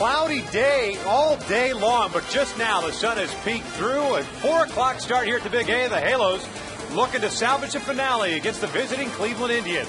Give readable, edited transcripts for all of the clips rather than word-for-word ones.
cloudy day all day long, but just now the sun has peeked through. At 4 o'clock start here at the Big A. The Halos looking to salvage a finale against the visiting Cleveland Indians.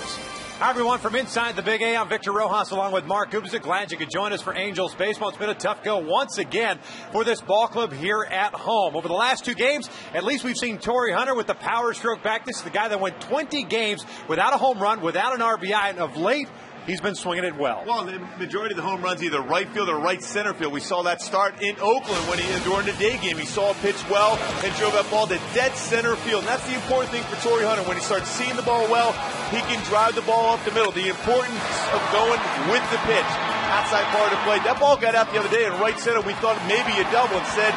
Hi, everyone, from inside the Big A. I'm Victor Rojas along with Mark Gubzik. Glad you could join us for Angels Baseball. It's been a tough go once again for this ball club here at home. Over the last 2 games, at least we've seen Torrey Hunter with the power stroke back. This is the guy that went 20 games without a home run, without an RBI, and of late, he's been swinging it well. Well, the majority of the home runs either right field or right center field. We saw that start in Oakland during the day game. He saw a pitch well and drove that ball to dead center field. And that's the important thing for Torrey Hunter. When he starts seeing the ball well, he can drive the ball up the middle. The importance of going with the pitch. Outside part of the plate. That ball got out the other day in right center. We thought maybe a double. Instead,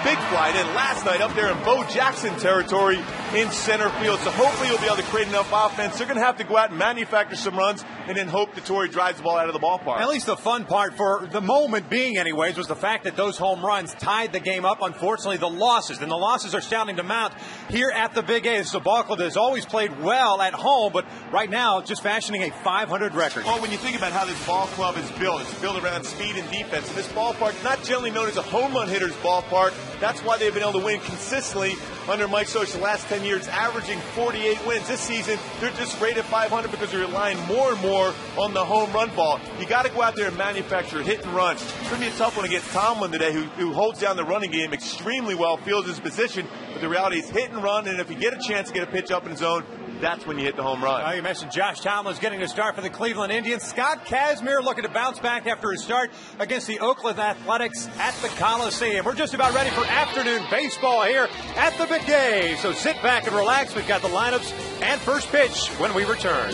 big fly. And then last night up there in Bo Jackson territory in center field. So hopefully he'll be able to create enough offense. They're going to have to go out and manufacture some runs and then hope that Torrey drives the ball out of the ballpark. At least the fun part for the moment being anyways was the fact that those home runs tied the game up. Unfortunately, the losses are starting to mount here at the Big A. This is a ball club that has always played well at home, but right now just fashioning a 500 record. Well, when you think about how this ball club is built, it's built around speed and defense. And this ballpark, not generally known as a home run hitter's ballpark, that's why they've been able to win consistently under Mike Soch the last 10 years, averaging 48 wins. This season, they're just rated 500 because they're relying more and more on the home run ball. You got to go out there and manufacture hit and run. It's going to be a tough one against Tomlin today, who holds down the running game extremely well, feels his position, but the reality is hit and run, and if you get a chance to get a pitch up in zone, that's when you hit the home run. You mentioned Josh Tomlin's getting a start for the Cleveland Indians. Scott Kazmir looking to bounce back after his start against the Oakland Athletics at the Coliseum. We're just about ready for afternoon baseball here at the Big A. So sit back and relax. We've got the lineups and first pitch when we return.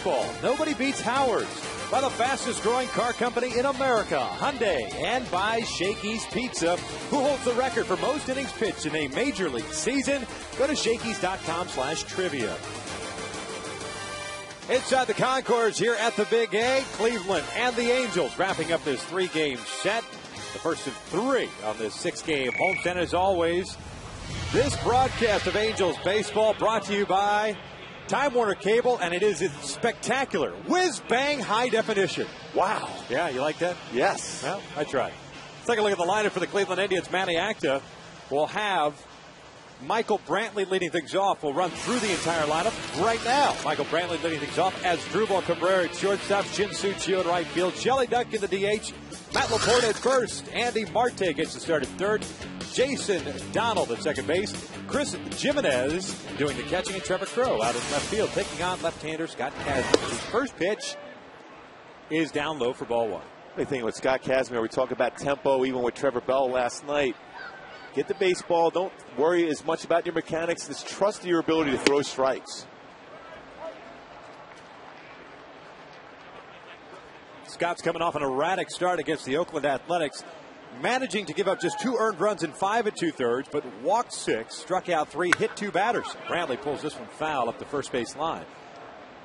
baseball. Nobody beats Howard's. By the fastest growing car company in America, Hyundai, and by Shakey's Pizza, who holds the record for most innings pitched in a major league season. Go to Shakey's.com/trivia. Inside the concourse here at the Big A, Cleveland and the Angels wrapping up this 3-game set. The first of 3 on this 6-game homestand. As always, this broadcast of Angels baseball brought to you by Time Warner Cable, and it is spectacular. Whiz-bang high definition. Wow. Yeah, you like that? Yes. Well, I tried. Let's take a look at the lineup for the Cleveland Indians. Manny Acta will have Michael Brantley leading things off. We'll run through the entire lineup right now. Michael Brantley leading things off as Drupal Cabrera at shortstop, Shin-Soo Choo at right field, Shelly Duck in the DH, Matt Laporte at first, Andy Marte gets the start at third, Jason Donald at second base, Chris Jimenez doing the catching, and Trevor Crowe out in left field, taking on left-hander Scott Kazmir. His first pitch is down low for ball 1. What do you think with Scott Kazmir? We talk about tempo, even with Trevor Bell last night. Get the baseball. Don't worry as much about your mechanics. Just trust your ability to throw strikes. Scott's coming off an erratic start against the Oakland Athletics, managing to give up just 2 earned runs in 5 2/3, but walked 6, struck out 3, hit 2 batters. Brantley pulls this one foul up the first base line.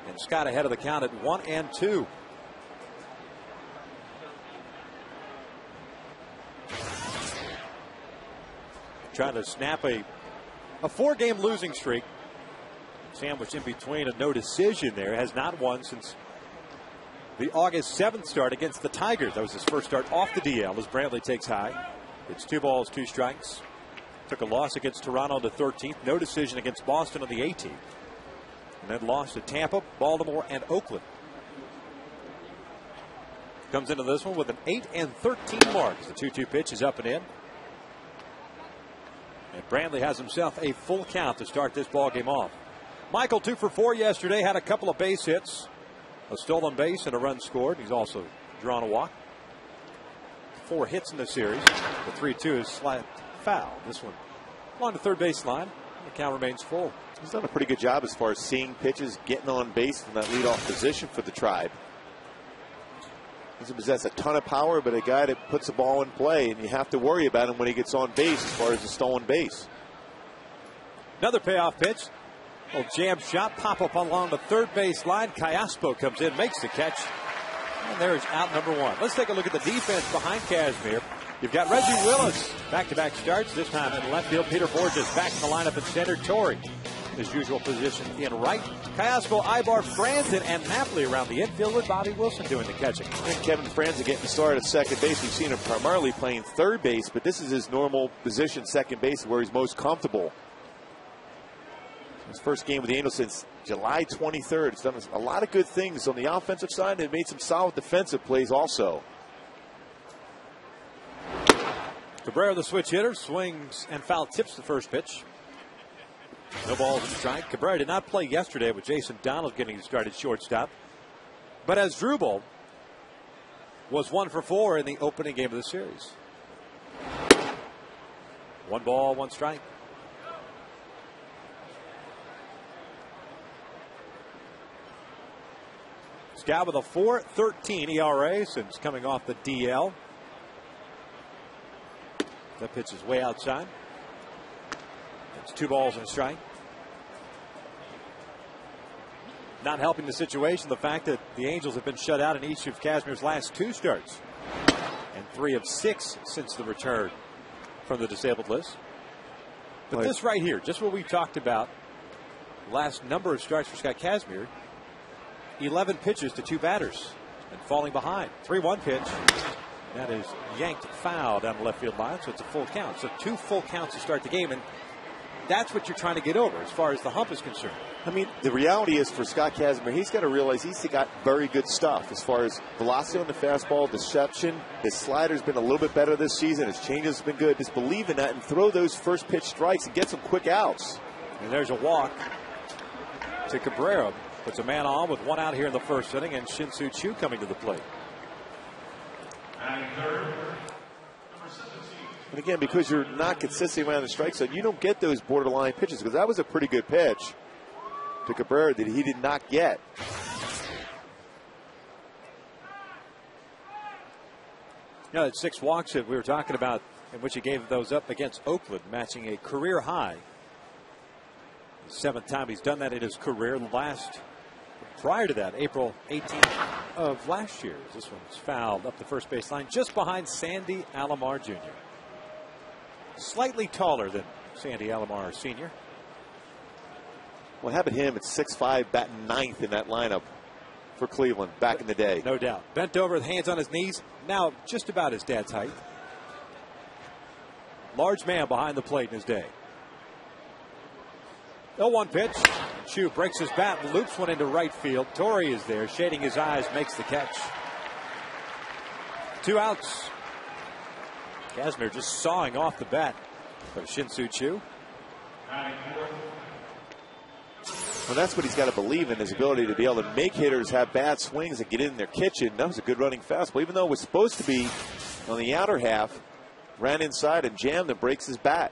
And Scott ahead of the count at 1-2. Trying to snap a 4-game losing streak. Sandwiched in between a no decision there. Has not won since the August 7th start against the Tigers. That was his first start off the DL as Brantley takes high. It's 2 balls, 2 strikes. Took a loss against Toronto on the 13th. No decision against Boston on the 18th. And then lost to Tampa, Baltimore, and Oakland. Comes into this one with an 8-13 mark. The 2-2 pitch is up and in. And Brantley has himself a full count to start this ball game off. Michael 2 for 4 yesterday, had a couple of base hits, a stolen base and a run scored. He's also drawn a walk. 4 hits in the series. The 3-2 is slight foul. This one along the third base line. The count remains full. He's done a pretty good job as far as seeing pitches, getting on base from that leadoff position for the Tribe. Doesn't possess a ton of power, but a guy that puts the ball in play, and you have to worry about him when he gets on base as far as the stolen base. Another payoff pitch. Little jam shot, pop up along the third base line. Callaspo comes in, makes the catch. And there's out number 1. Let's take a look at the defense behind Kazmir. You've got Reggie Willis, back-to-back starts, this time in left field. Peter Borges back in the lineup in center. Torrey, his usual position in right. Callaspo, Ibar, Franzen, and Napoli around the infield with Bobby Wilson doing the catching. And Kevin Franzen getting started at second base. We've seen him primarily playing third base, but this is his normal position, second base, where he's most comfortable. His first game with the Angels since July 23rd. He's done a lot of good things on the offensive side. They've made some solid defensive plays also. Cabrera, the switch hitter, swings and foul tips the first pitch. No balls in strike. Cabrera did not play yesterday with Jason Donald getting started shortstop. But as Drupal was 1 for 4 in the opening game of the series. 1 ball, 1 strike. Scott with a 4.13 ERA since coming off the DL. That pitch is way outside. It's 2 balls and a strike. Not helping the situation, the fact that the Angels have been shut out in each of Kazmir's last 2 starts. And 3 of 6 since the return from the disabled list. But this right here, just what we talked about, last number of starts for Scott Kazmir, 11 pitches to 2 batters and falling behind. 3-1 pitch. That is yanked foul down the left field line, so it's a full count. So 2 full counts to start the game, and that's what you're trying to get over as far as the hump is concerned. I mean, the reality is for Scott Kazmir, he's got to realize he's got very good stuff as far as velocity on the fastball, deception. His slider's been a little bit better this season. His changes have been good. Just believe in that and throw those first pitch strikes and get some quick outs. And there's a walk to Cabrera. Puts a man on with 1 out here in the first inning, and Shin-Soo Choo coming to the plate. And again, because you're not consistently around the strike zone, you don't get those borderline pitches, because that was a pretty good pitch to Cabrera that he did not get. You know, that 6 walks that we were talking about, in which he gave those up against Oakland, matching a career high. The 7th time he's done that in his career. Last, prior to that, April 18th of last year. This one's fouled up the first baseline, just behind Sandy Alomar Jr. Slightly taller than Sandy Alomar Sr. What happened to him at 6'5", batting 9th in that lineup for Cleveland back in the day? No doubt. Bent over with hands on his knees. Now just about his dad's height. Large man behind the plate in his day. 0-1 pitch. Chu breaks his bat, loops one into right field. Torrey is there, shading his eyes, makes the catch. 2 outs. Kazmir just sawing off the bat of Shin-Soo Choo. Well, that's what he's got to believe in, his ability to be able to make hitters have bad swings and get in their kitchen. That was a good running fastball, even though it was supposed to be on the outer half. Ran inside and jammed and breaks his bat.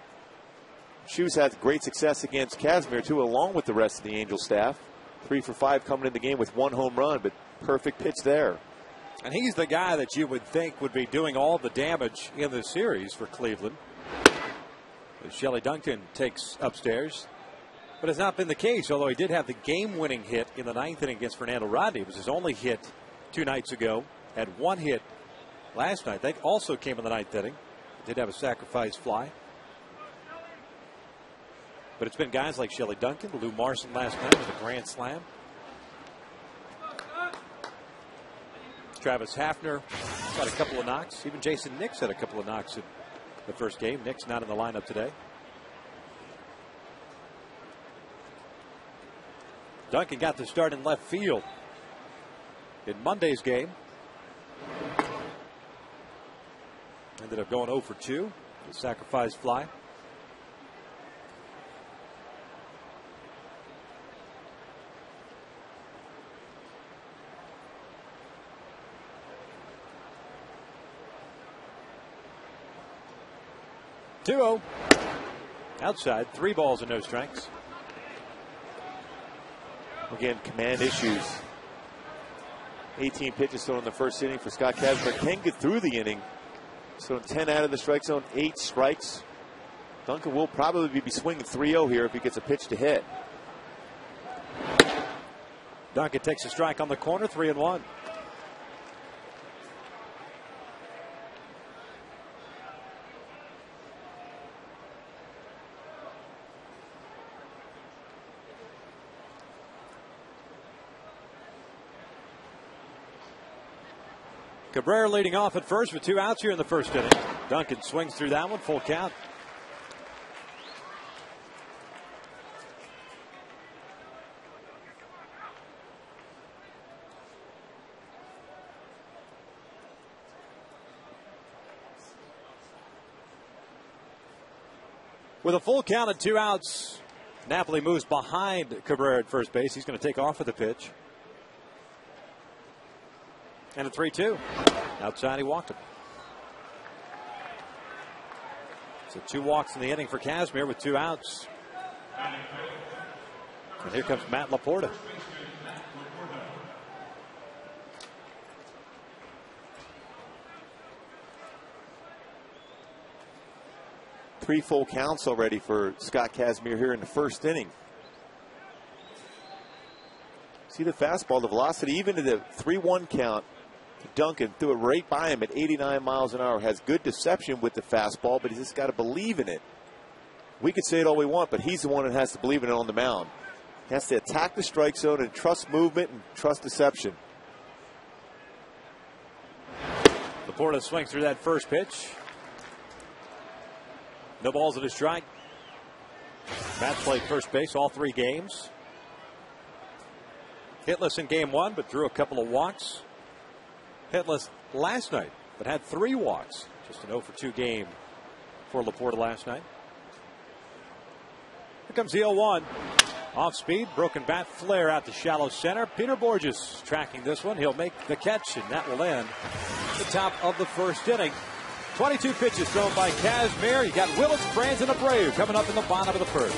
Chu's had great success against Kazmir, too, along with the rest of the Angel staff. 3 for 5 coming in the game with 1 home run, but perfect pitch there. And he's the guy that you would think would be doing all the damage in this series for Cleveland. As Shelley Duncan takes upstairs. But it's not been the case, although he did have the game-winning hit in the 9th inning against Fernando Rodney. It was his only hit 2 nights ago. Had 1 hit last night. That also came in the 9th inning. Did have a sacrifice fly. But it's been guys like Shelley Duncan, Lou Marson last night with a grand slam. Travis Hafner got a couple of knocks. Even Jason Nix had a couple of knocks in the first game. Nix not in the lineup today. Duncan got the start in left field in Monday's game. Ended up going 0 for 2. The sacrifice fly. Two-0. Outside, 3 balls and no strikes. Again, command issues. 18 pitches thrown in the first inning for Scott Kazmir. Can get through the inning. So 10 out of the strike zone, 8 strikes. Duncan will probably be swinging 3-0 here if he gets a pitch to hit. Duncan takes a strike on the corner, 3-1. Cabrera leading off at first with 2 outs here in the first inning. Duncan swings through that one, full count. With a full count and 2 outs, Napoli moves behind Cabrera at first base. He's going to take off with the pitch. And a 3-2. Outside, he walked him. So 2 walks in the inning for Kazmir with 2 outs. And here comes Matt Laporta. Three full counts already for Scott Kazmir here in the first inning. See the fastball, the velocity, even to the 3-1 count. Duncan threw it right by him at 89 miles an hour. Has good deception with the fastball, but he's just got to believe in it. We could say it all we want, but he's the one that has to believe in it on the mound. He has to attack the strike zone and trust movement and trust deception. Laporta swings through that first pitch. No balls at a strike. Matt's played first base all 3 games. Hitless in game 1, but drew a couple of walks. Hitless last night, but had 3 walks. Just an 0 for 2 game for Laporta last night. Here comes the 0-1. Off speed, broken bat, flare out to shallow center. Peter Borges tracking this one. He'll make the catch, and that will end the top of the first inning. 22 pitches thrown by Kazmir. You got Willis, Franz, and Abreu coming up in the bottom of the first.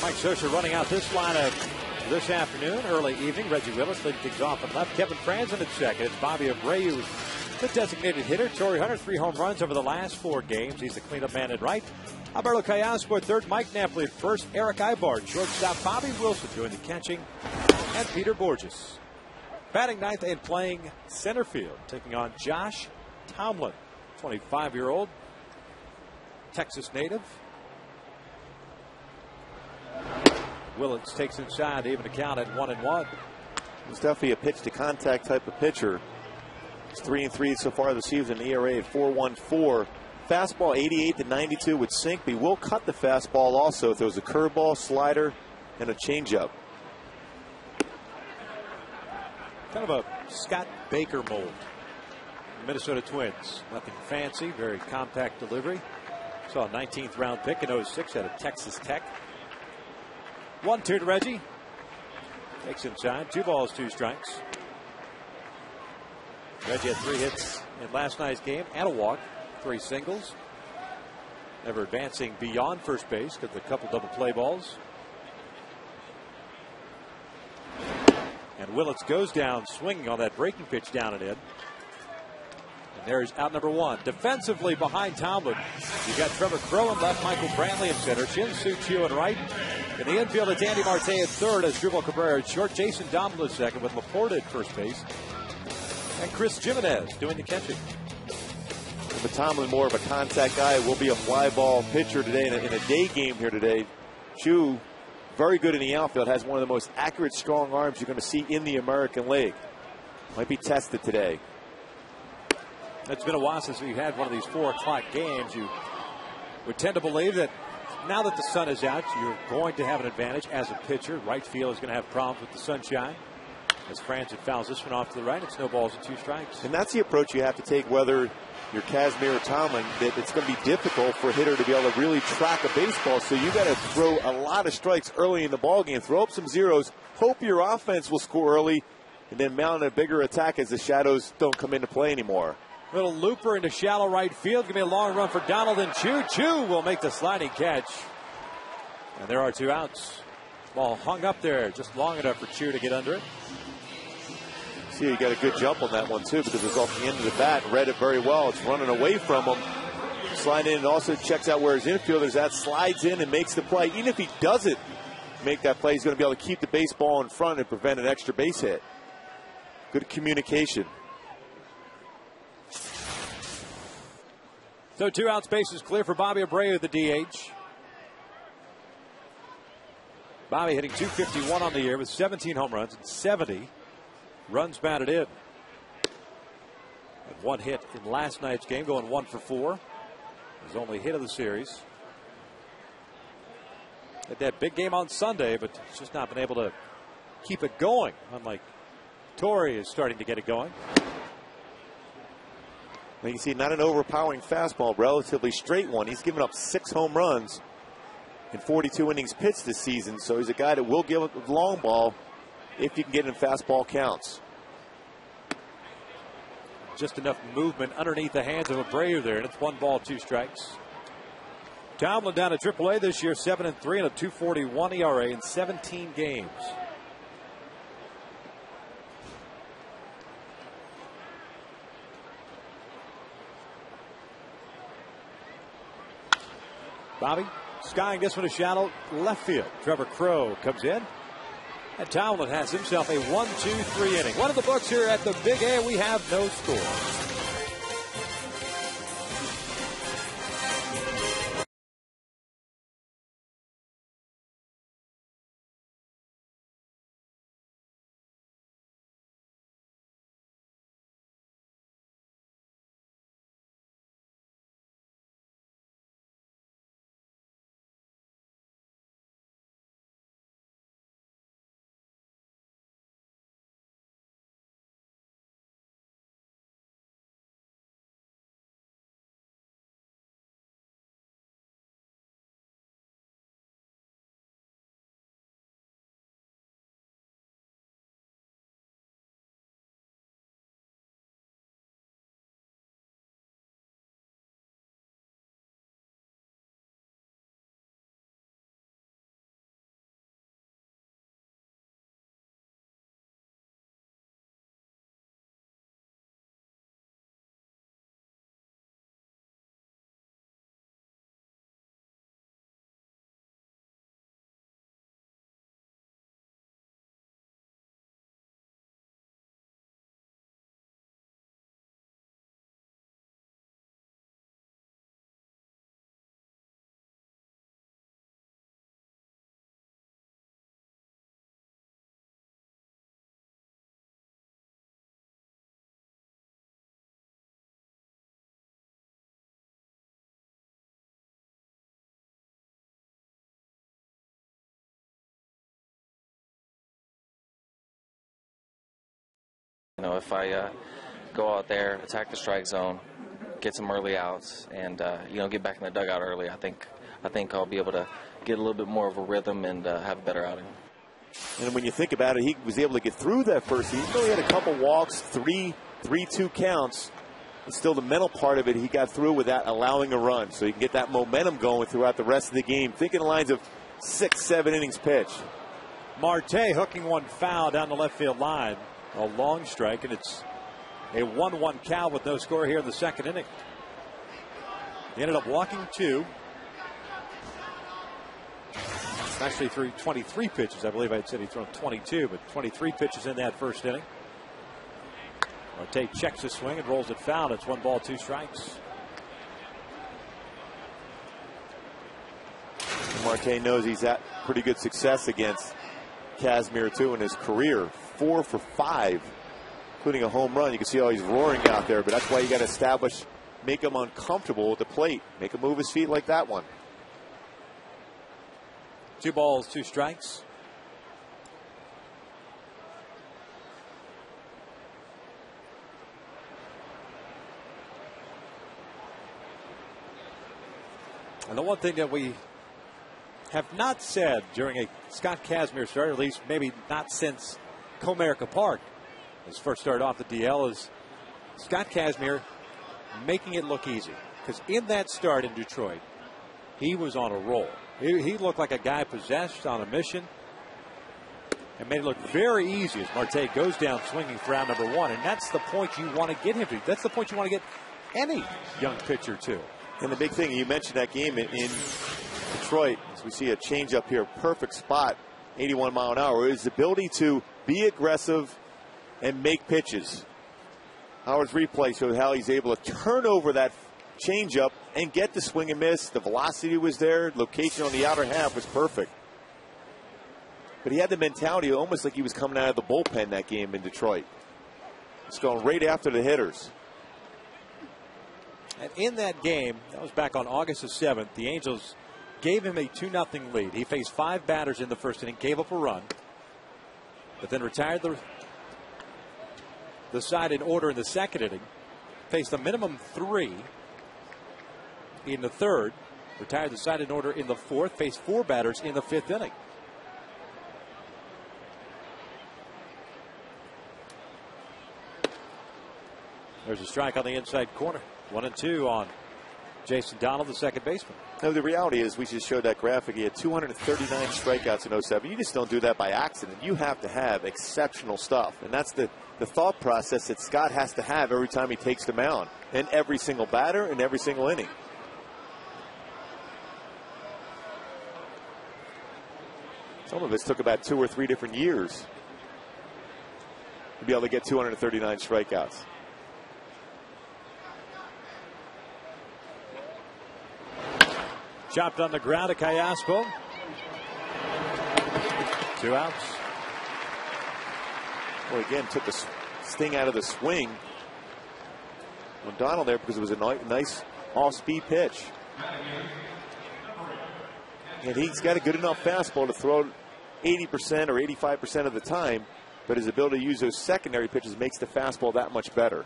Mike Scioscia running out this lineup this afternoon, early evening. Reggie Willis leading things off at left. Kevin Franzen at second. It's Bobby Abreu, the designated hitter. Torrey Hunter, 3 home runs over the last 4 games. He's the cleanup man at right. Alberto Callaspo at third. Mike Napoli at first. Eric Ibart, shortstop. Bobby Wilson doing the catching. And Peter Borges batting ninth and playing center field, taking on Josh Tomlin, 25-year-old Texas native. Willits takes inside to even the count at 1-1. It's definitely a pitch to contact type of pitcher. It's 3-3 so far this season. ERA at 4.14. Fastball 88 to 92 with sink. But he will cut the fastball also if there was a curveball, slider, and a changeup. Kind of a Scott Baker mold. Minnesota Twins. Nothing fancy, very compact delivery. Saw a 19th round pick in 06 out of Texas Tech. 1-2 to Reggie. Takes inside. 2 balls, 2 strikes. Reggie had 3 hits in last night's game and a walk. 3 singles. Never advancing beyond first base because of a couple double play balls. And Willits goes down swinging on that breaking pitch down and in. And there's out number 1. Defensively behind Tomlin, you got Trevor Crow in left, Michael Brantley in center, Shin Soo Choo in right. In the infield, it's Andy Marte at third as Drupal Cabrera at short. Jason Domino second with Laporta at first base. And Chris Jimenez doing the catching. But Tomlin more of a contact guy, will be a fly ball pitcher today in a day game here today. Choo, very good in the outfield, has one of the most accurate, strong arms you're going to see in the American League. Might be tested today. It's been a while since we've had one of these 4 o'clock games. You would tend to believe that now that the sun is out, you're going to have an advantage as a pitcher. Right field is going to have problems with the sunshine. As Franzen fouls this one off to the right, it's no balls and 2 strikes. And that's the approach you have to take, whether you're Kazmir or Tomlin, that it's going to be difficult for a hitter to be able to really track a baseball. So you got to throw a lot of strikes early in the ball game, throw up some zeros, hope your offense will score early, and then mount a bigger attack as the shadows don't come into play anymore. Little looper into shallow right field. Give me a long run for Donald, and Choo will make the sliding catch. And there are 2 outs. Ball hung up there just long enough for Choo to get under it. See, you got a good jump on that one too, because it was off the end of the bat and read it very well. It's running away from him. Slide in and also checks out where his infielder's at, slides in and makes the play. Even if he doesn't make that play, he's going to be able to keep the baseball in front and prevent an extra base hit. Good communication. So 2 outs, bases clear for Bobby Abreu, the DH. Bobby hitting .251 on the year with 17 home runs and 70 runs batted in. And 1 hit in last night's game, going 1 for 4. His only hit of the series. Had that big game on Sunday, but it's just not been able to keep it going. Unlike Torrey is starting to get it going. You can see not an overpowering fastball, relatively straight one. He's given up 6 home runs in 42 innings pitched this season, so he's a guy that will give up the long ball if you can get in fastball counts. Just enough movement underneath the hands of Abreu there, and it's 1 ball, 2 strikes. Tomlin down to AAA this year, 7-3 and a .241 ERA in 17 games. Bobby skying this one to shallow left field. Trevor Crow comes in. And Tomlin has himself a 1-2-3 inning. One of the books here at the Big A. We have no score. know, if I go out there, attack the strike zone, get some early outs, and you know, get back in the dugout early, I think I'll be able to get a little bit more of a rhythm and have a better outing. And when you think about it, he was able to get through that first. He only had a couple walks, 3-2 counts. But still, the mental part of it, he got through without allowing a run, so he can get that momentum going throughout the rest of the game. Thinking the lines of 6-7 innings pitch. Marte hooking one foul down the left field line, a long strike, and it's a 1-1 count with no score here in the second inning. He ended up walking 2. Actually threw 23 pitches. I believe I had said he thrown 22, but 23 pitches in that first inning. Marte checks his swing and rolls it foul. It's 1 ball, 2 strikes. Marte knows he's had pretty good success against Kazmir too in his career. 4 for 5, including a home run. You can see how he's roaring out there, but that's why you got to establish, make him uncomfortable with the plate. Make him move his feet like that one. 2 balls, 2 strikes. And the one thing that we have not said during a Scott Kazmir start, at least maybe not since Comerica Park, his first start off the DL, is Scott Kazmir making it look easy. Because in that start in Detroit, he was on a roll. He looked like a guy possessed on a mission and made it look very easy as Marte goes down swinging for out number 1. And that's the point you want to get him to. That's the point you want to get any young pitcher to. And the big thing, you mentioned that game in Detroit, as we see a changeup here, perfect spot, 81 mile an hour, is the ability to be aggressive and make pitches. Howard's replay showed how he's able to turn over that changeup and get the swing and miss. The velocity was there. Location on the outer half was perfect. But he had the mentality almost like he was coming out of the bullpen that game in Detroit. It's going right after the hitters. And in that game, that was back on August the 7th, the Angels gave him a 2-0 lead. He faced 5 batters in the first inning, gave up a run, but then retired the side in order in the second inning. Faced a minimum 3 in the third, retired the side in order in the fourth, faced 4 batters in the 5th inning. There's a strike on the inside corner. 1-2 on Jason Donald, the second baseman. No, the reality is, we just showed that graphic. He had 239 strikeouts in 07. You just don't do that by accident. You have to have exceptional stuff. And that's the thought process that Scott has to have every time he takes the mound. And every single batter and every single inning. Some of us took about 2 or 3 different years to be able to get 239 strikeouts. Chopped on the ground to Callaspo. 2 outs. Well, again, took the sting out of the swing on Donald there because it was a nice off-speed pitch. And he's got a good enough fastball to throw 80% or 85% of the time, but his ability to use those secondary pitches makes the fastball that much better.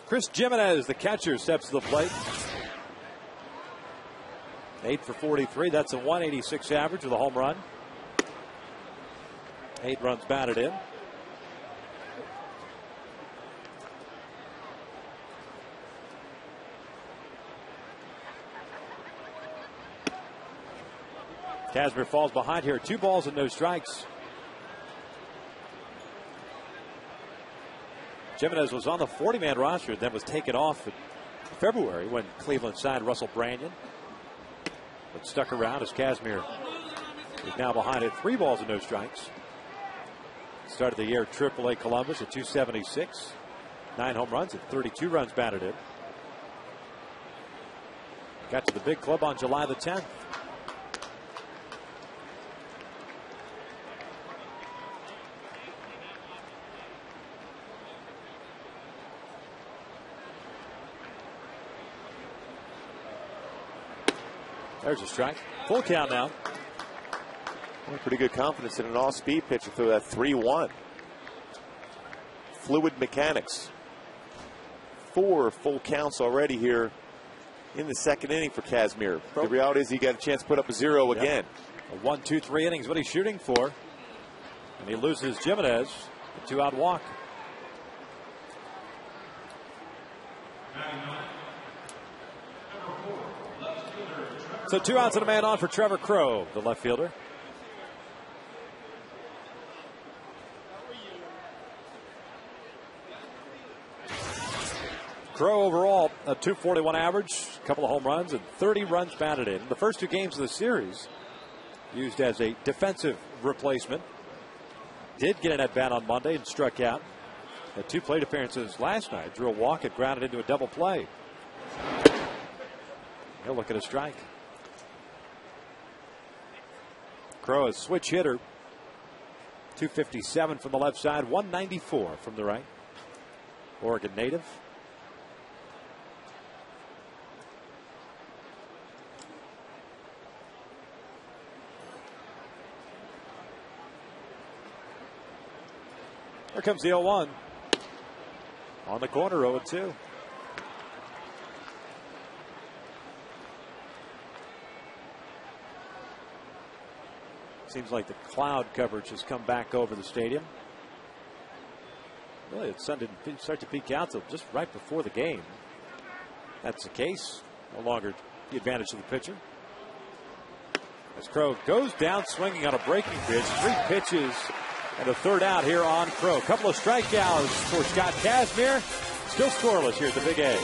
Chris Jimenez, the catcher, steps to the plate. 8 for 43. That's a 186 average with a home run. 8 runs batted in. Kazmir falls behind here. 2 balls and no strikes. Jimenez was on the 40-man roster, then was taken off in February when Cleveland signed Russell Branyan. But stuck around as Kazmir is now behind it. 3 balls and no strikes. Started the year at AAA Columbus at 276. 9 home runs and 32 runs batted in. Got to the big club on July the 10th. There's a strike. Full count now. Pretty good confidence in an off-speed pitch to throw that 3-1. Fluid mechanics. 4 full counts already here in the second inning for Kazmir. The reality is he got a chance to put up a 0 again. A 1, 2, 3 innings, what he's shooting for. And he loses Jimenez, a 2-out walk. So 2 outs and a man on for Trevor Crowe, the left fielder. Crowe overall a .241 average, a couple of home runs, and 30 runs batted in. The first 2 games of the series used as a defensive replacement. Did get an at-bat on Monday and struck out. Had 2 plate appearances last night. Drew a walk and grounded into a double play. He'll look at a strike. Crowe, a switch hitter. 257 from the left side, 194 from the right. Oregon native. Here comes the 0-1. On the corner, 0-2. Seems like the cloud coverage has come back over the stadium. Really, the sun didn't start to peek out until just right before the game. That's the case. No longer the advantage of the pitcher. As Crowe goes down swinging on a breaking pitch. 3 pitches and a 3rd out here on Crowe. Couple of strikeouts for Scott Kazmir. Still scoreless here at the Big A.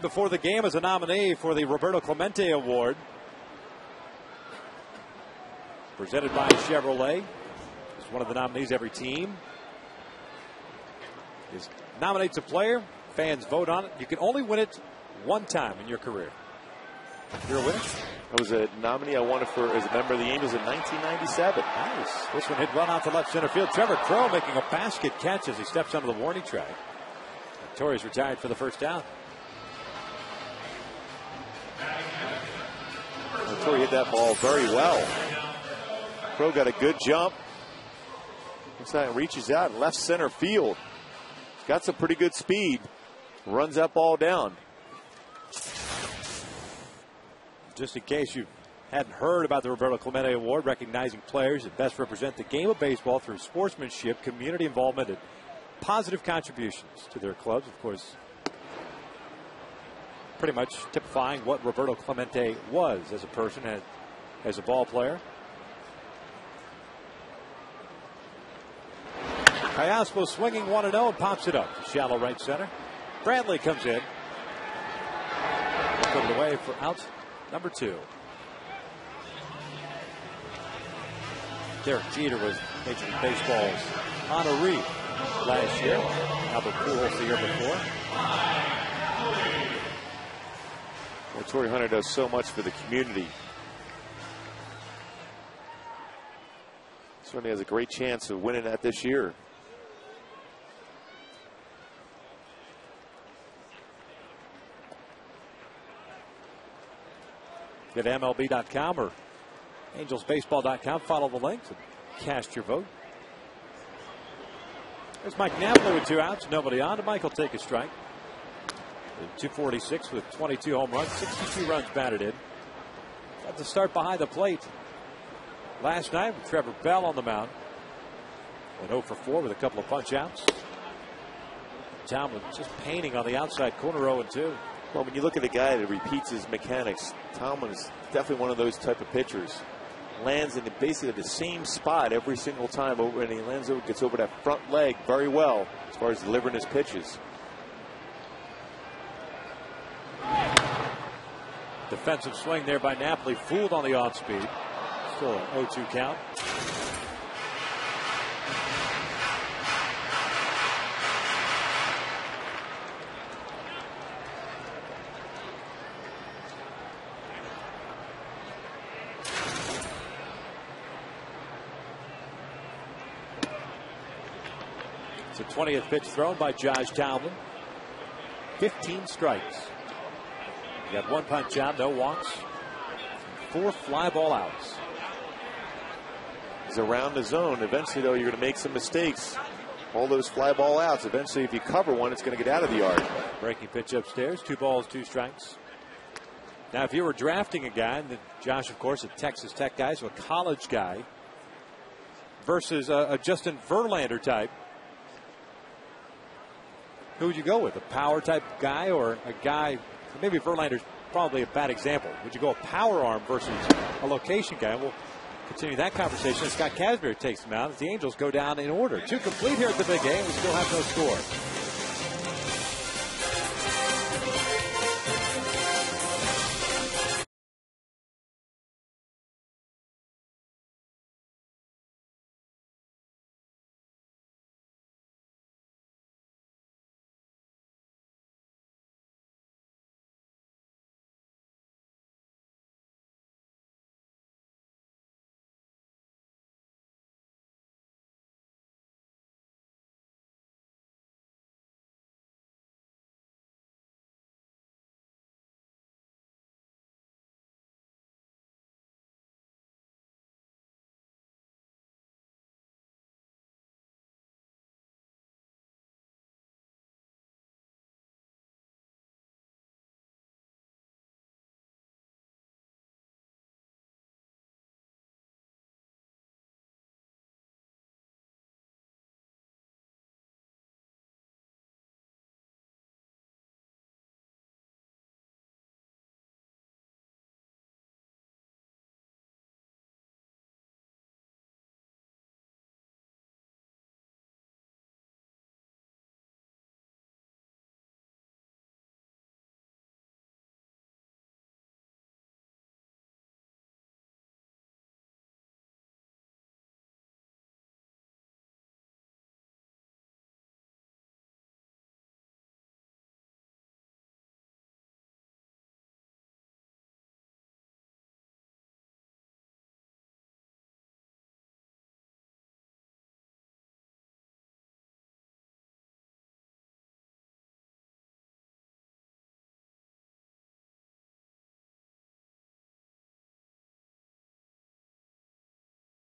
Before the game as a nominee for the Roberto Clemente Award, presented by Chevrolet. It's one of the nominees every team nominates a player. Fans vote on it. You can only win it one time in your career. You're a winner. I was a nominee I won it for as a member of the Angels in 1997. Nice. This one hit run out to left center field. Trevor Crowe making a basket catch as he steps onto the warning track. Torres retired for the first down. Torre hit that ball very well. Crowe got a good jump. Looks like it reaches out left center field. He's got some pretty good speed. Runs that ball down. Just in case you hadn't heard about the Roberto Clemente Award, recognizing players that best represent the game of baseball through sportsmanship, community involvement, and positive contributions to their clubs. Of course, pretty much typifying what Roberto Clemente was as a person and as a ball player. Callaspo swinging 1-0 and pops it up to shallow right center. Bradley comes in. Put it away for out number 2. Derek Jeter was Major League Baseball's honoree last year. Albert Pujols the year before. Well, Torrey Hunter does so much for the community. Certainly has a great chance of winning that this year. Go to MLB.com or AngelsBaseball.com. Follow the links and cast your vote. There's Mike Napoli with 2 outs. Nobody on. Mike will take a strike. 246 with 22 home runs. 62 runs batted in. Got to start behind the plate last night with Trevor Bell on the mound. Went 0 for 4 with a couple of punch outs. Tomlin just painting on the outside corner 0 and 2. Well, when you look at a guy that repeats his mechanics, Tomlin is definitely one of those type of pitchers. Lands in basically the same spot every single time, over, and he lands over, gets over that front leg very well as far as delivering his pitches. Defensive swing there by Napoli, fooled on the off speed. Still an 0-2 count. It's the 20th pitch thrown by Josh Tomlin. 15 strikes. He got 1 punch out, no walks, 4 fly ball outs. He's around the zone. Eventually, though, you're going to make some mistakes. All those fly ball outs. Eventually, if you cover one, it's going to get out of the yard. Breaking pitch upstairs. 2 balls, 2 strikes. Now, if you were drafting a guy, and Josh, of course, a Texas Tech guy, so a college guy, versus a Justin Verlander type, who would you go with? A power type guy or a guy? Maybe Verlander's probably a bad example. Would you go a power arm versus a location guy? We'll continue that conversation as Scott Kazmir takes them out as the Angels go down in order. 2 complete here at the big game. We still have no score.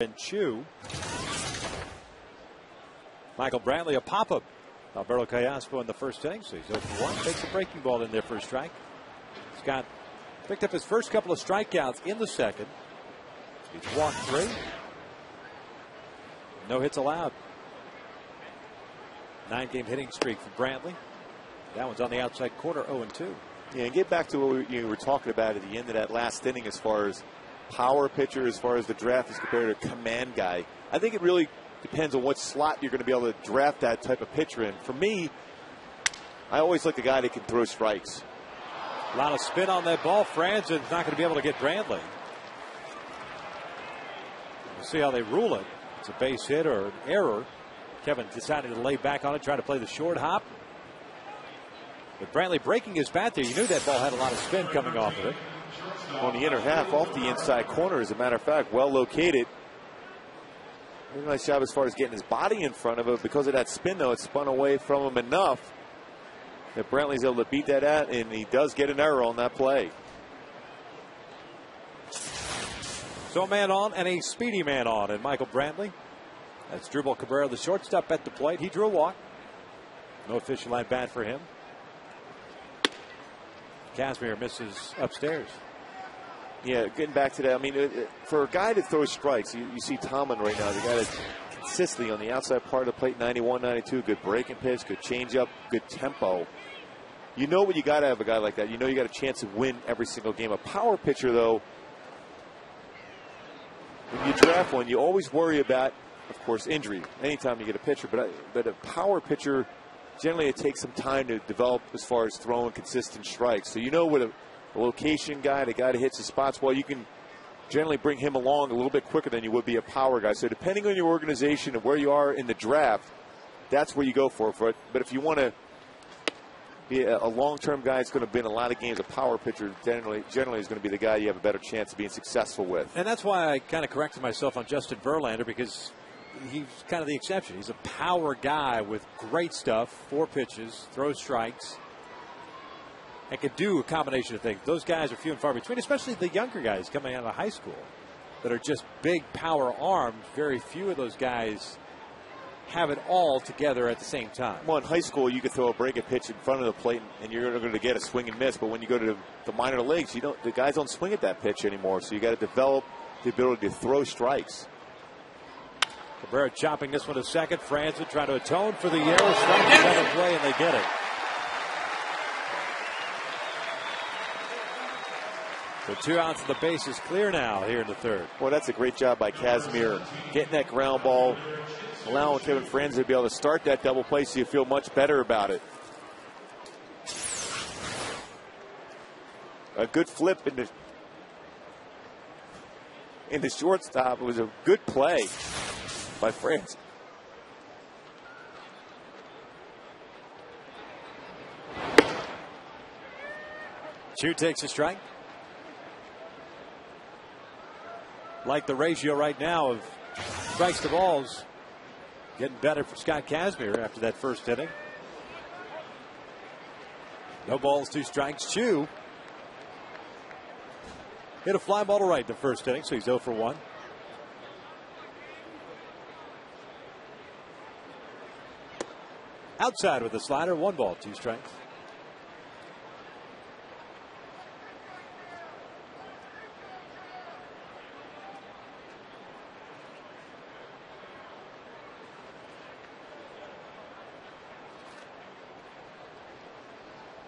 And Chu. Michael Brantley, a pop-up. Alberto Callaspo in the first inning, so he's 0 for 1. Takes a breaking ball in there for a strike. Scott picked up his first couple of strikeouts in the second. He's walked 3. No hits allowed. 9-game hitting streak for Brantley. That one's on the outside corner, 0 and 2. Yeah, and get back to what you were talking about at the end of that last inning as far as power pitcher, as far as the draft is compared to a command guy. I think it really depends on what slot you're going to be able to draft that type of pitcher in. For me, I always like the guy that can throw strikes. A lot of spin on that ball. Franzen's not going to be able to get Brantley. We'll see how they rule it. It's a base hit or an error. Kevin decided to lay back on it, try to play the short hop. But Brantley breaking his bat there. You knew that ball had a lot of spin coming off of it. On the inner half, off the inside corner, as a matter of fact, well located. Really nice job as far as getting his body in front of it. Because of that spin, though, it spun away from him enough that Brantley's able to beat that out, and he does get an error on that play. So a man on and a speedy man on, and Michael Brantley. That's Drupal Cabrera, the shortstop, at the plate. He drew a walk. No official at bat for him. Kazmir misses upstairs. Yeah, getting back to that, I mean, for a guy that throws strikes, you see Tomlin right now, the guy that's consistently on the outside part of the plate, 91, 92, good breaking pitch, good changeup, good tempo. You know what you got to have a guy like that. You know you got a chance to win every single game. A power pitcher, though, when you draft one, you always worry about, of course, injury anytime you get a pitcher. But a power pitcher, generally it takes some time to develop as far as throwing consistent strikes. So you know with a location guy, the guy that hits the spots well, you can generally bring him along a little bit quicker than you would be a power guy. So depending on your organization and where you are in the draft, that's where you go for it. But if you want to be a long-term guy that's going to be in a lot of games, a power pitcher generally is going to be the guy you have a better chance of being successful with. And that's why I kind of corrected myself on Justin Verlander, because he's kind of the exception. He's a power guy with great stuff, 4 pitches, throws strikes, and can do a combination of things. Those guys are few and far between, especially the younger guys coming out of high school that are just big power arms. Very few of those guys have it all together at the same time. Well, in high school, you could throw a breaking pitch in front of the plate, and you're going to get a swing and miss. But when you go to the minor leagues, the guys don't swing at that pitch anymore. So you got to develop the ability to throw strikes. Cabrera chopping this one to second. Franzen trying to atone for the error. Strike another play, and they get it. So 2 outs and the base is clear now here in the third. Well, that's a great job by Kazmir. Getting that ground ball, allowing Kevin Franzen to be able to start that double play so you feel much better about it. A good flip in the shortstop. It was a good play by Franzen. Chu takes a strike. Like the ratio right now of strikes to balls, getting better for Scott Kazmir after that first inning. No balls, 2 strikes. Chu hit a fly ball to right in the first inning, so he's 0 for 1. Outside with the slider, 1 ball, 2 strikes.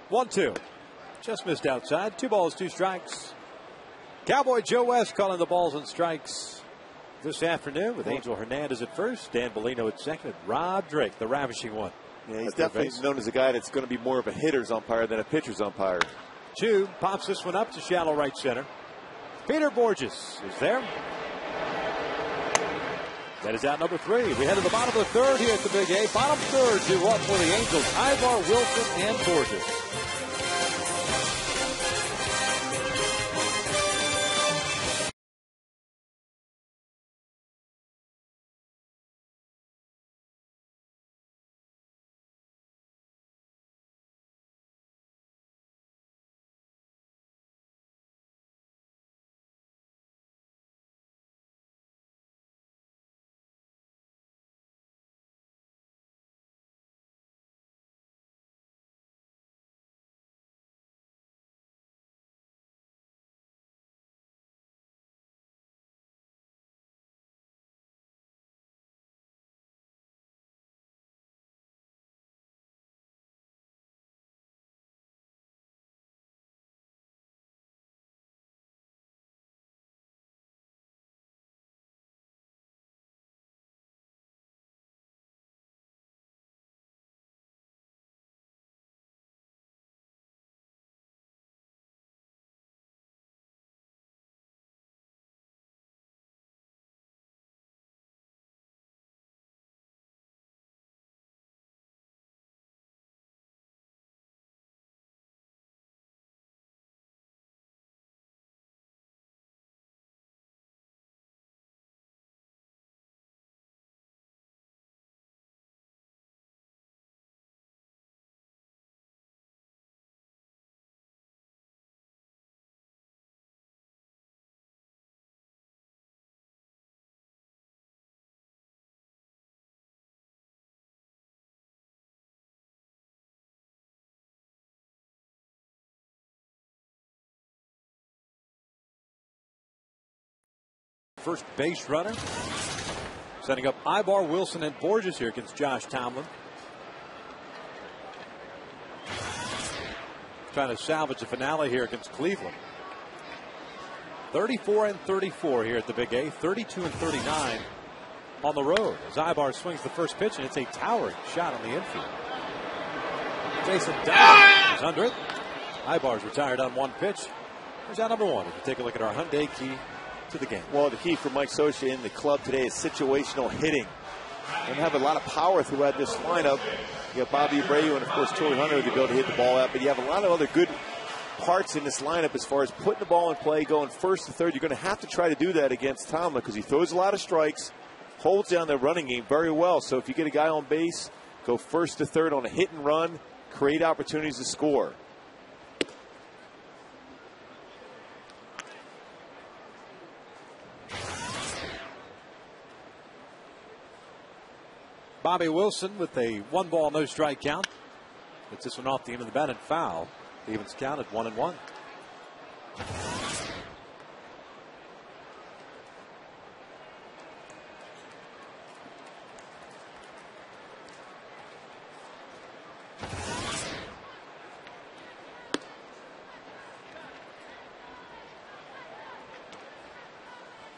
One, 2. Just missed outside. 2 balls, 2 strikes. Cowboy Joe West calling the balls and strikes this afternoon with Angel Hernandez at first, Dan Bellino at second, and Rob Drake, the ravishing one. Yeah, he's definitely known as a guy that's going to be more of a hitter's umpire than a pitcher's umpire. Chu pops this one up to shallow right center. Peter Borges is there. That is out number 3. We head to the bottom of the third here at the Big A. Bottom third, 2-up for the Angels. Ivar, Wilson, and Borges. first base runner. Setting up Ibar, Wilson, and Borges here against Josh Tomlin. Trying to salvage a finale here against Cleveland. 34-34 here at the Big A. 32-39 on the road. As Ibar swings the first pitch, and it's a towering shot on the infield. Jason Down is under it. Ibar's retired on one pitch. Here's out number one. If you take a look at our Hyundai key to the game. Well, the key for Mike Scioscia in the club today is situational hitting. And have a lot of power throughout this lineup. You have Bobby Abreu and, of course, Torrey Hunter with the ability to hit the ball out. But you have a lot of other good parts in this lineup as far as putting the ball in play, going first to third. You're going to have to try to do that against Tomlin because he throws a lot of strikes, holds down the running game very well. So if you get a guy on base, go first to third on a hit and run, create opportunities to score. Bobby Wilson with a 1-ball, no strike count. Gets this one off the end of the bat and foul. Evens counted 1-1.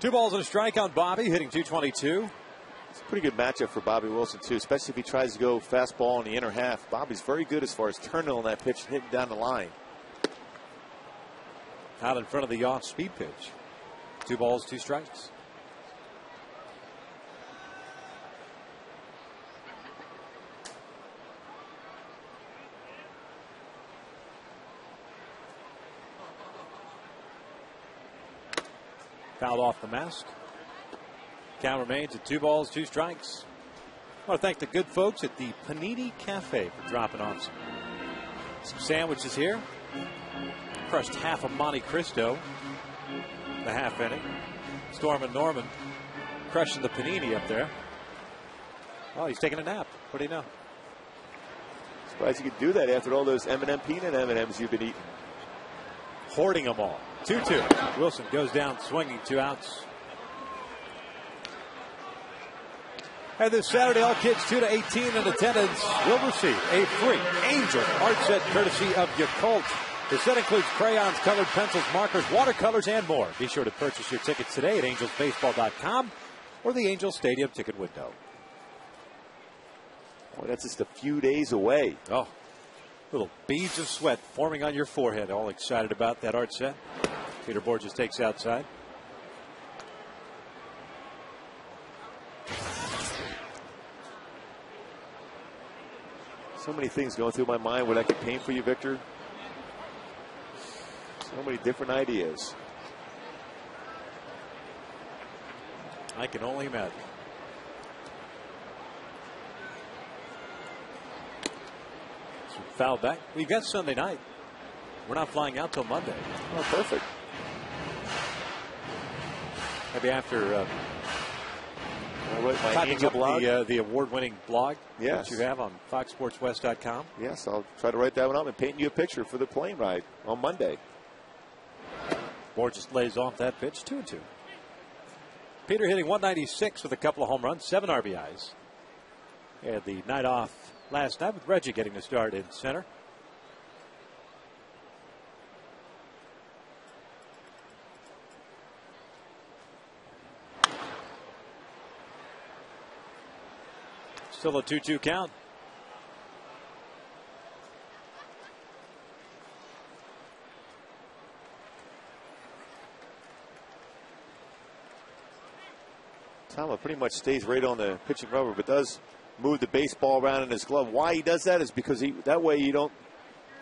Two balls and a strike on Bobby, hitting .222. It's a pretty good matchup for Bobby Wilson, too, especially if he tries to go fastball in the inner half. Bobby's very good as far as turning on that pitch and hitting down the line. Out in front of the off-speed pitch. 2 balls, 2 strikes. Fouled off the mask. Count remains at 2 balls, 2 strikes. I want to thank the good folks at the Panini Cafe for dropping off some sandwiches here. Crushed half of Monte Cristo in the half inning. Storm and Norman crushing the panini up there. Oh, he's taking a nap. What do you know? Surprised you could do that after all those M&M peanut M&Ms you've been eating. Hoarding them all. 2-2. Wilson goes down swinging, 2 outs. And this Saturday, all kids 2 to 18 in attendance will receive a free Angel art set courtesy of Yakult. The set includes crayons, colored pencils, markers, watercolors, and more. Be sure to purchase your tickets today at angelsbaseball.com or the Angels Stadium ticket window. Boy, that's just a few days away. Oh, little beads of sweat forming on your forehead. All excited about that art set. Peter Borges takes outside. So many things going through my mind. What I could paint for you, Victor. So many different ideas. I can only imagine. So foul back. We've got Sunday night. We're not flying out till Monday. Oh, perfect. Maybe after I wrote my typing Angel up blog. the award-winning blog Yes. that you have on FoxSportsWest.com. Yes, I'll try to write that one up and paint you a picture for the plane ride on Monday. Borges lays off that pitch, 2-2. Peter hitting .196 with a couple of home runs, 7 RBIs. Had the night off last night with Reggie getting the start in center. Still a 2-2 count. Tama pretty much stays right on the pitching rubber, but does move the baseball around in his glove. Why he does that is because that way you don't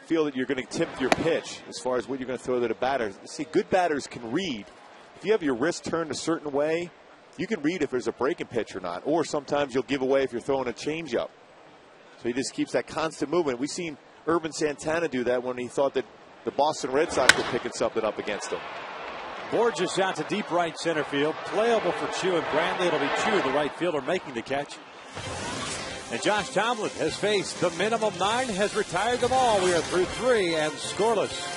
feel that you're going to tip your pitch as far as what you're going to throw to the batter. See, good batters can read. If you have your wrist turned a certain way, you can read if there's a breaking pitch or not. Or sometimes you'll give away if you're throwing a changeup. So he just keeps that constant movement. We've seen Urban Santana do that when he thought that the Boston Red Sox were picking something up against him. Borges out to deep right center field. Playable for Chu and Bradley. It'll be Chu, the right fielder, making the catch. And Josh Tomlin has faced the minimum 9, has retired them all. We are through 3 and scoreless.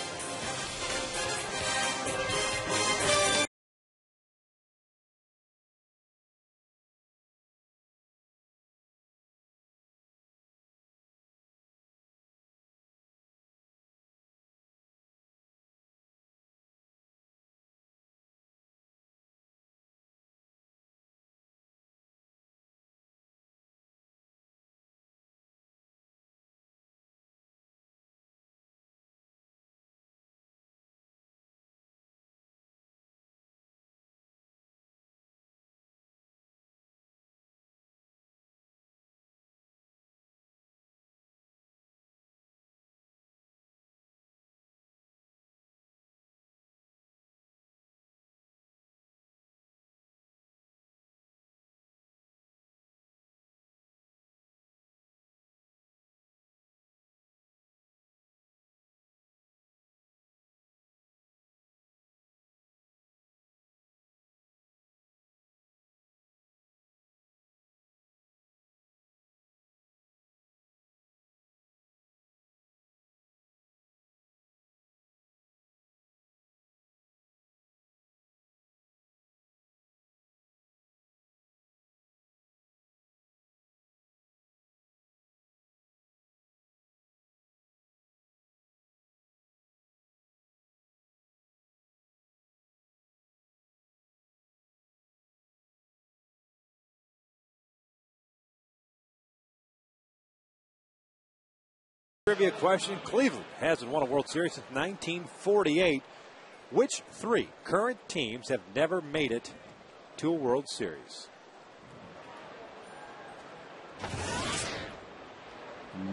Trivia question. Cleveland hasn't won a World Series since 1948. Which 3 current teams have never made it to a World Series?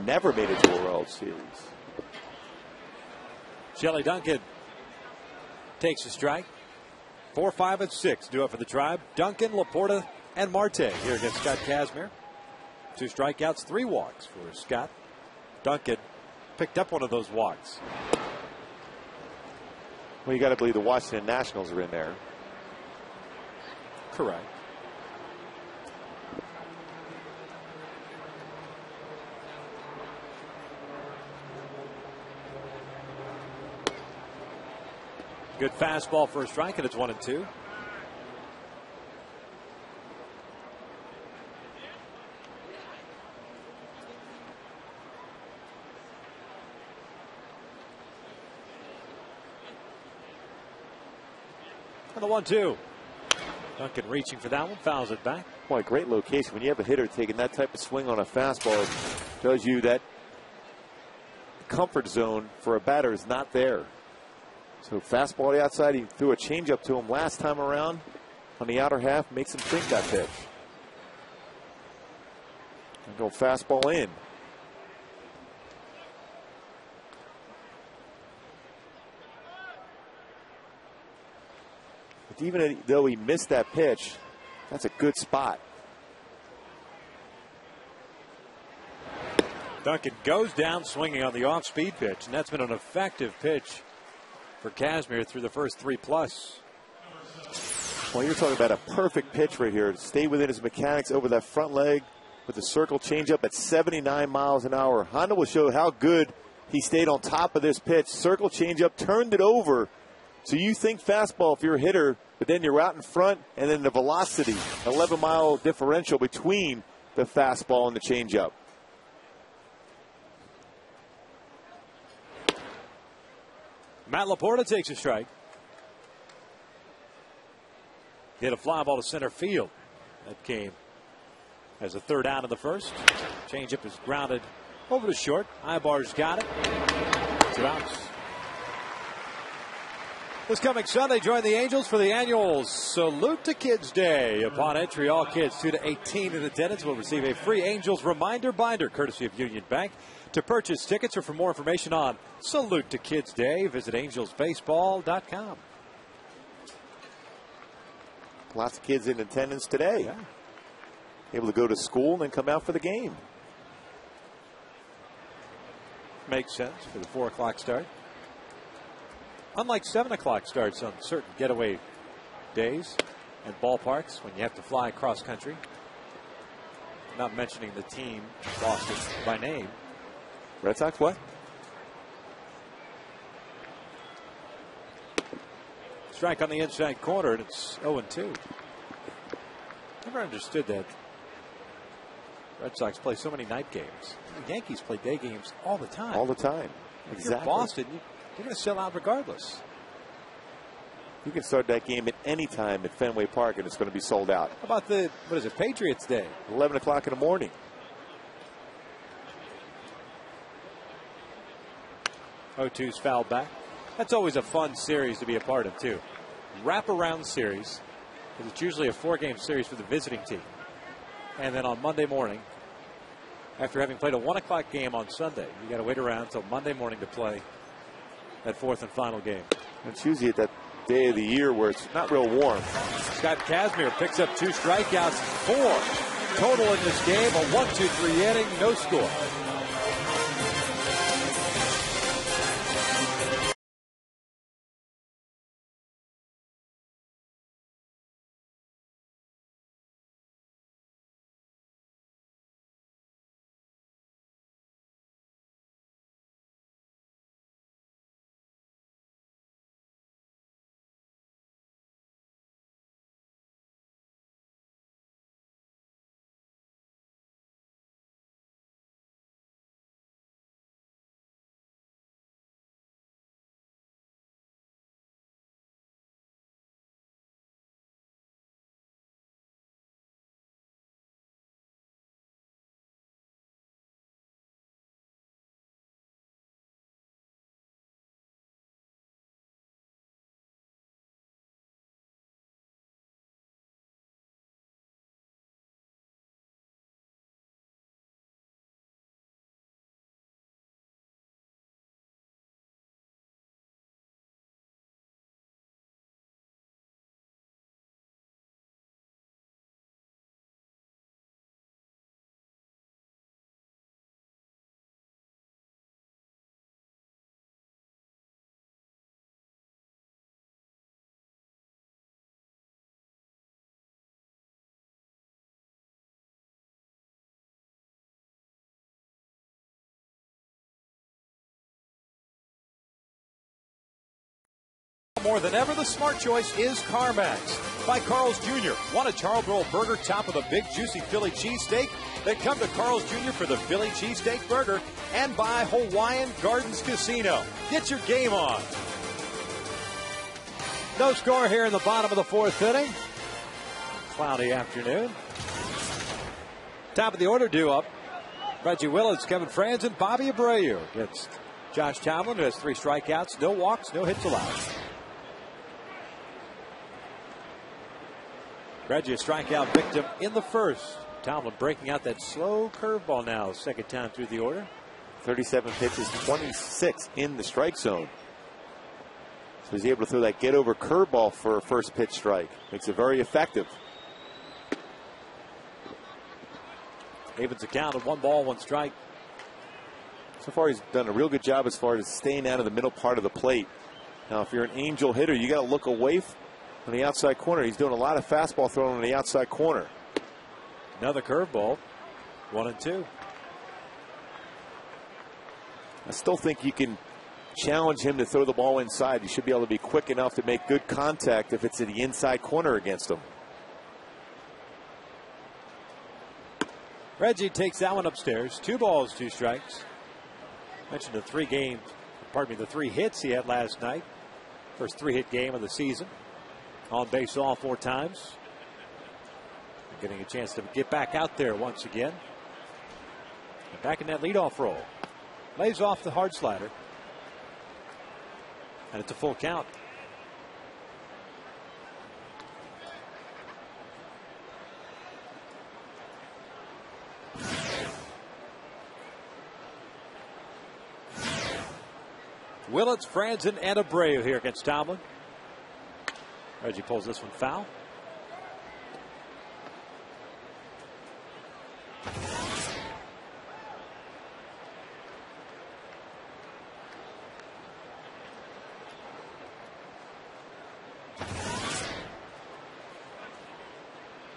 Never made it to a World Series. Shelley Duncan takes a strike. 4, 5, and 6 do it for the Tribe. Duncan, Laporta, and Marte here against Scott Kazmir. 2 strikeouts, 3 walks for Scott. Duncan picked up one of those walks. Well, you got to believe the Washington Nationals are in there. Correct. Good fastball for a strike, and it's 1-2. And the 1-2. Duncan reaching for that one, fouls it back. Boy, great location. When you have a hitter taking that type of swing on a fastball, it tells you that comfort zone for a batter is not there. So fastball to the outside. He threw a changeup to him last time around on the outer half, makes him think that pitch. And go fastball in. But even though he missed that pitch, that's a good spot. Duncan goes down swinging on the off-speed pitch, and that's been an effective pitch for Kazmir through the first 3+. Well, you're talking about a perfect pitch right here. Stay within his mechanics over that front leg with the circle changeup at 79 miles an hour. Honda will show how good he stayed on top of this pitch. Circle changeup, turned it over. So you think fastball if you're a hitter, but then you're out in front, and then the velocity, 11-mile differential between the fastball and the changeup. Matt Laporta takes a strike. Hit a fly ball to center field. That came as a third out of the first. Changeup is grounded over to short. Ibar's got it. 2 outs. This coming Sunday, join the Angels for the annual Salute to Kids Day. Upon entry, all kids 2 to 18 in attendance will receive a free Angels reminder binder, courtesy of Union Bank. To purchase tickets or for more information on Salute to Kids Day, visit angelsbaseball.com. Lots of kids in attendance today. Yeah. Able to go to school and then come out for the game. Makes sense for the 4 o'clock start. Unlike 7 o'clock starts on certain getaway days and ballparks when you have to fly cross country. Not mentioning the team, Boston, by name. Red Sox what? Strike on the inside corner, and it's 0-2. Never understood that. Red Sox play so many night games. The Yankees play day games all the time. All the time. If Exactly. you're Boston, you're going to sell out regardless. You can start that game at any time at Fenway Park, and it's going to be sold out. How about the, what is it, Patriots Day? 11 o'clock in the morning. 0-2's fouled back. That's always a fun series to be a part of, too. Wraparound series. It's usually a 4-game series for the visiting team. And then on Monday morning, after having played a 1 o'clock game on Sunday, you got to wait around until Monday morning to play that 4th and final game. It's usually at that day of the year where it's not real warm. Scott Kazmir picks up 2 strikeouts, 4 total in this game. A 1-2-3 inning, no score. more than ever, the smart choice is CarMax. By Carl's Jr. Want a charbroil burger topped with a big juicy Philly cheesesteak? Then come to Carl's Jr. for the Philly cheesesteak burger. And by Hawaiian Gardens Casino. Get your game on. No score here in the bottom of the fourth inning. Cloudy afternoon. Top of the order due up. Reggie Willits, Kevin Franzen, Bobby Abreu against Josh Tomlin, who has 3 strikeouts, no walks, no hits allowed. Reggie, a strikeout victim in the first. Tomlin breaking out that slow curveball now, second time through the order. 37 pitches, 26 in the strike zone. So he's able to throw that get-over curveball for a first pitch strike. Makes it very effective. Evans account of 1 ball, 1 strike. So far, he's done a real good job as far as staying out of the middle part of the plate. Now, if you're an angel hitter, you got to look away on the outside corner. He's doing a lot of fastball throwing on the outside corner. Another curveball, 1-2. I still think you can challenge him to throw the ball inside. You should be able to be quick enough to make good contact if it's in the inside corner against him. Reggie takes that one upstairs. 2 balls, 2 strikes. Mentioned the 3 hits he had last night. First 3-hit game of the season. On base all 4 times. Getting a chance to get back out there once again. And back in that leadoff role. Lays off the hard slider. And it's a full count. Willits, Franzen, and Abreu here against Tomlin. Reggie pulls this one foul.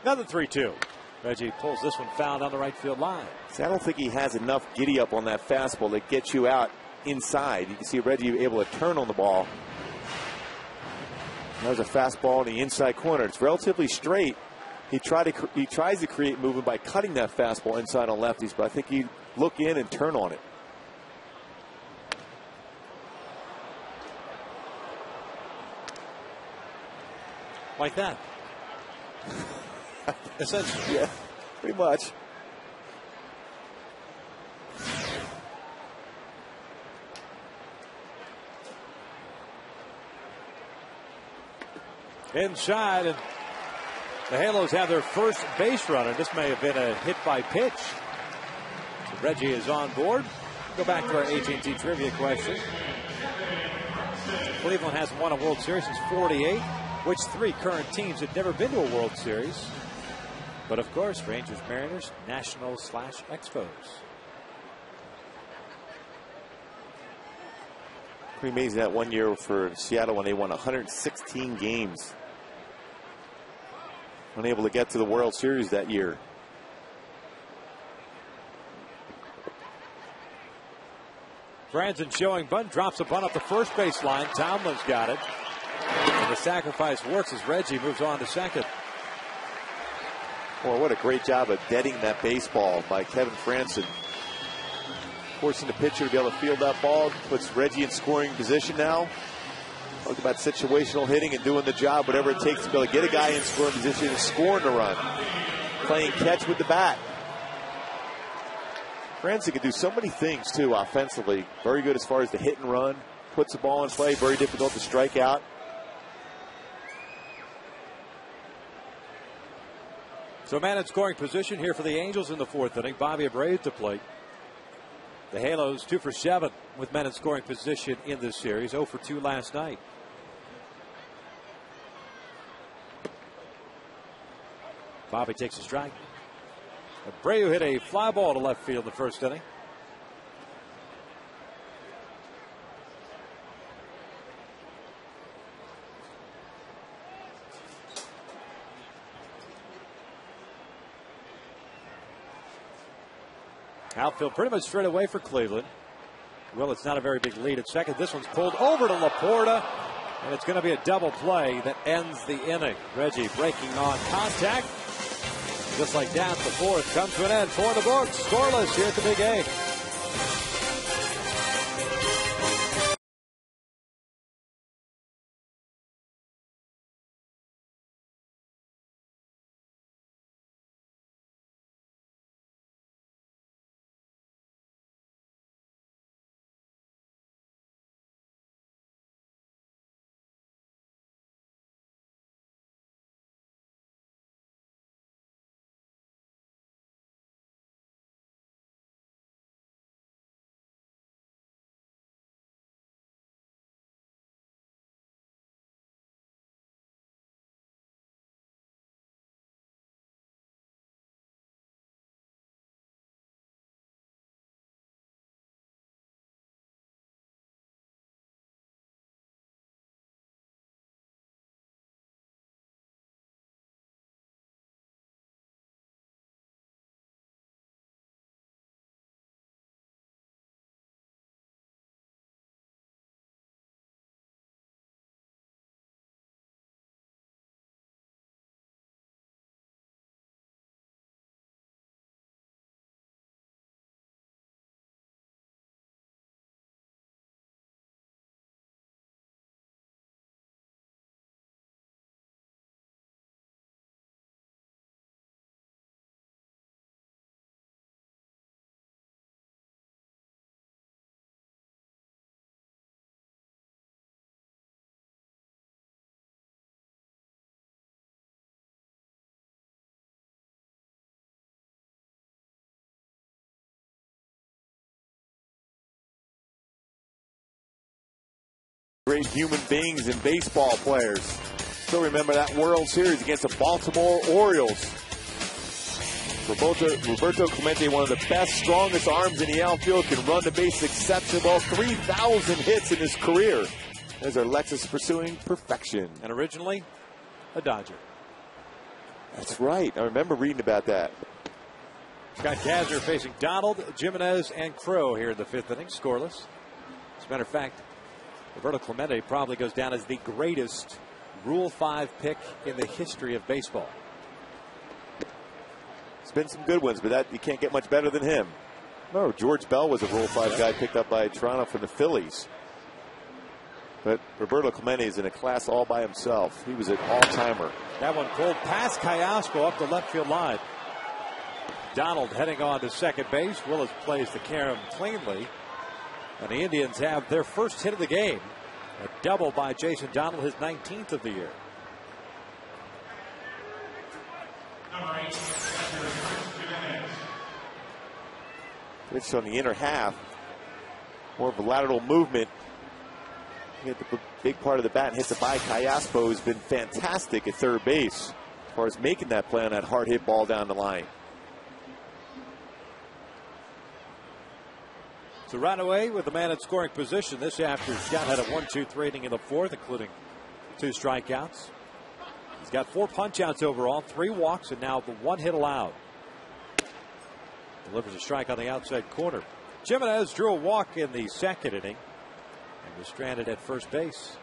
Another 3-2. Reggie pulls this one foul down the right field line. See, I don't think he has enough giddy up on that fastball that gets you out inside. You can see Reggie able to turn on the ball. There's a fastball in the inside corner. It's relatively straight. He tries to create movement by cutting that fastball inside on lefties, but I think he look in and turn on it. Like that. Essentially. Yeah, pretty much. Inside, and the Halos have their first base runner. This may have been a hit by pitch. So Reggie is on board. Go back to our AT&T trivia question. Cleveland hasn't won a World Series since '48. Which 3 current teams have never been to a World Series? But of course, Rangers, Mariners, Nationals/Expos. Pretty amazing that one year for Seattle when they won 116 games. Unable to get to the World Series that year. Franzen showing bunt, drops a bunt up the first base line. Tomlin's got it. And the sacrifice works as Reggie moves on to second. Boy, what a great job of deading that baseball by Kevin Franzen. Forcing the pitcher to be able to field that ball. Puts Reggie in scoring position now. Talk about situational hitting and doing the job, whatever it takes to be able to get a guy in scoring position and scoring the run. Playing catch with the bat. Franzen can do so many things, too, offensively. Very good as far as the hit and run. Puts the ball in play. Very difficult to strike out. So man in scoring position here for the Angels in the fourth inning. Bobby Abreu to plate. The Halos 2 for 7 with men in scoring position in this series. 0 for 2 last night. Bobby takes a strike. Abreu hit a fly ball to left field in the first inning. Outfield pretty much straight away for Cleveland. Well, it's not a very big lead at second. This one's pulled over to Laporta. And it's going to be a double play that ends the inning. Reggie breaking on contact. Just like that, the fourth comes to an end for the books. Scoreless here at the Big A. Great human beings and baseball players. Still remember that World Series against the Baltimore Orioles. Roberto Clemente, one of the best, strongest arms in the outfield, can run the base exceptional. 3,000 hits in his career. There's our Lexus pursuing perfection. And originally, a Dodger. That's right. I remember reading about that. Scott Kazner facing Donald, Jimenez, and Crow here in the fifth inning, scoreless. As a matter of fact, Roberto Clemente probably goes down as the greatest Rule 5 pick in the history of baseball. It's been some good ones, but you can't get much better than him. No, George Bell was a Rule 5 guy picked up by Toronto from the Phillies. But Roberto Clemente is in a class all by himself. He was an all-timer. That one pulled past Callaspo up the left field line. Donald heading on to second base. Willis plays the carom cleanly. And the Indians have their first hit of the game. A double by Jason Donald, his 19th of the year. Pitch on the inner half. More of a lateral movement. Hit the big part of the bat and hits it by Callaspo, who's been fantastic at third base as far as making that play on that hard hit ball down the line. So right away with the man in scoring position. This after Scott had a 1-2-3 rating in the fourth, including 2 strikeouts. He's got 4 punch-outs overall, 3 walks, and now the 1 hit allowed. Delivers a strike on the outside corner. Jimenez drew a walk in the second inning and was stranded at first base.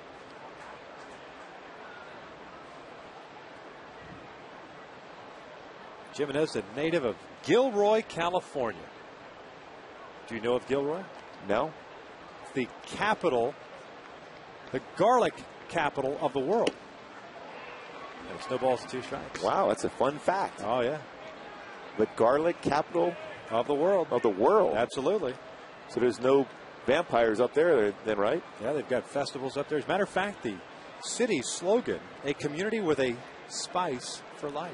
Jimenez, a native of Gilroy, California. Do you know of Gilroy? No. The capital, the garlic capital of the world. And snowballs 2 strikes. Wow, that's a fun fact. Oh, yeah. The garlic capital of the world. Of the world. Absolutely. So there's no vampires up there then, right? Yeah, they've got festivals up there. As a matter of fact, the city's slogan, a community with a spice for life.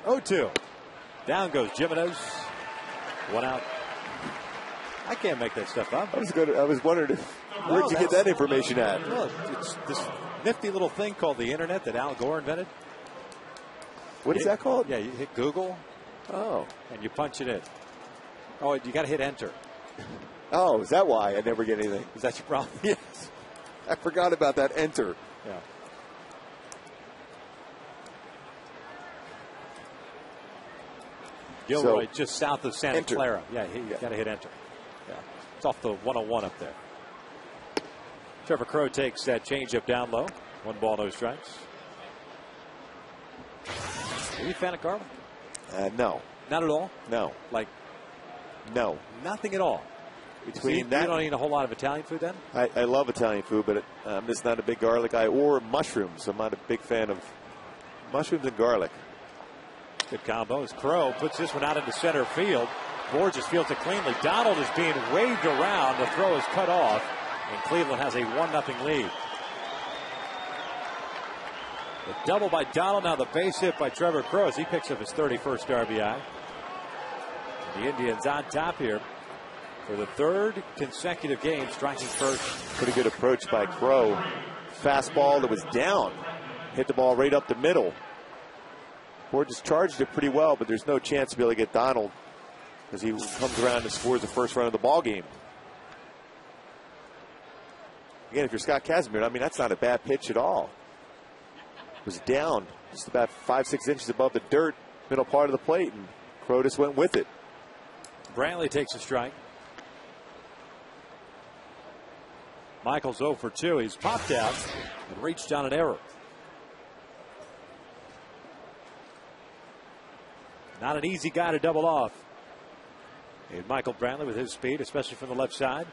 Oh, 2. Down goes Jimenez. 1 out. I can't make that stuff up. I was wondering where'd you get that information at? Well, it's this nifty little thing called the internet that Al Gore invented. What is that called? Yeah, you hit Google. Oh. And you punch it in. Oh, you got to hit enter. Oh, is that why I never get anything? Is that your problem? Yes. I forgot about that enter. Yeah. Gilroy just south of Santa enter. Clara. Yeah, he got to hit enter. Yeah, it's off the 101 up there. Trevor Crowe takes that changeup down low. 1 ball, no strikes. Are you a fan of garlic? No. Not at all? No. Like, no. Nothing at all. Between You don't eat a whole lot of Italian food then? I love Italian food, but I'm just not a big garlic guy, or mushrooms. I'm not a big fan of mushrooms and garlic. Good combo as Crowe puts this one out into center field. Borges fields it cleanly. Donald is being waved around. The throw is cut off, and Cleveland has a 1-0 lead. The double by Donald, now the base hit by Trevor Crowe as he picks up his 31st RBI. And the Indians on top here for the 3rd consecutive game, striking first. Pretty good approach by Crowe. Fastball that was down. Hit the ball right up the middle. Borges charged it pretty well, but there's no chance to be able to get Donald as he comes around and scores the first run of the ball game. Again, if you're Scott Casimir, I mean, that's not a bad pitch at all. It was down just about 5-6 inches above the dirt, middle part of the plate, and Crowe just went with it. Brantley takes a strike. Michael's 0 for 2. He's popped out and reached on an error. Not an easy guy to double off. And Michael Brantley with his speed, especially from the left side.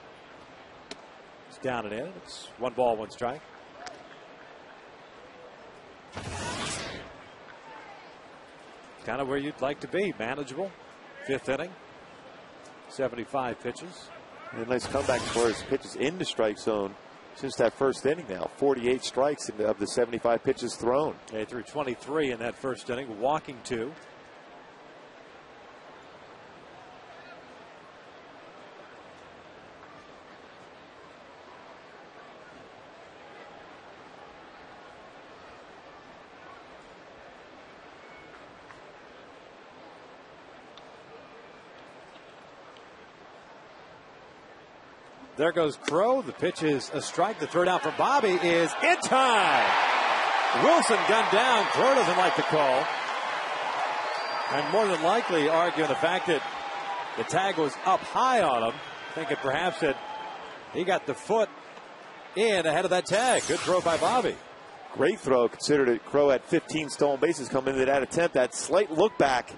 It's down and in. It's 1 ball, 1 strike. Kind of where you'd like to be. Manageable. 5th inning. 75 pitches. And a nice comeback as far as pitches in the strike zone since that first inning now. 48 strikes of the 75 pitches thrown. They threw 23 in that first inning, walking 2. There goes Crowe. The pitch is a strike. The throw down from Bobby is in time. Wilson gunned down. Crowe doesn't like the call. And more than likely arguing the fact that the tag was up high on him, thinking perhaps that he got the foot in ahead of that tag. Good throw by Bobby. Great throw, considered it. Crowe had 15 stolen bases coming into that attempt. That slight look back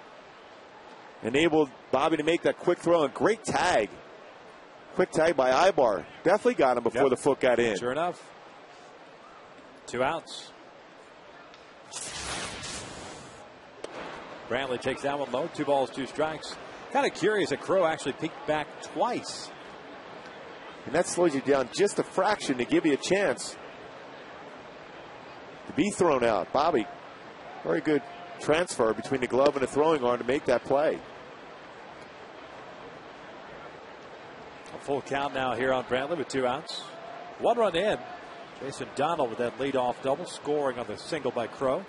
enabled Bobby to make that quick throw, and great tag. Quick tag by Ibar. Definitely got him before the foot got in. Sure enough. 2 outs. Brantley takes that one low. 2 balls, 2 strikes. Kind of curious that Crowe actually peeked back twice. And that slows you down just a fraction to give you a chance to be thrown out. Bobby, very good transfer between the glove and the throwing arm to make that play. Full count now here on Brantley with 2 outs. 1 run in. Jason Donald with that leadoff double, scoring on the single by Crowe.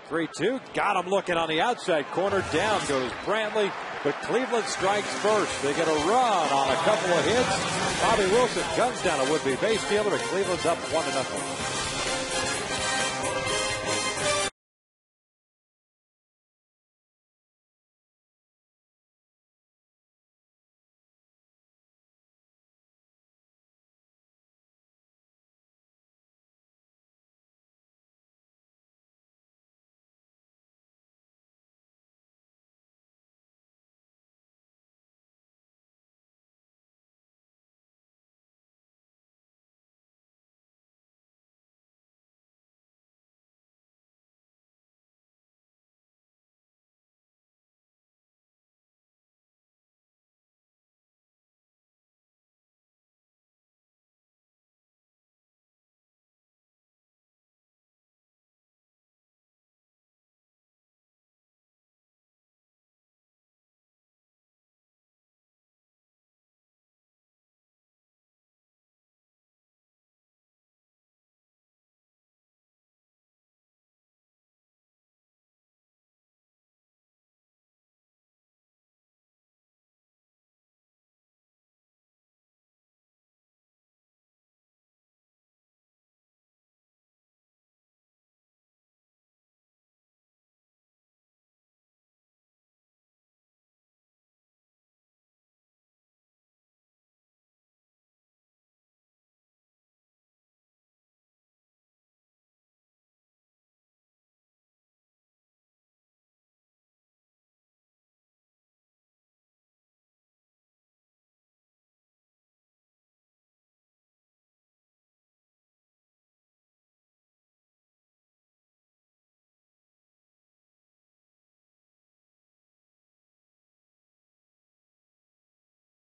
Three-two. Got him looking on the outside corner. Down goes Brantley, but Cleveland strikes first. They get a run on a couple of hits. Bobby Wilson guns down a would-be base fielder, and Cleveland's up 1-0.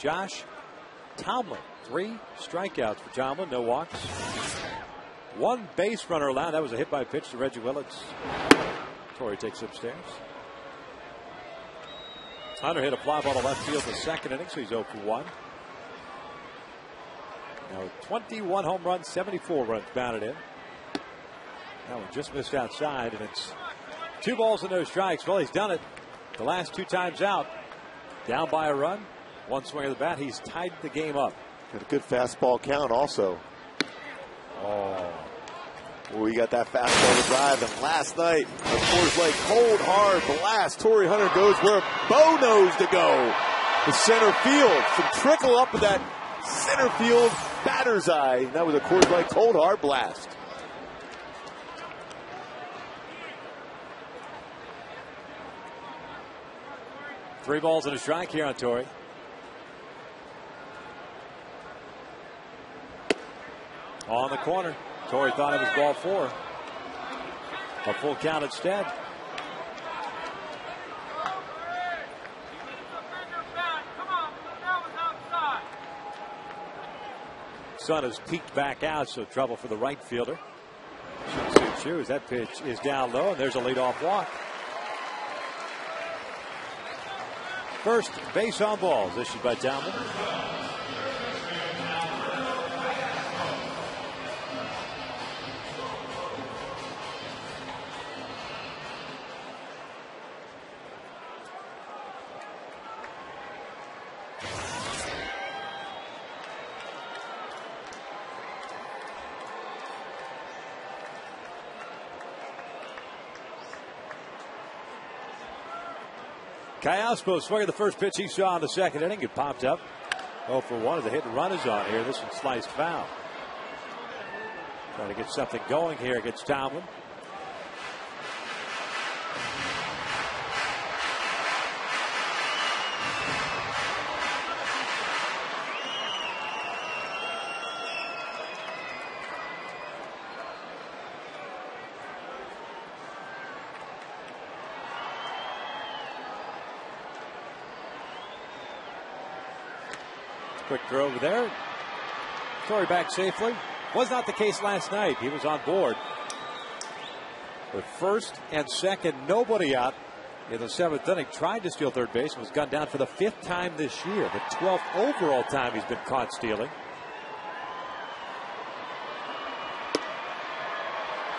Josh Tomlin. 3 strikeouts for Tomlin, no walks. 1 base runner allowed. That was a hit by pitch to Reggie Willits. Torrey takes upstairs. Hunter hit a fly ball to left field in the second inning, so he's 0 for 1. Now 21 home runs, 74 runs batted in. That one just missed outside, and it's 2 balls and no strikes. Well, he's done it the last 2 times out. Down by a run, 1 swing of the bat. He's tied the game up. Got a good fastball count also. Oh, we got that fastball to drive. And last night, of course, like cold, hard blast. Torrey Hunter goes where Bo knows to go. The center field. Some trickle up with that center field batter's eye. That was, of course, like cold, hard blast. Three balls and a strike here on Torrey. On the corner. Torrey thought it was ball 4. A full count instead. Sun has peeked back out, so trouble for the right fielder. Shouldn't suit shoes. That pitch is down low, and there's a leadoff walk. First base on balls issued by Tomlin. Callaspo swinging the first pitch he saw in the second inning. It popped up. 0 for 1 as the hit and run is on here. This one sliced foul. Trying to get something going here against Tomlin. Quick throw over there. Torrey back safely. Was not the case last night. He was on board. With first and second, nobody out in the 7th inning. Tried to steal third base and was gunned down for the 5th time this year. The 12th overall time he's been caught stealing.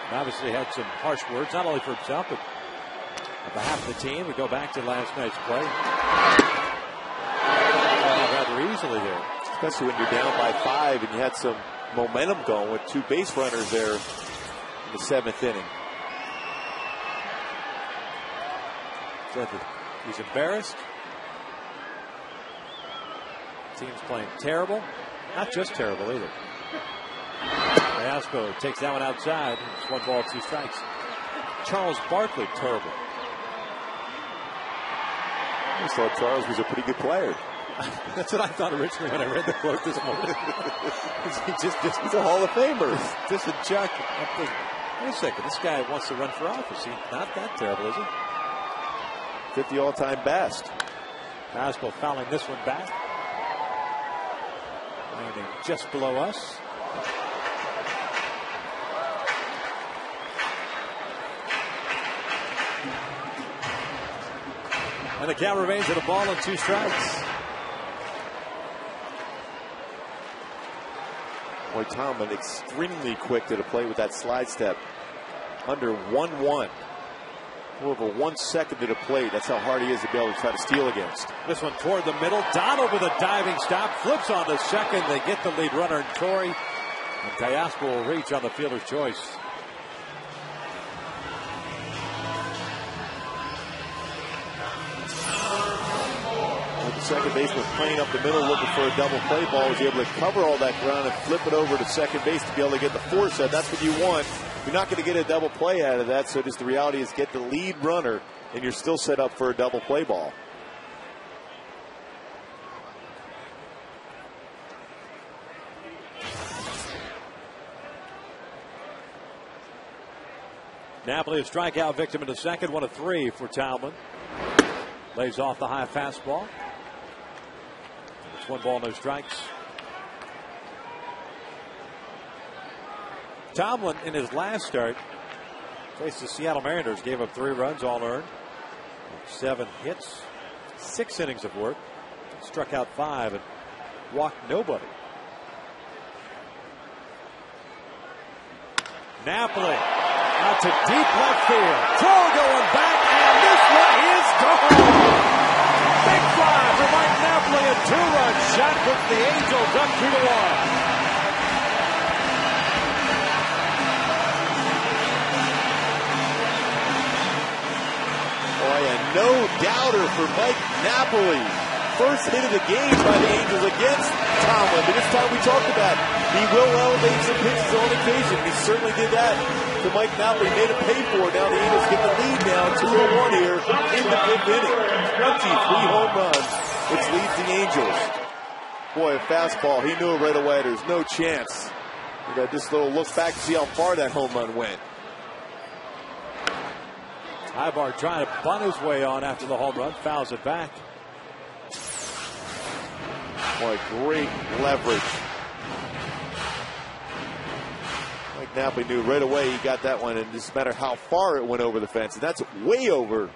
And obviously had some harsh words, not only for himself, but on behalf of the team. We go back to last night's play. Rather easily there. Especially when you're down by 5 and you had some momentum going with 2 base runners there in the 7th inning. He's embarrassed. Team's playing terrible. Not just terrible either. Callaspo takes that one outside. It's 1 ball, 2 strikes. Charles Barkley, terrible. I just thought Charles was a pretty good player. That's what I thought originally when I read the quote this morning. He's a Hall of Famer. Just a chuck. I'm thinking, wait a second, this guy wants to run for office. He's not that terrible, is he? 50 all-time best. Callaspo fouling this one back. Landing just below us. And the count remains at 1 ball and 2 strikes. Boy, Tomlin extremely quick to the plate with that slide step. Under 1-1. Over 1 second to the plate. That's how hard he is to be able to try to steal against. This one toward the middle. Donald with a diving stop. Flips on to second. They get the lead runner in Torrey. And Callaspo will reach on the fielder's choice. Second baseman playing up the middle, looking for a double play ball, was able to cover all that ground and flip it over to second base to be able to get the force out. That's what you want. You're not going to get a double play out of that, so just the reality is get the lead runner, and you're still set up for a double play ball. Napoli a strikeout victim in the second. 1 of 3 for Tomlin. Lays off the high fastball. It's 1 ball, no strikes. Tomlin, in his last start, faced the Seattle Mariners, gave up 3 runs, all earned. 7 hits, 6 innings of work, struck out 5 and walked nobody. Napoli out to deep left field. Throw going back, and this one is gone. Big fly for Mike Napoli, a 2-run shot puts the Angels up 2-1. Boy, a no-doubter for Mike Napoli. First hit of the game by the Angels against Tomlin. But this time we talked about he will elevate some pitches on occasion. He certainly did that to Mike Napoli. Made him pay for it. Now the Angels get the lead now, 2-1 here in the 5th inning. 23 home runs, which leads the Angels. Boy, a fastball. He knew it right away. There's no chance. We got this little look back to see how far that home run went. Ibar trying to bunt his way on after the home run, fouls it back. Boy, great leverage. Mike Napoli knew right away he got that one, and it doesn't matter how far it went over the fence, and that's way over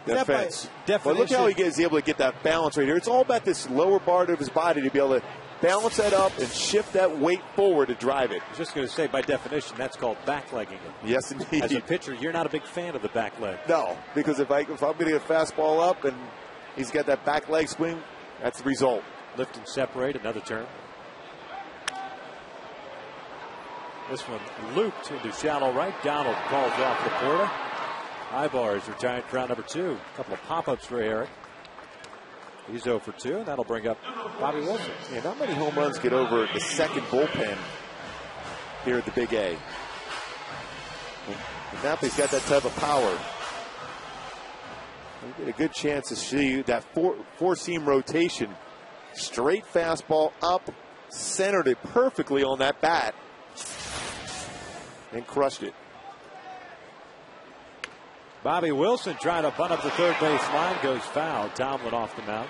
the fence. But look how he is able to get that balance right here. It's all about this lower part of his body to be able to balance that up and shift that weight forward to drive it. I was just going to say, by definition, that's called backlegging it. Yes, indeed. As a pitcher, you're not a big fan of the back leg. No, because if I'm going to get a fastball up and he's got that back leg swing, that's the result. Lift and separate, another turn. This one looped into shallow right. Donald calls off Laporta. Ibar is retired for round number 2. A couple of pop-ups for Eric. He's 0 for 2, and that'll bring up Bobby Wilson. Yeah, not many home runs get over the second bullpen here at the Big A. And Napoli's got that type of power. You get a good chance to see that four-seam rotation. Straight fastball up, centered it perfectly on that bat, and crushed it. Bobby Wilson trying to bunt up the third base line, goes foul. Tomlin off the mound.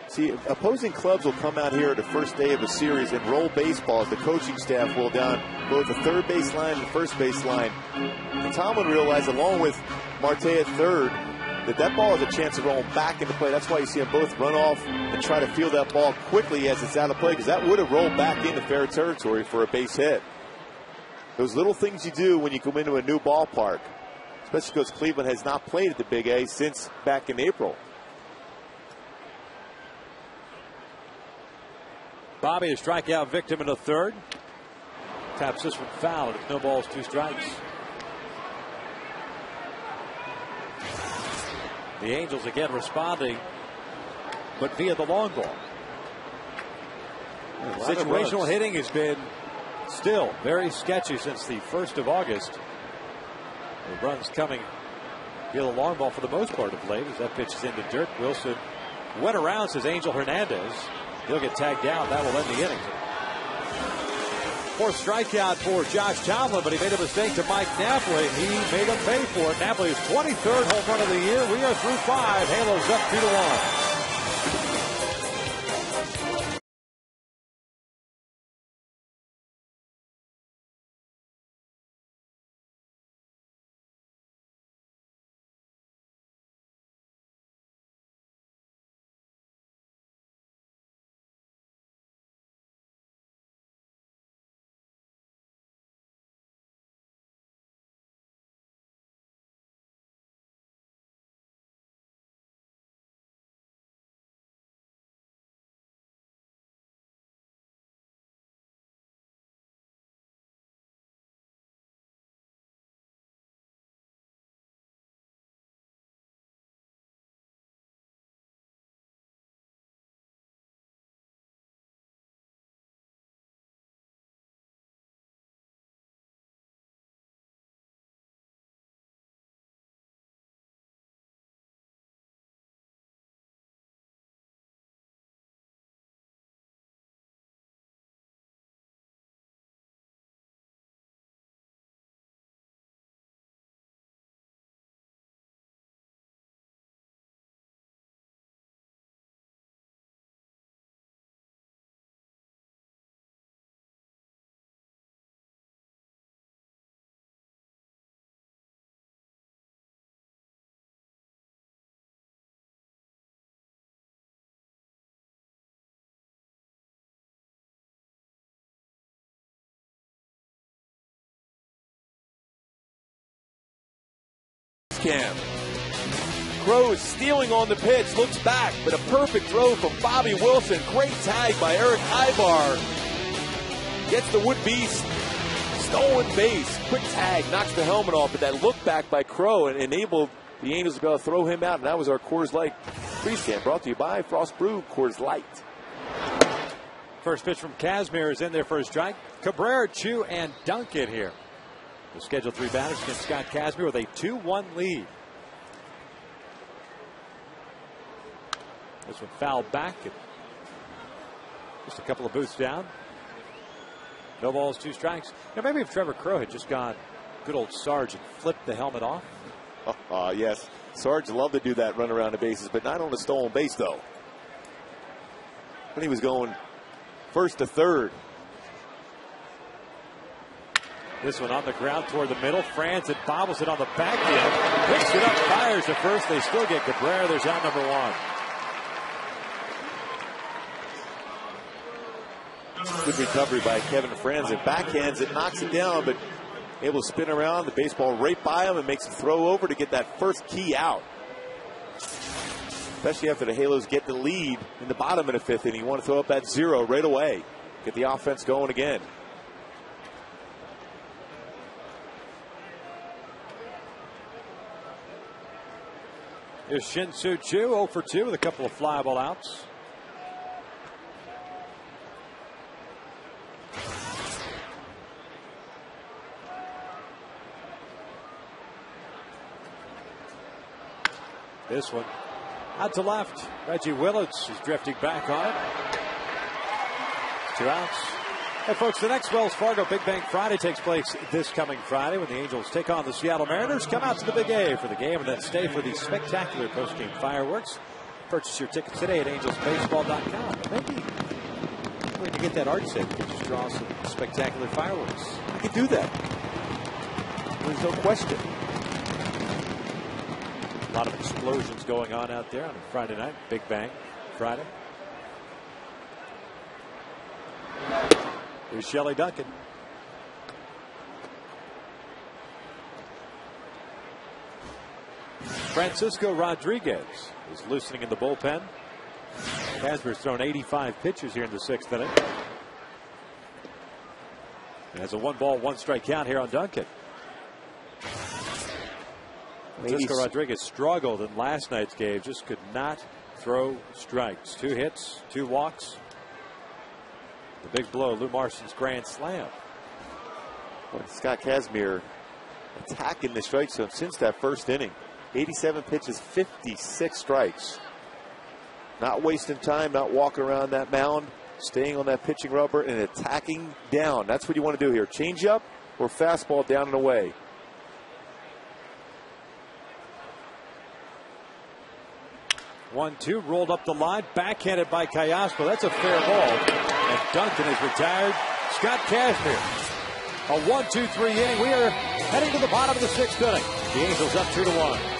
See, opposing clubs will come out here the first day of a series and roll baseballs. The coaching staff will down both the third base line and the first base line. And Tomlin realized, along with Marte at third, that ball has a chance of rolling back into play. That's why you see them both run off and try to field that ball quickly as it's out of play, because that would have rolled back into fair territory for a base hit. Those little things you do when you come into a new ballpark, especially because Cleveland has not played at the Big A since back in April. Bobby, a strikeout victim in the third. Taps this one foul. It's no balls, 2 strikes. The Angels again responding, but via the long ball. Situational hitting has been still very sketchy since the 1st of August. The runs coming via the long ball for the most part of late as that pitch is into dirt. Wilson went around, says Angel Hernandez. He'll get tagged down. That will end the inning. 4th strikeout for Josh Tomlin, but he made a mistake to Mike Napoli. He made him pay for it. Napoli's 23rd home run of the year. We are through 5. Halos up 2-1. cam. Crow is stealing on the pitch, looks back, but a perfect throw from Bobby Wilson. Great tag by Eric Ibar. Gets the would-be stolen base. Quick tag, knocks the helmet off, but that look back by Crow and enabled the Angels to be able to throw him out. And that was our Coors Light pre-scan, brought to you by Frost Brew Coors Light. First pitch from Casimir is in there for a strike. Cabrera, Chu, and Duncan here. The scheduled 3 batters against Scott Casimir with a 2-1 lead. This one fouled back. Just a couple of booths down. No balls, 2 strikes. Now maybe if Trevor Crow had just gone good old Sarge and flipped the helmet off. Yes. Sarge loved to do that, run around the bases, but not on a stolen base, though. When he was going first to third. This one on the ground toward the middle. Franzen bobbles it on the back end. Picks it up, fires to first. They still get Cabrera. There's out number 1. Good recovery by Kevin Franzen. Backhands it, knocks it down, but able to spin around. The baseball right by him and makes a throw over to get that first key out. Especially after the Halos get the lead in the bottom of the 5th inning. You want to throw up that 0 right away. Get the offense going again. Here's Shin-Soo Choo, 0 for 2 with a couple of fly ball outs. This one out to left. Reggie Willits is drifting back on it. 2 outs. Hey folks, the next Wells Fargo Big Bang Friday takes place this coming Friday when the Angels take on the Seattle Mariners. Come out to the Big A for the game and then stay for the spectacular post-game fireworks. Purchase your tickets today at angelsbaseball.com. Maybe we can get that art set. We can just draw some spectacular fireworks. I could do that. There's no question. A lot of explosions going on out there on a Friday night. Big Bang Friday. Here's Shelley Duncan. Francisco Rodriguez is loosening in the bullpen. Casper's thrown 85 pitches here in the 6th inning. He has a 1-ball, 1-strike count here on Duncan. Francisco Rodriguez struggled in last night's game. Just could not throw strikes. 2 hits, 2 walks. The big blow, Lou Marston's grand slam. Well, Scott Casimir attacking the strike zone since that first inning. 87 pitches, 56 strikes. Not wasting time, not walking around that mound, staying on that pitching rubber and attacking down. That's what you want to do here. Change up or fastball down and away. One, 2, rolled up the line, backhanded by Callaspo. That's a fair ball. And Duncan is retired. Scott Casimir. A 1-2-3 inning. We are heading to the bottom of the 6th inning. The Angels up 2-1.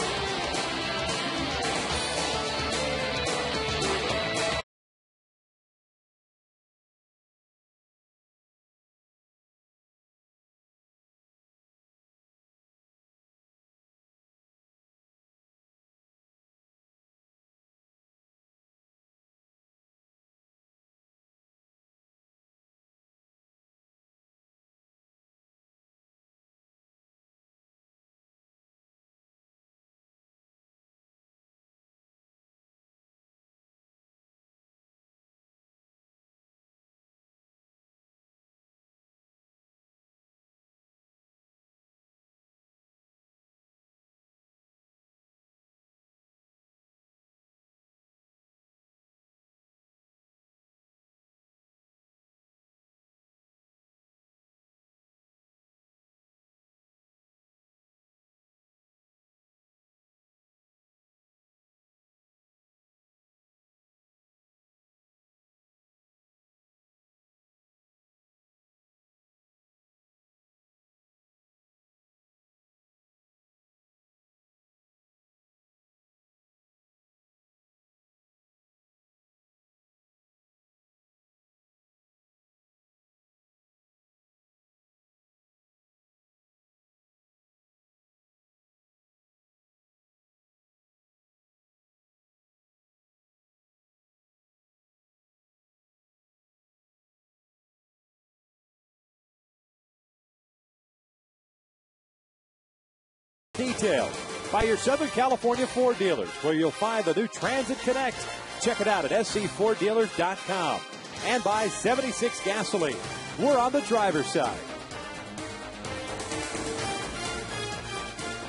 details by your Southern California Ford dealers, where you'll find the new Transit Connect. Check it out at scforddealers.com. And by 76 Gasoline. We're on the driver's side.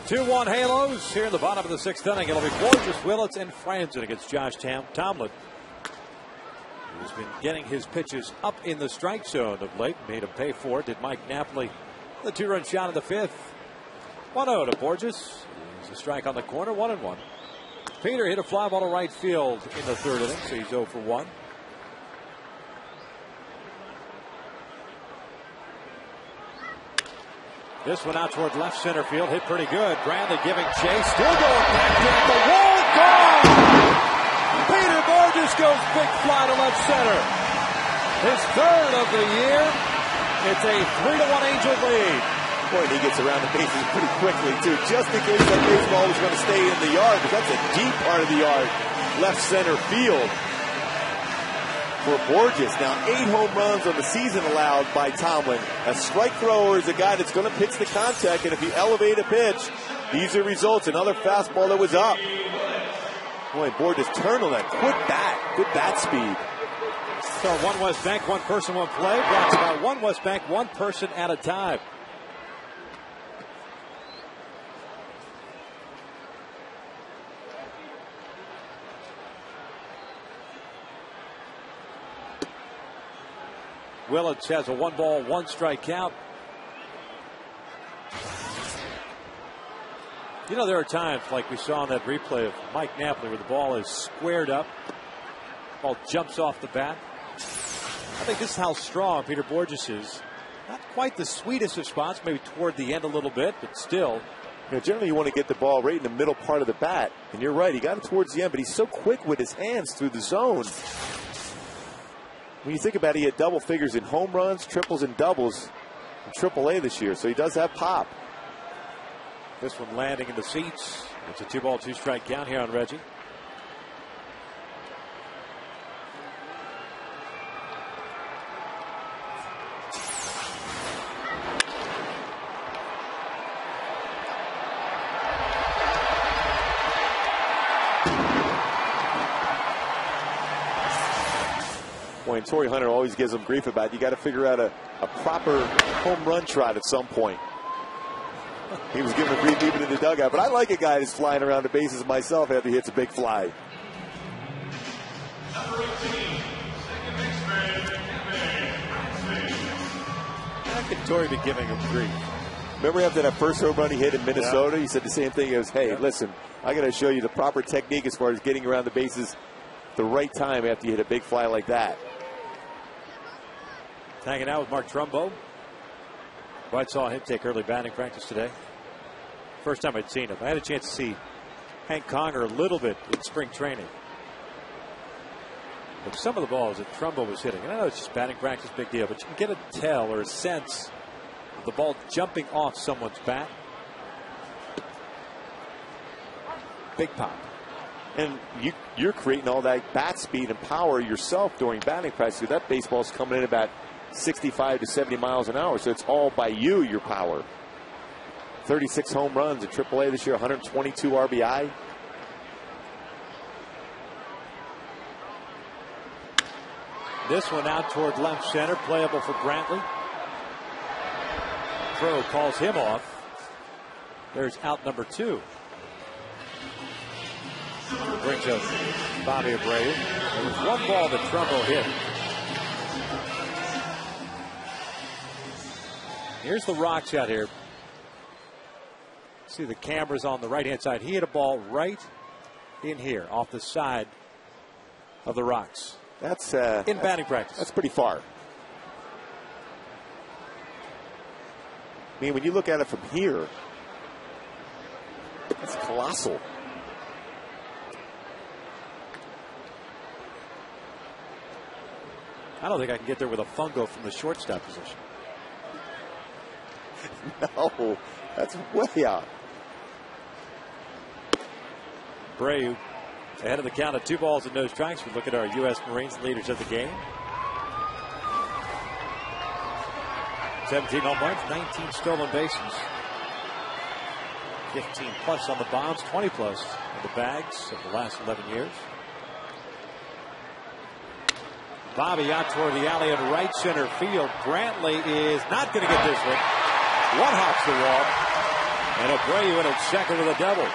2-1 Halos here in the bottom of the 6th inning. It'll be Borges, Willits, and Franzen against Josh Tomlin, who's been getting his pitches up in the strike zone of late. Made him pay for it. Did Mike Napoli. The 2-run shot in the 5th. 1-0 to Borges. There's a strike on the corner. 1-1. Peter hit a fly ball to right field in the 3rd inning, so he's 0 for 1. This one out toward left center field. Hit pretty good. Bradley giving chase. Still going back at the wall. Gone! Peter Borges goes big fly to left center. His 3rd of the year. It's a 3-1 Angel lead. Boy, and he gets around the bases pretty quickly, too, just in case that baseball was going to stay in the yard, because that's a deep part of the yard, left center field for Borges. Now, 8 home runs on the season allowed by Tomlin. A strike thrower is a guy that's going to pitch the contact, and if you elevate a pitch, these are results. Another fastball that was up. Boy, Borges turned on that. Good bat speed. So 1 West Bank, 1 person, 1 play. Brought to you by 1 West Bank, 1 person at a time. Willits has a 1-ball, 1-strike count. You know, there are times like we saw in that replay of Mike Napoli where the ball is squared up. Ball jumps off the bat. I think this is how strong Peter Borges is. Not quite the sweetest of spots, maybe toward the end a little bit, but still. You know, generally you want to get the ball right in the middle part of the bat. And you're right, he got it towards the end, but he's so quick with his hands through the zone. When you think about it, he had double figures in home runs, triples, and doubles in AAA this year, so he does have pop. This one landing in the seats. It's a 2-ball, 2-strike count here on Reggie. And Torrey Hunter always gives him grief about it. You got to figure out a proper home run trot at some point. He was giving him grief even in the dugout, but I like a guy that's flying around the bases myself after he hits a big fly. Number 18, second baseman, How could Torrey be giving him grief? Remember after that first home run he hit in Minnesota, he said the same thing. He goes, hey, listen, I got to show you the proper technique as far as getting around the bases the right time after you hit a big fly like that. Hanging out with Mark Trumbo. I saw him take early batting practice today. First time I'd seen him. I had a chance to see Hank Conger a little bit in spring training. But some of the balls that Trumbo was hitting, and I know it's just batting practice, big deal, but you can get a tell or a sense of the ball jumping off someone's bat. Big pop. And you're creating all that bat speed and power yourself during batting practice. That baseball's coming in about 65 to 70 miles an hour, so it's all by you, your power. 36 home runs at AAA this year, 122 RBI. This one out toward left center, playable for Brantley. Crow calls him off. There's out number 2. Brings up Bobby Abreu. There was 1 ball that Trumbo hit. Here's the rocks out here. See the cameras on the right-hand side. He hit a ball right in here, off the side of the rocks. That's in batting practice. That's pretty far. I mean, when you look at it from here, it's colossal. I don't think I can get there with a fungo from the shortstop position. No, that's way out. Abreu ahead of the count of 2 balls and no strikes. We look at our U.S. Marines leaders of the game. 17 home runs, 19 stolen bases. 15 plus on the bombs, 20 plus on the bags of the last 11 years. Bobby out toward the alley in right center field. Brantley is not going to get this one. One hops the wall. And Abreu in at second with a double.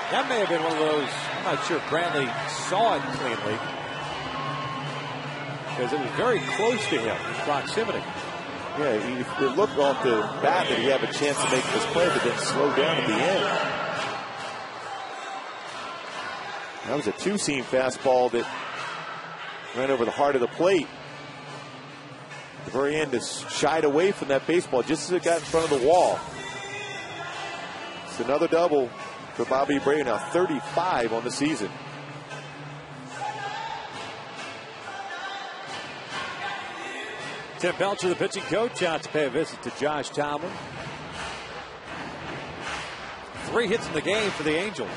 That may have been one of those, I'm not sure Brantley saw it cleanly, because it was very close to him in proximity. Yeah, it looked off the bat that he had a chance to make this play, but then slowed down at the end. That was a two-seam fastball that ran over the heart of the plate. At the very end, just shied away from that baseball just as it got in front of the wall. It's another double for Bobby Abreu, now 35 on the season. Tim Belcher, the pitching coach, out to pay a visit to Josh Tomlin. 3 hits in the game for the Angels.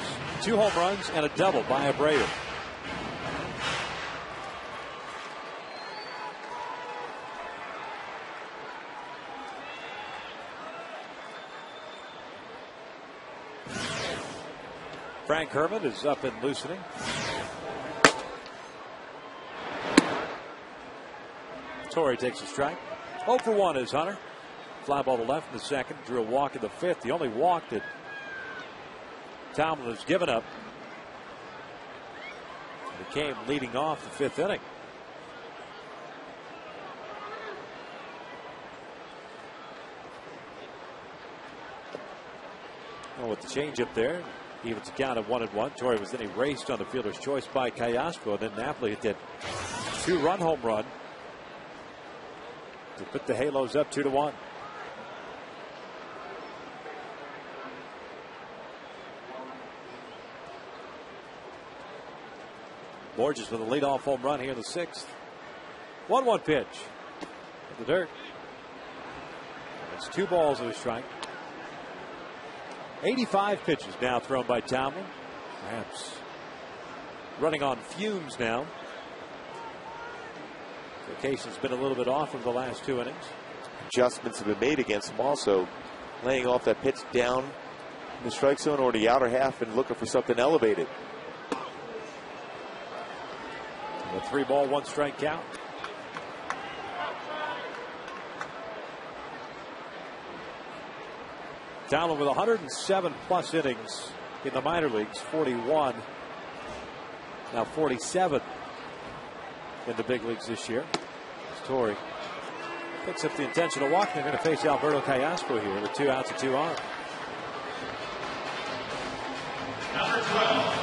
2 home runs and a double by Abreu. Frank Herman is up and loosening. Torrey takes a strike. 0 for 1 is Hunter. Fly ball to left in the second. Drew a walk in the fifth. The only walk that Tomlin has given up. It came leading off the 5th inning. Well, with the changeup there, evens the count of 1-1. Torrey was then erased on the fielder's choice by Callaspo. And then Napoli hit that 2-run home run to put the Halos up 2-1. Borges with a leadoff home run here in the 6th. 1-1 pitch. In the dirt. It's 2 balls and a strike. 85 pitches now thrown by Tomlin. Perhaps running on fumes now. Vacation's been a little bit off of the last 2 innings. Adjustments have been made against him also. Laying off that pitch down in the strike zone or the outer half and looking for something elevated. A 3-ball, 1-strike count. Tomlin with 107 plus innings in the minor leagues, 41, now 47 in the big leagues this year. Torrey picks up the intentional walk. They're going to face Alberto Callaspo here with 2 outs and 2 on. Number 12,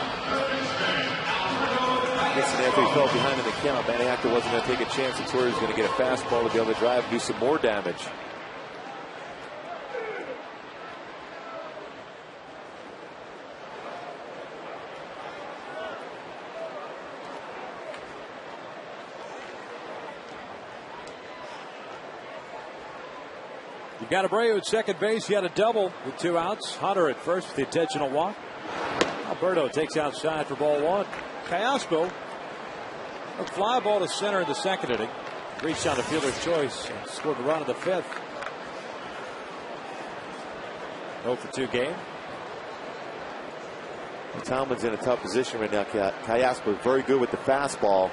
Listen, after he fell behind in the count, Maniacta wasn't going to take a chance that Torrey was going to get a fastball to be able to drive and do some more damage. You got Abreu at second base. He had a double with 2 outs. Hunter at first with the intentional walk. Alberto takes outside for ball 1. Callaspo, a fly ball to center in the 2nd inning. Reached on the fielder's choice and scored the run in the 5th. 0 for 2 game. Tomlin's in a tough position right now. Callaspo very good with the fastball.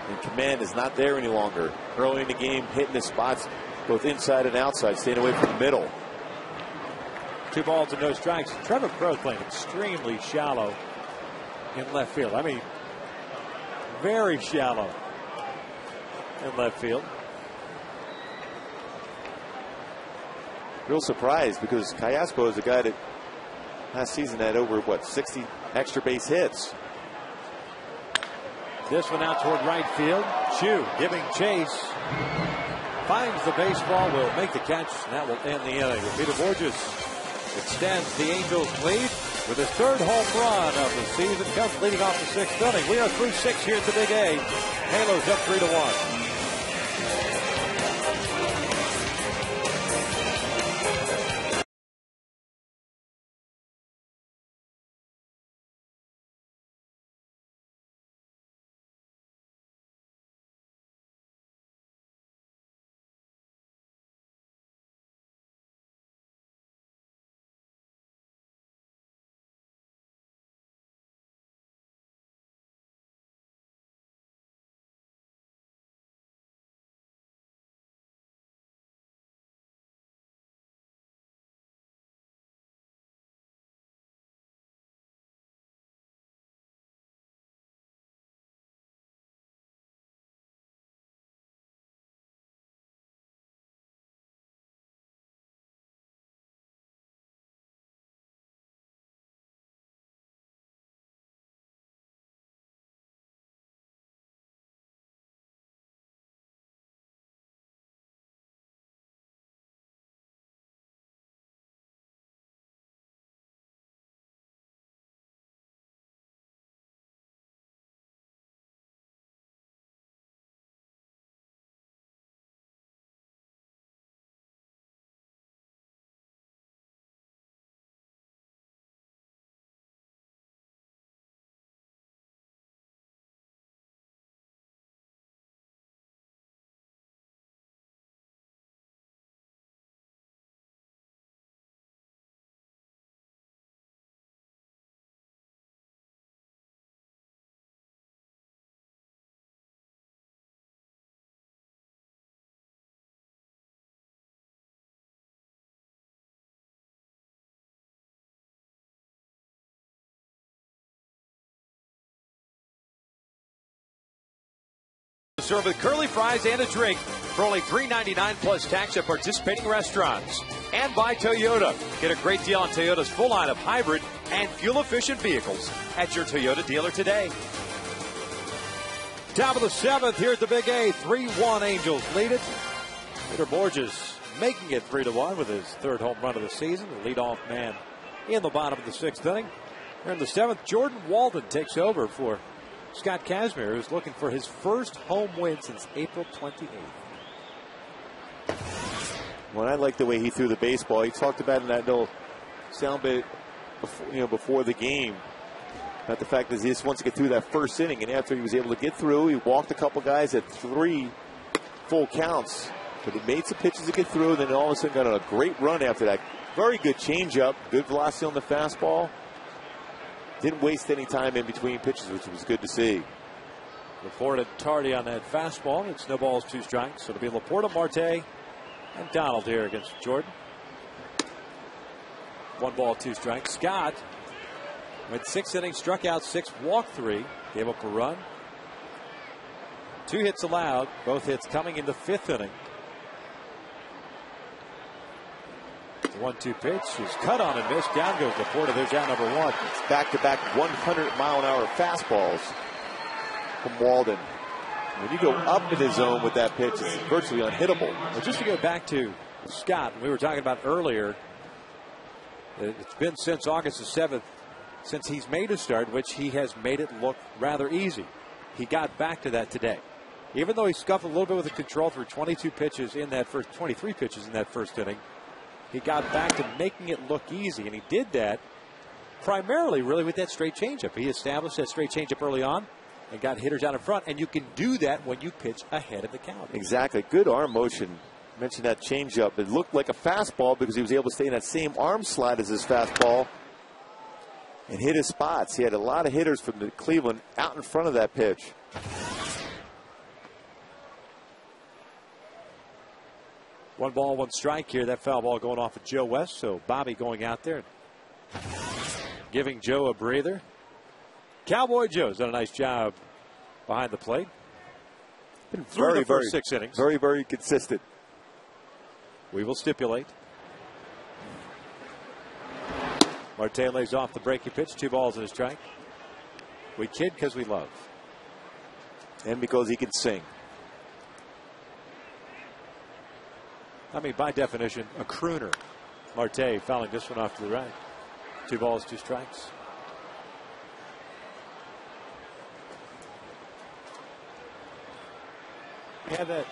And command is not there any longer. Early in the game, hitting the spots both inside and outside, staying away from the middle. 2 balls and no strikes. Trevor Crowe playing extremely shallow in left field. I mean, very shallow in left field. Real surprised because Callaspo is a guy that last season had over, 60 extra base hits. This one out toward right field. Chu giving chase. Finds the baseball, will make the catch, and that will end the inning. Peter Borges extends the Angels' lead with his 3rd home run of the season. Cubs leading off the 6th inning. We are through 6 here at the Big A. Halos up 3-1. served with curly fries and a drink for only $3.99 plus tax at participating restaurants. And by Toyota. Get a great deal on Toyota's full line of hybrid and fuel-efficient vehicles at your Toyota dealer today. Top of the 7th here at the Big A. 3-1 Angels lead it. Peter Borges making it 3-1 with his 3rd home run of the season. The leadoff man in the bottom of the 6th inning. Here in the 7th, Jordan Walden takes over for Scott Kazmir, who's looking for his first home win since April 28th. Well, I like the way he threw the baseball. He talked about in that little sound bit before the game about the fact that he just wants to get through that first inning. And after he was able to get through, he walked a couple guys at 3 full counts. But he made some pitches to get through, and then all of a sudden got on a great run after that. Very good changeup, good velocity on the fastball. Didn't waste any time in between pitches, which was good to see. Laporta tardy on that fastball. It snowballs 2 strikes. So it'll be Laporta, Marte, and Donald here against Jordan. 1 ball, 2 strikes. Scott went 6 innings, struck out 6, walked 3, gave up a run. 2 hits allowed, both hits coming in the 5th inning. The 1-2 pitch is cut on and missed. Down goes Laporta. There's out number 1. It's back-to-back 100-mile-an-hour fastballs from Walden. When you go up in the zone with that pitch, it's virtually unhittable. Well, just to go back to Scott, we were talking about earlier, it's been since August the 7th since he's made a start, which he has made it look rather easy. He got back to that today. Even though he scuffled a little bit with the control through 22 pitches in that first, 23 pitches in that first inning, he got back to making it look easy, and he did that primarily really with that straight changeup. He established that straight changeup early on and got hitters out in front, and you can do that when you pitch ahead of the count. Exactly. Good arm motion. Mentioned that changeup. It looked like a fastball because he was able to stay in that same arm slide as his fastball and hit his spots. He had a lot of hitters from the Cleveland out in front of that pitch. One ball, 1 strike here. That foul ball going off of Joe West. So Bobby going out there, giving Joe a breather. Cowboy Joe's done a nice job behind the plate. Been Through very, the first 6 innings. Very, very consistent. We will stipulate. Marte lays off the breaking pitch. 2 balls and a strike. We kid because we love. And because he can sing. I mean, by definition, a crooner. Marte fouling this one off to the right. 2 balls, 2 strikes. Yeah, that.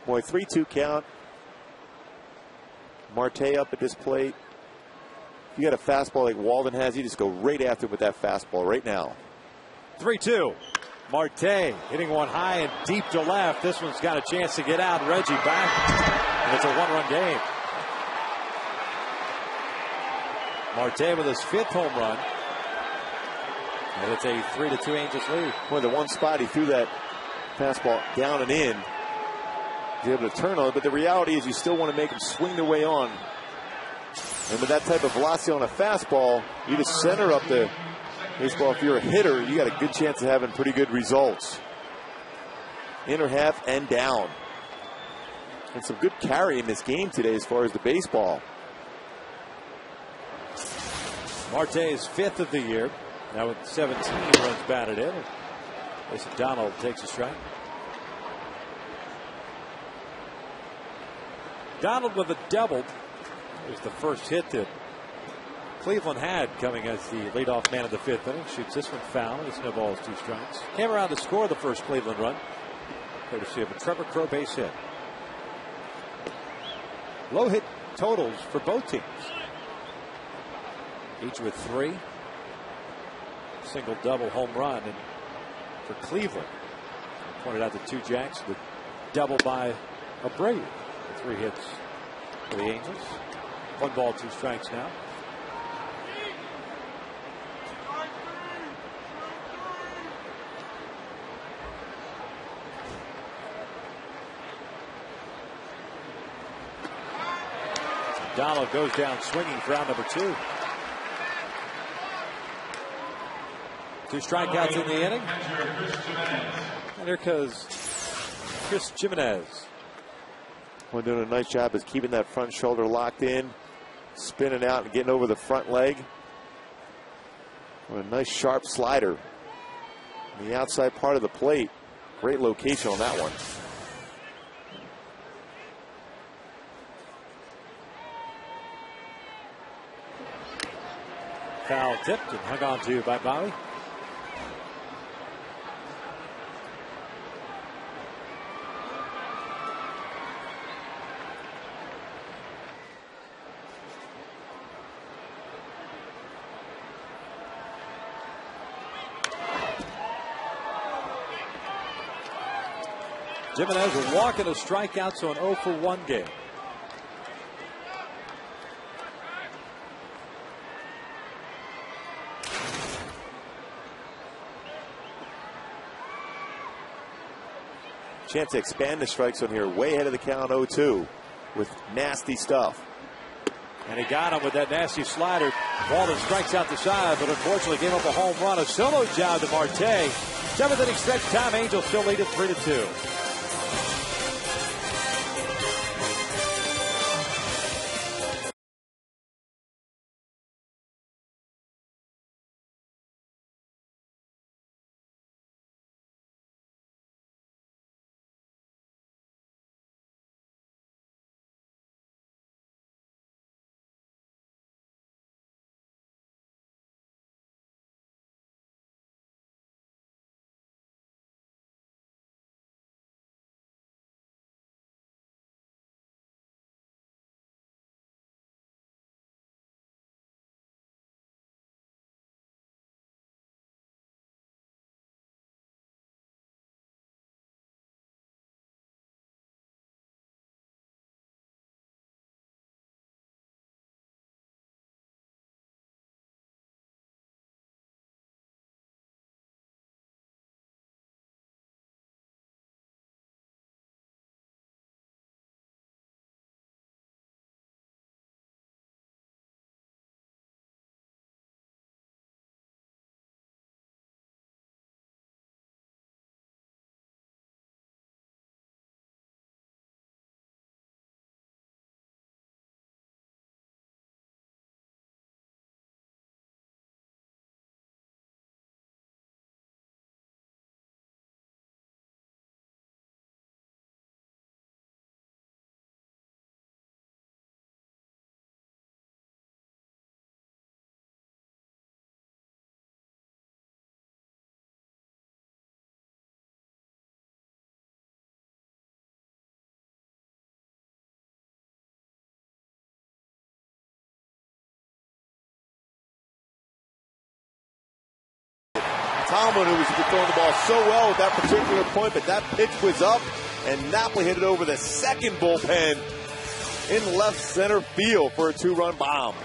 Boy, 3-2 count. Marte up at this plate. If you got a fastball like Walden has, you just go right after him with that fastball right now. 3-2. Marte hitting one high and deep to left. This one's got a chance to get out. Reggie back. And it's a 1-run game. Marte with his 5th home run. And it's a 3-2 Angels lead. Boy, the one spot he threw that fastball down and in. He's able to turn on it, but the reality is you still want to make them swing their way on. And with that type of velocity on a fastball, you just center up the baseball. If you're a hitter, you got a good chance of having pretty good results. Inner half and down. And some good carry in this game today as far as the baseball. Marte's 5th of the year. Now with 17 runs batted in. Mason Donald takes a strike. Donald with a double. It was the first hit that Cleveland had coming as the leadoff man of the 5th inning. Shoots this one foul. It's no balls, 2 strikes. Came around to score the first Cleveland run, courtesy of a Trevor Crowe base hit. Low hit totals for both teams. Each with 3. Single, double, home run. And for Cleveland, I pointed out the 2 jacks, the double by Abreu. 3 hits for the Angels. 1 ball, 2 strikes now. Donald goes down swinging for out number 2. 2 strikeouts in the inning. And here goes Chris Jimenez. Well, doing a nice job is keeping that front shoulder locked in, spinning out and getting over the front leg. What a nice sharp slider on the outside part of the plate. Great location on that one. Foul tipped and hung on to by Bowie. Jimenez a walk and a strikeout, so an 0 for 1 game. Chance to expand the strike zone here, way ahead of the count 0-2 with nasty stuff. And he got him with that nasty slider. Ball that strikes out the side, but unfortunately gave up a home run. A solo job to Marte. 7th inning stretch time. Angels still lead it 3-2. Tomlin, who was throwing the ball so well at that particular point, but that pitch was up, and Napoli hit it over the second bullpen in left center field for a 2-run bomb.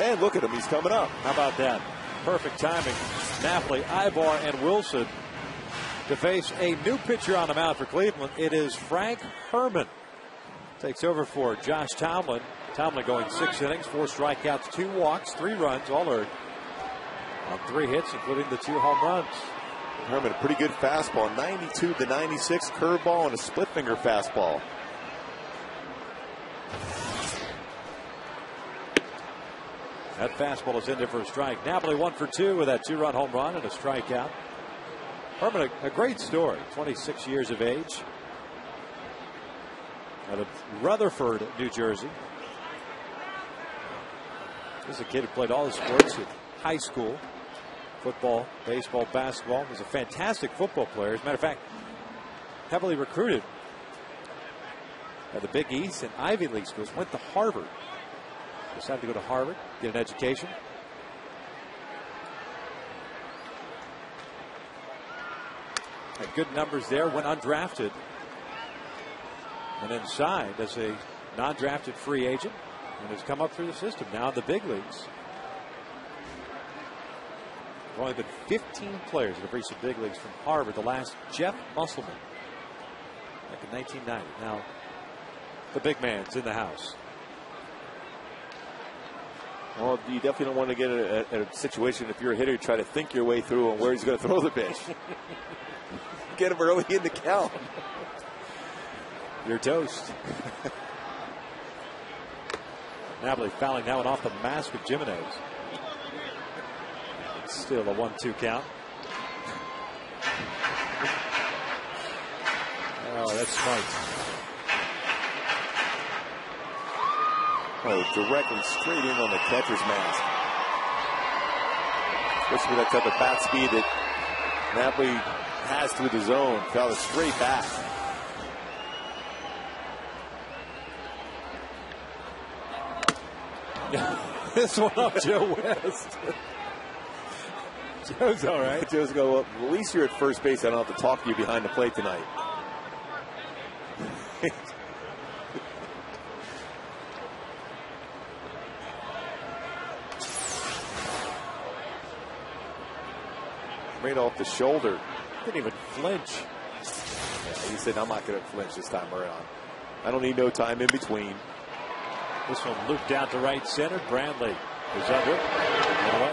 And look at him, he's coming up. How about that? Perfect timing. Napoli, Ibar, and Wilson to face a new pitcher on the mound for Cleveland. It is Frank Herman. Takes over for Josh Tomlin. Tomlin going 6 innings, 4 strikeouts, 2 walks, 3 runs, all earned on 3 hits, including the 2 home runs. Herman, a pretty good fastball, 92 to 96 curveball and a split finger fastball. That fastball is in there for a strike. Napoli 1 for 2 with that 2-run home run and a strikeout. Herman, a great story, 26 years of age. Out of Rutherford, New Jersey. This is a kid who played all the sports at high school. Football, baseball, basketball. He was a fantastic football player. As a matter of fact, heavily recruited at the Big East and Ivy League schools. Went to Harvard. Decided to go to Harvard, get an education. Had good numbers there. Went undrafted. And then signed as a non-drafted free agent. And has come up through the system. Now in the big leagues. There have only been 15 players that have reached the big leagues from Harvard. The last, Jeff Musselman, back in 1990. Now, the big man's in the house. Well, you definitely don't want to get in a situation if you're a hitter, you try to think your way through on where he's going to throw the pitch. Get him early in the count. You're toast. Napoli fouling that one off the mask of Jimenez. It's still a 1-2 count. Oh, that's smart. Oh, directly straight in on the catcher's mask. Especially with that type of bat speed that Napoli has through the zone. Fell straight back. This one up Joe West. Joe's all right. Joe's go up. At least you're at first base. I don't have to talk to you behind the plate tonight. Right off the shoulder. Didn't even flinch. Yeah, he said, I'm not going to flinch this time around. I don't need no time in between. This one looped out to right center. Brantley is under it. Get away.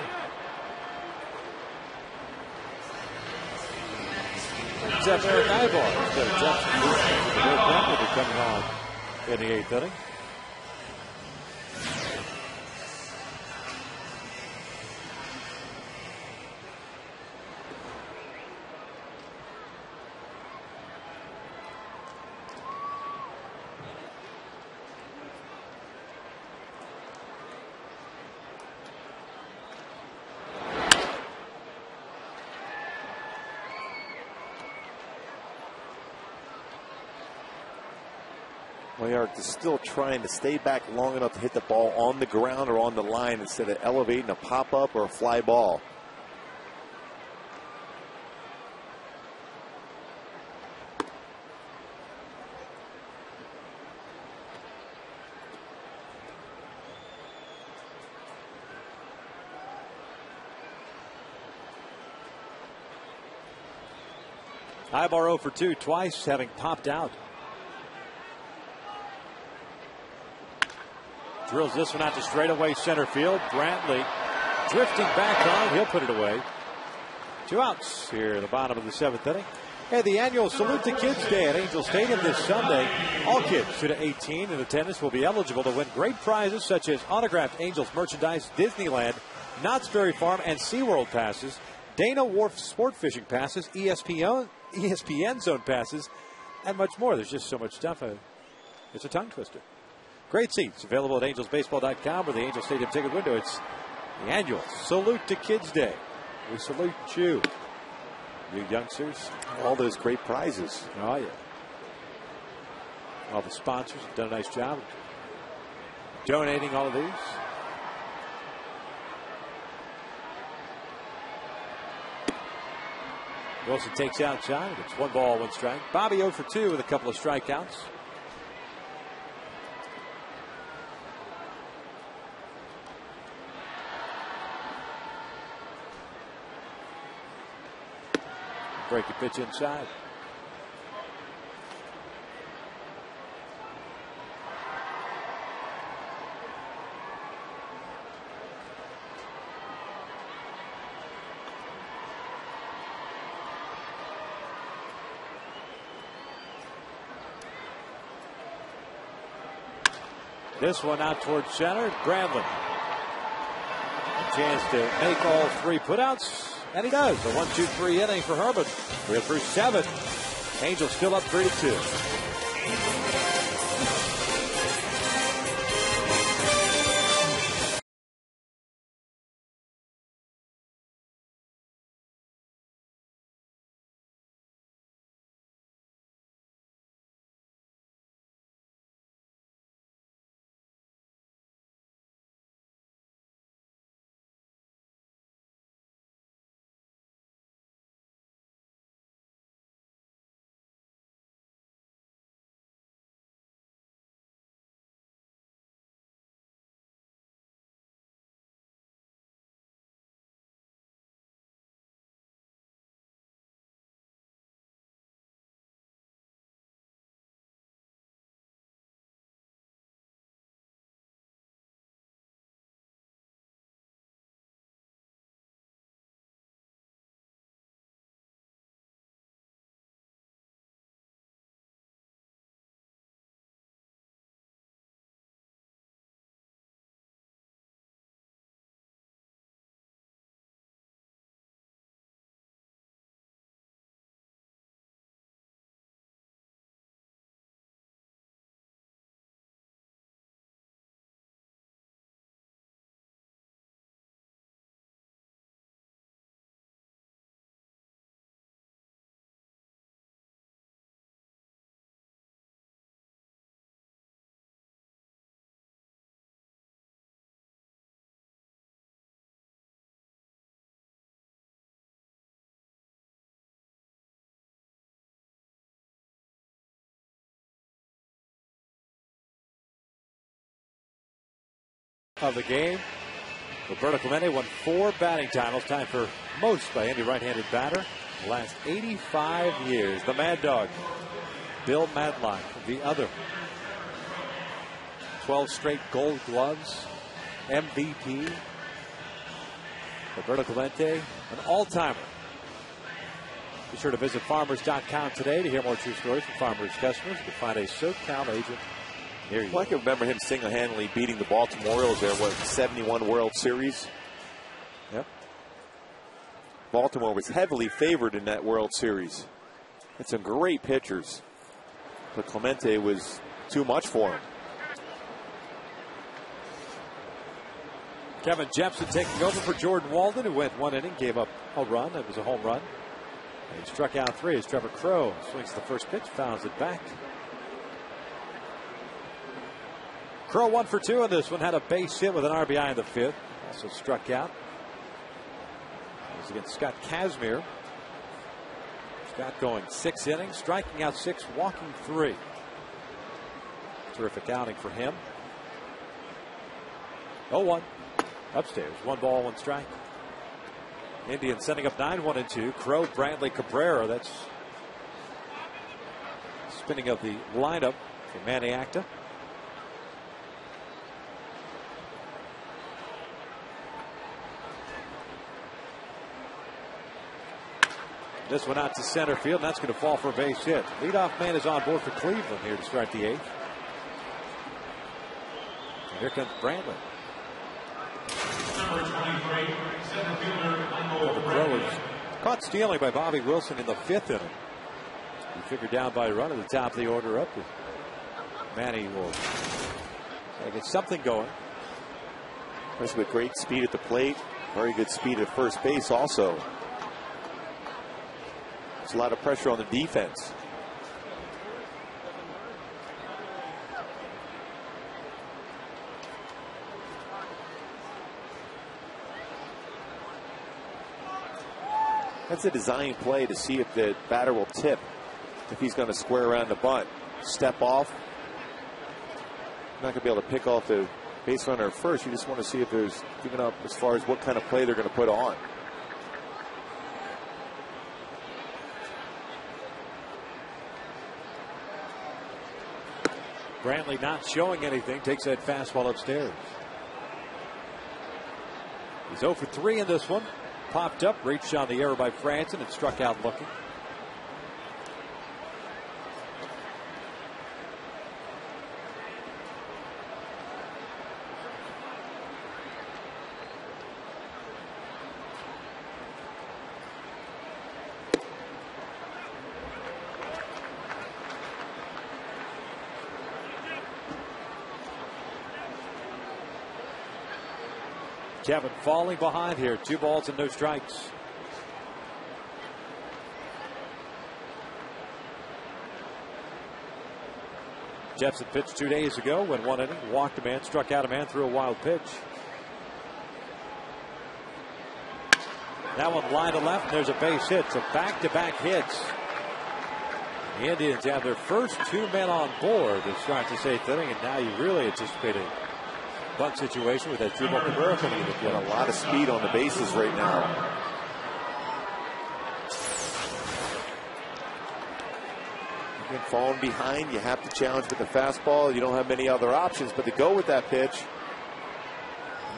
Except Eric Ibar. Instead of Jeff Brantley will be coming on in the 8th inning. Moyark is still trying to stay back long enough to hit the ball on the ground or on the line instead of elevating a pop-up or a fly ball. Ibar 0 for 2 twice, having popped out. Drills this one out to straightaway center field. Brantley drifting back on it. He'll put it away. 2 outs here in the bottom of the 7th inning. Hey, the annual Salute to Kids Day at Angel Stadium this Sunday. All kids to 18 in attendance will be eligible to win great prizes such as autographed Angels merchandise, Disneyland, Knott's Berry Farm, and SeaWorld passes, Dana Wharf sport fishing passes, ESPN Zone passes, and much more. There's just so much stuff. It's a tongue twister. Great seats available at angelsbaseball.com or the Angel Stadium ticket window. It's the annual Salute to Kids Day. We salute you, you youngsters. All those great prizes. Oh, yeah. All the sponsors have done a nice job donating all of these. Wilson takes outside. It's 1 ball, 1 strike. Bobby 0 for 2 with a couple of strikeouts. Break a pitch inside. This one out towards center. Brantley. A chance to make all 3 putouts. And he does. A 1-2-3 inning for Herbert. We're through 7. Angels still up 3-2. of the game. Roberto Clemente won 4 batting titles, tied for most by any right-handed batter in the last 85 years. The Mad Dog, Bill Madlock, the other. 12 straight Gold Gloves, MVP. Roberto Clemente, an all-timer. Be sure to visit farmers.com today to hear more true stories from Farmers customers. You can find a SoCal agent near you. Well, I can remember him single-handedly beating the Baltimore Orioles there, 71 World Series. Yep. Baltimore was heavily favored in that World Series. Had some great pitchers, but Clemente was too much for him. Kevin Jepson taking over for Jordan Walden, who went 1 inning, gave up a run. It was a home run. And he struck out 3 as Trevor Crowe swings the first pitch, fouls it back. Crowe 1 for 2 on this one, had a base hit with an RBI in the 5th. Also struck out. It was against Scott Kazmir. Scott going 6 innings, striking out 6, walking 3. Terrific outing for him. 0-1. Upstairs, 1 ball, 1 strike. Indians sending up 9-1 and 2. Crowe, Brantley, Cabrera. That's spinning of the lineup for Manny Acta. This one out to center field, and that's going to fall for a base hit. Leadoff man is on board for Cleveland here to start the 8th. And here comes Brantley. Number 23, center fielder, Michael Crowe was caught stealing by Bobby Wilson in the 5th inning. He figured down by a run at the top of the order up. Manny will get something going. With great speed at the plate, very good speed at first base also. There's a lot of pressure on the defense. That's a design play to see if the batter will tip, if he's going to square around the bunt. Step off. Not going to be able to pick off the base runner first. You just want to see if there's giving up as far as what kind of play they're going to put on. Brantley not showing anything, takes that fastball upstairs. He's 0 for 3 in this one. Popped up, reached on the error by Franson, and struck out looking. Kevin falling behind here. 2 balls and no strikes. Jepson pitched 2 days ago, went 1 inning, walked a man, struck out a man, threw a wild pitch. That one line to left, and there's a base hit. So back-to-back hits. The Indians have their first 2 men on board to start this 8th inning, and now you really anticipate a bunt situation with that Jubal Cabrera coming into play. A lot of speed on the bases right now. Again, falling behind, you have to challenge with the fastball. You don't have many other options but to go with that pitch.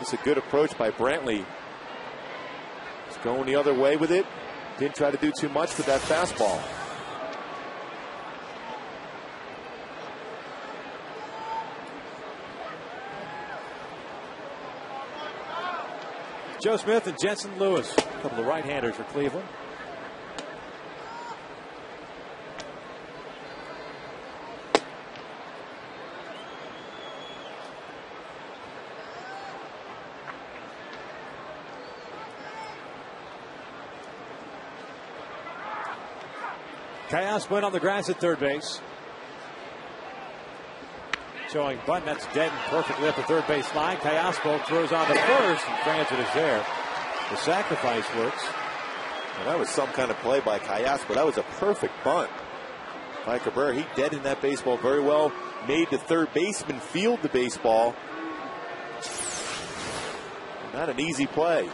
It's a good approach by Brantley. He's going the other way with it. Didn't try to do too much with that fastball. Joe Smith and Jensen Lewis, a couple of right-handers for Cleveland. Kayas went on the grass at third base. Showing bunt, that's dead and perfectly up the third base line. Kayaspo throws on to first, and Franson is there. The sacrifice works. Well, that was some kind of play by Kayaspo. That was a perfect bunt by Cabrera. He deadened that baseball very well. Made the third baseman field the baseball. Not an easy play.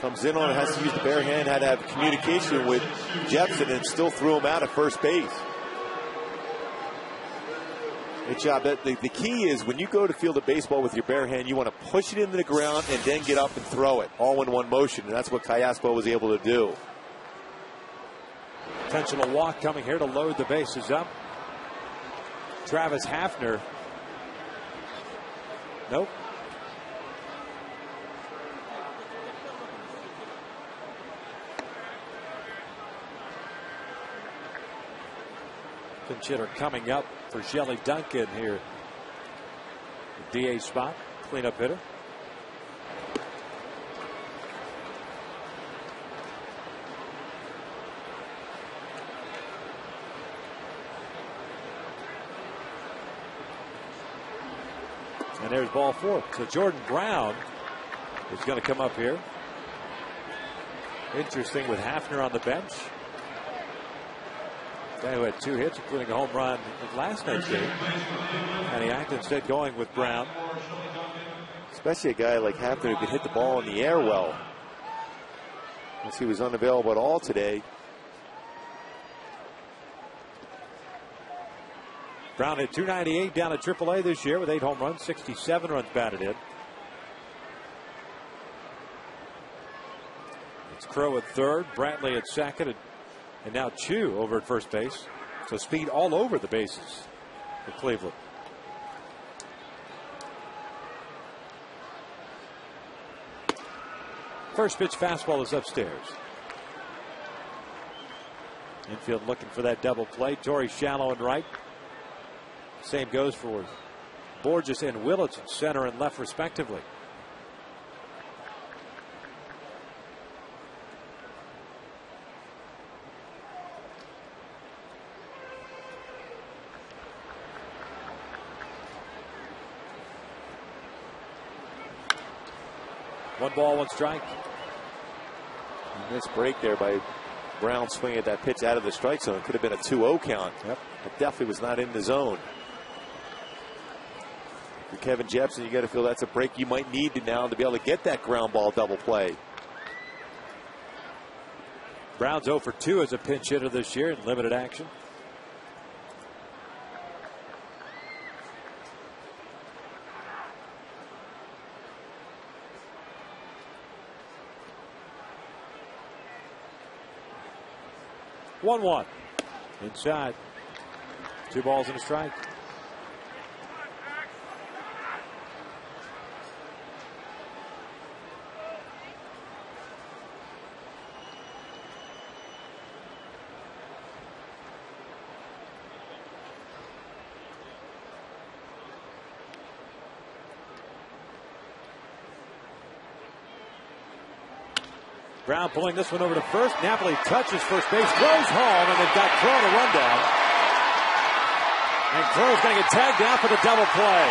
Comes in on it, has to use the bare hand, had to have communication with Jepson, and still threw him out at first base. Good job. The key is when you go to field a baseball with your bare hand, you want to push it into the ground and then get up and throw it all in one motion, and that's what Callaspo was able to do. Intentional walk coming here to load the bases up. Travis Hafner. Nope. Pinch hitter coming up for Shelly Duncan here. The DA spot, cleanup hitter. And there's ball 4. So Jordan Brown is going to come up here. Interesting with Hafner on the bench. Guy who had 2 hits, including a home run in last night's game. And he acted instead going with Brown. Especially a guy like Hafner who could hit the ball in the air well. Since he was unavailable at all today. Brown hit .298 down at AAA this year with 8 home runs, 67 runs batted in. It's Crow at third, Brantley at second, and now Chu over at first base. So speed all over the bases for Cleveland. First pitch fastball is upstairs. Infield looking for that double play. Torrey shallow and right. Same goes for Borges and Willits at center and left respectively. One ball, one strike. Nice break there by Brown swinging at that pitch out of the strike zone. Could have been a 2-0 count. Yep. It definitely was not in the zone. For Kevin Jepson, you got to feel that's a break you might need to now to be able to get that ground ball double play. Brown's 0 for 2 as a pinch hitter this year in limited action. One inside. 2 balls and a strike. Brown pulling this one over to first. Napoli touches first base, throws home, and they've got Crow to run down. And Crow's going to get tagged down for the double play.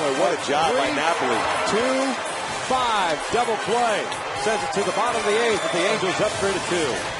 Boy, what a job by Napoli. 2-5 double play. Sends it to the bottom of the 8th, but the Angels up 3-2.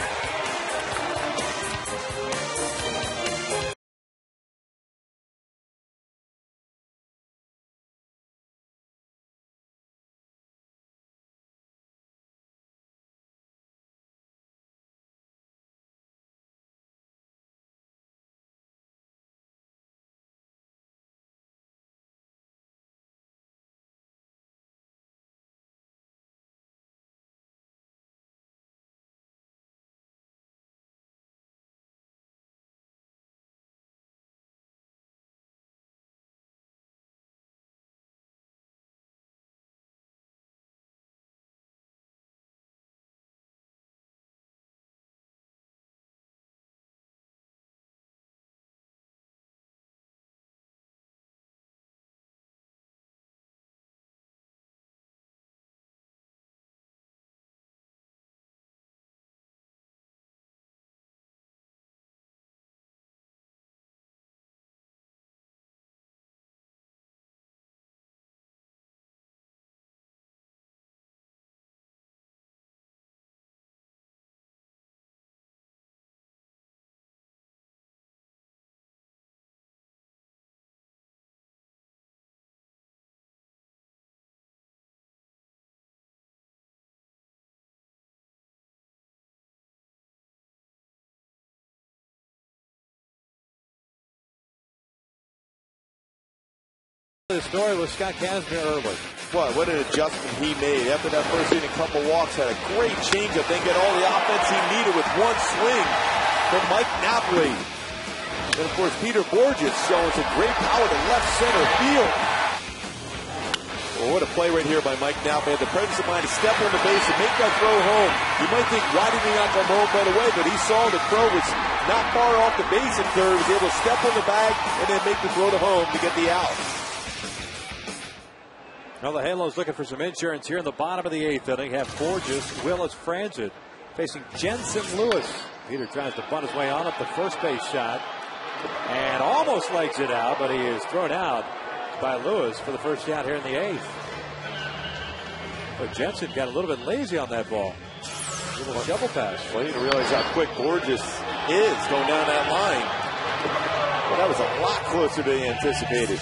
The story was Scott Kazmir early. What an adjustment he made. After that first inning, a couple walks, had a great changeup, then get all the offense he needed with one swing from Mike Napoli. And of course, Peter Borges showing some great power to left center field. Well, what a play right here by Mike Napoli. Had the presence of mind to step on the base and make that throw home. You might think, why did he not come home right away? But he saw the throw was not far off the base in third, was able to step on the bag and then make the throw to home to get the out. Well, the Halos looking for some insurance here in the bottom of the 8th inning. Have Borges, Willis, Franzen facing Jensen Lewis. Peter tries to bunt his way on up the first base shot and almost legs it out, but he is thrown out by Lewis for the first out here in the 8th. But Jensen got a little bit lazy on that ball. A little shovel pass. Well, you didn't realize how quick Borges is going down that line. Well, that was a lot closer than anticipated.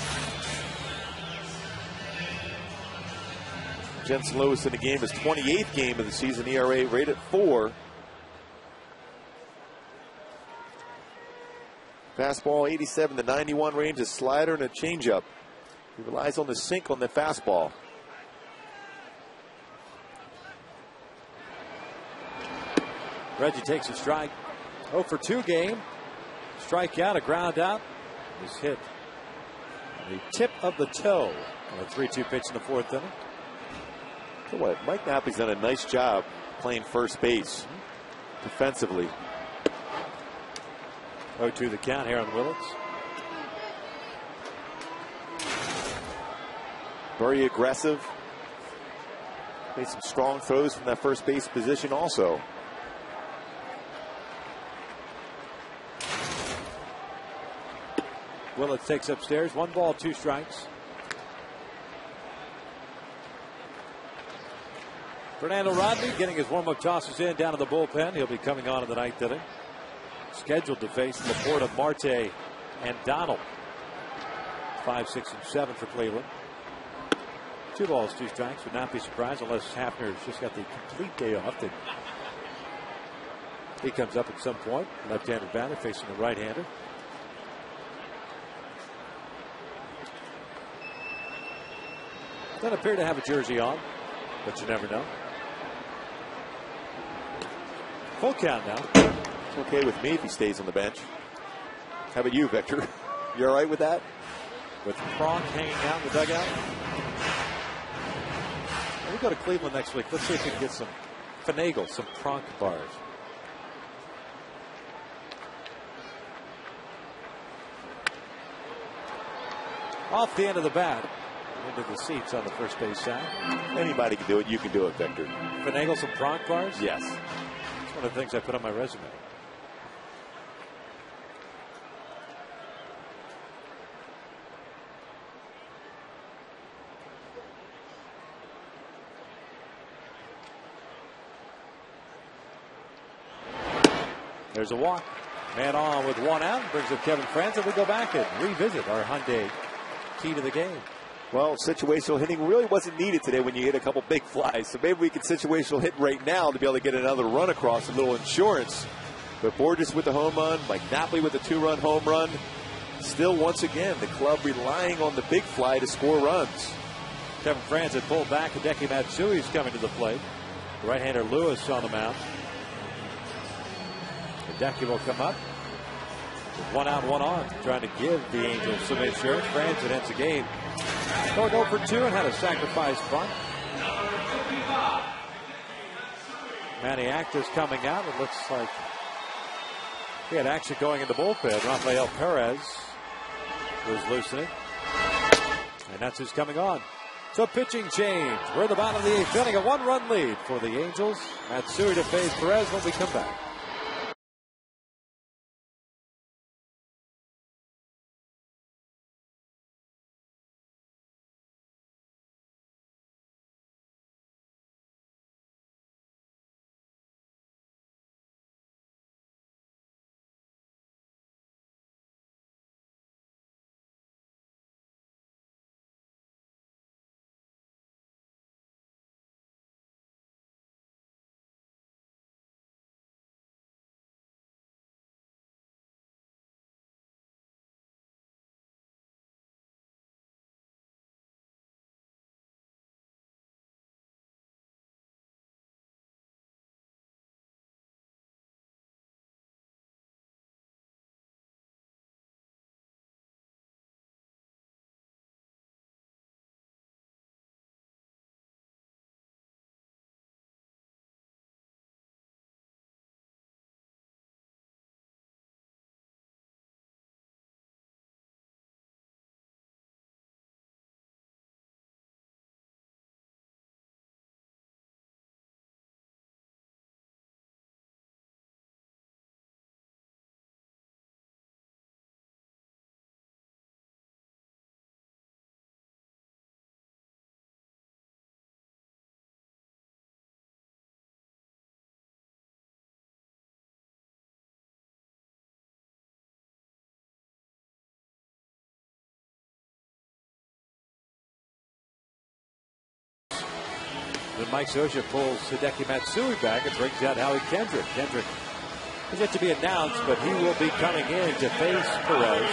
Jensen Lewis in the game, his 28th game of the season, ERA rated 4. Fastball 87 to 91 range, a slider and a changeup. He relies on the sink on the fastball. Reggie takes a strike. 0 for 2 game. Strikeout, a ground out. He's hit the tip of the toe on a 3-2 pitch in the 4th inning. So what? Mike Napoli's done a nice job playing first base defensively. 0-2 the count here on Willits. Very aggressive. Made some strong throws from that first base position also. Willits takes upstairs. 1 ball, 2 strikes. Fernando Rodney getting his warm-up tosses in down in the bullpen. He'll be coming on in the 9th inning. Scheduled to face Laporta, Marte, and Donald. 5, 6, and 7 for Cleveland. 2 balls, 2 strikes. Would not be surprised unless Hafner's just got the complete day off. That he comes up at some point. Left-handed batter facing the right-hander. Doesn't appear to have a jersey on, but you never know. Full count now. It's okay with me if he stays on the bench. How about you, Victor? You all right with that? With Cronk hanging out in the dugout. When we go to Cleveland next week, let's see if we can get some finagle, some Cronk bars. Off the end of the bat. Into the seats on the first base side. Anybody can do it. You can do it, Victor. Finagle some Cronk bars? Yes. It's one of the things I put on my resume. There's a walk. Man on with 1 out. Brings up Kevin Franzen. We go back and revisit our Hyundai key to the game. Well, situational hitting really wasn't needed today when you hit a couple big flies. So maybe we can situational hit right now to be able to get another run across, a little insurance. But Borges with the home run, Mike Napoli with the 2-run home run. Still, once again, the club relying on the big fly to score runs. Kevin Franzen pulled back. Hideki Matsui's coming to the plate. Right-hander Lewis on the mound. Hideki will come up. 1 out, 1 on. Trying to give the Angels some insurance. Franzen ends the game. Going 0 for 2 and had a sacrifice bunt. Manny Acta's coming out. It looks like he had action going in the bullpen. Rafael Perez was loosening. And that's who's coming on. So pitching change. We're at the bottom of the 8th inning. A 1-run lead for the Angels. Matsui to face Perez when we come back. Then Mike Sosha pulls Hideki Matsui back and brings out Howie Kendrick. Kendrick is yet to be announced, but he will be coming in to face Perez.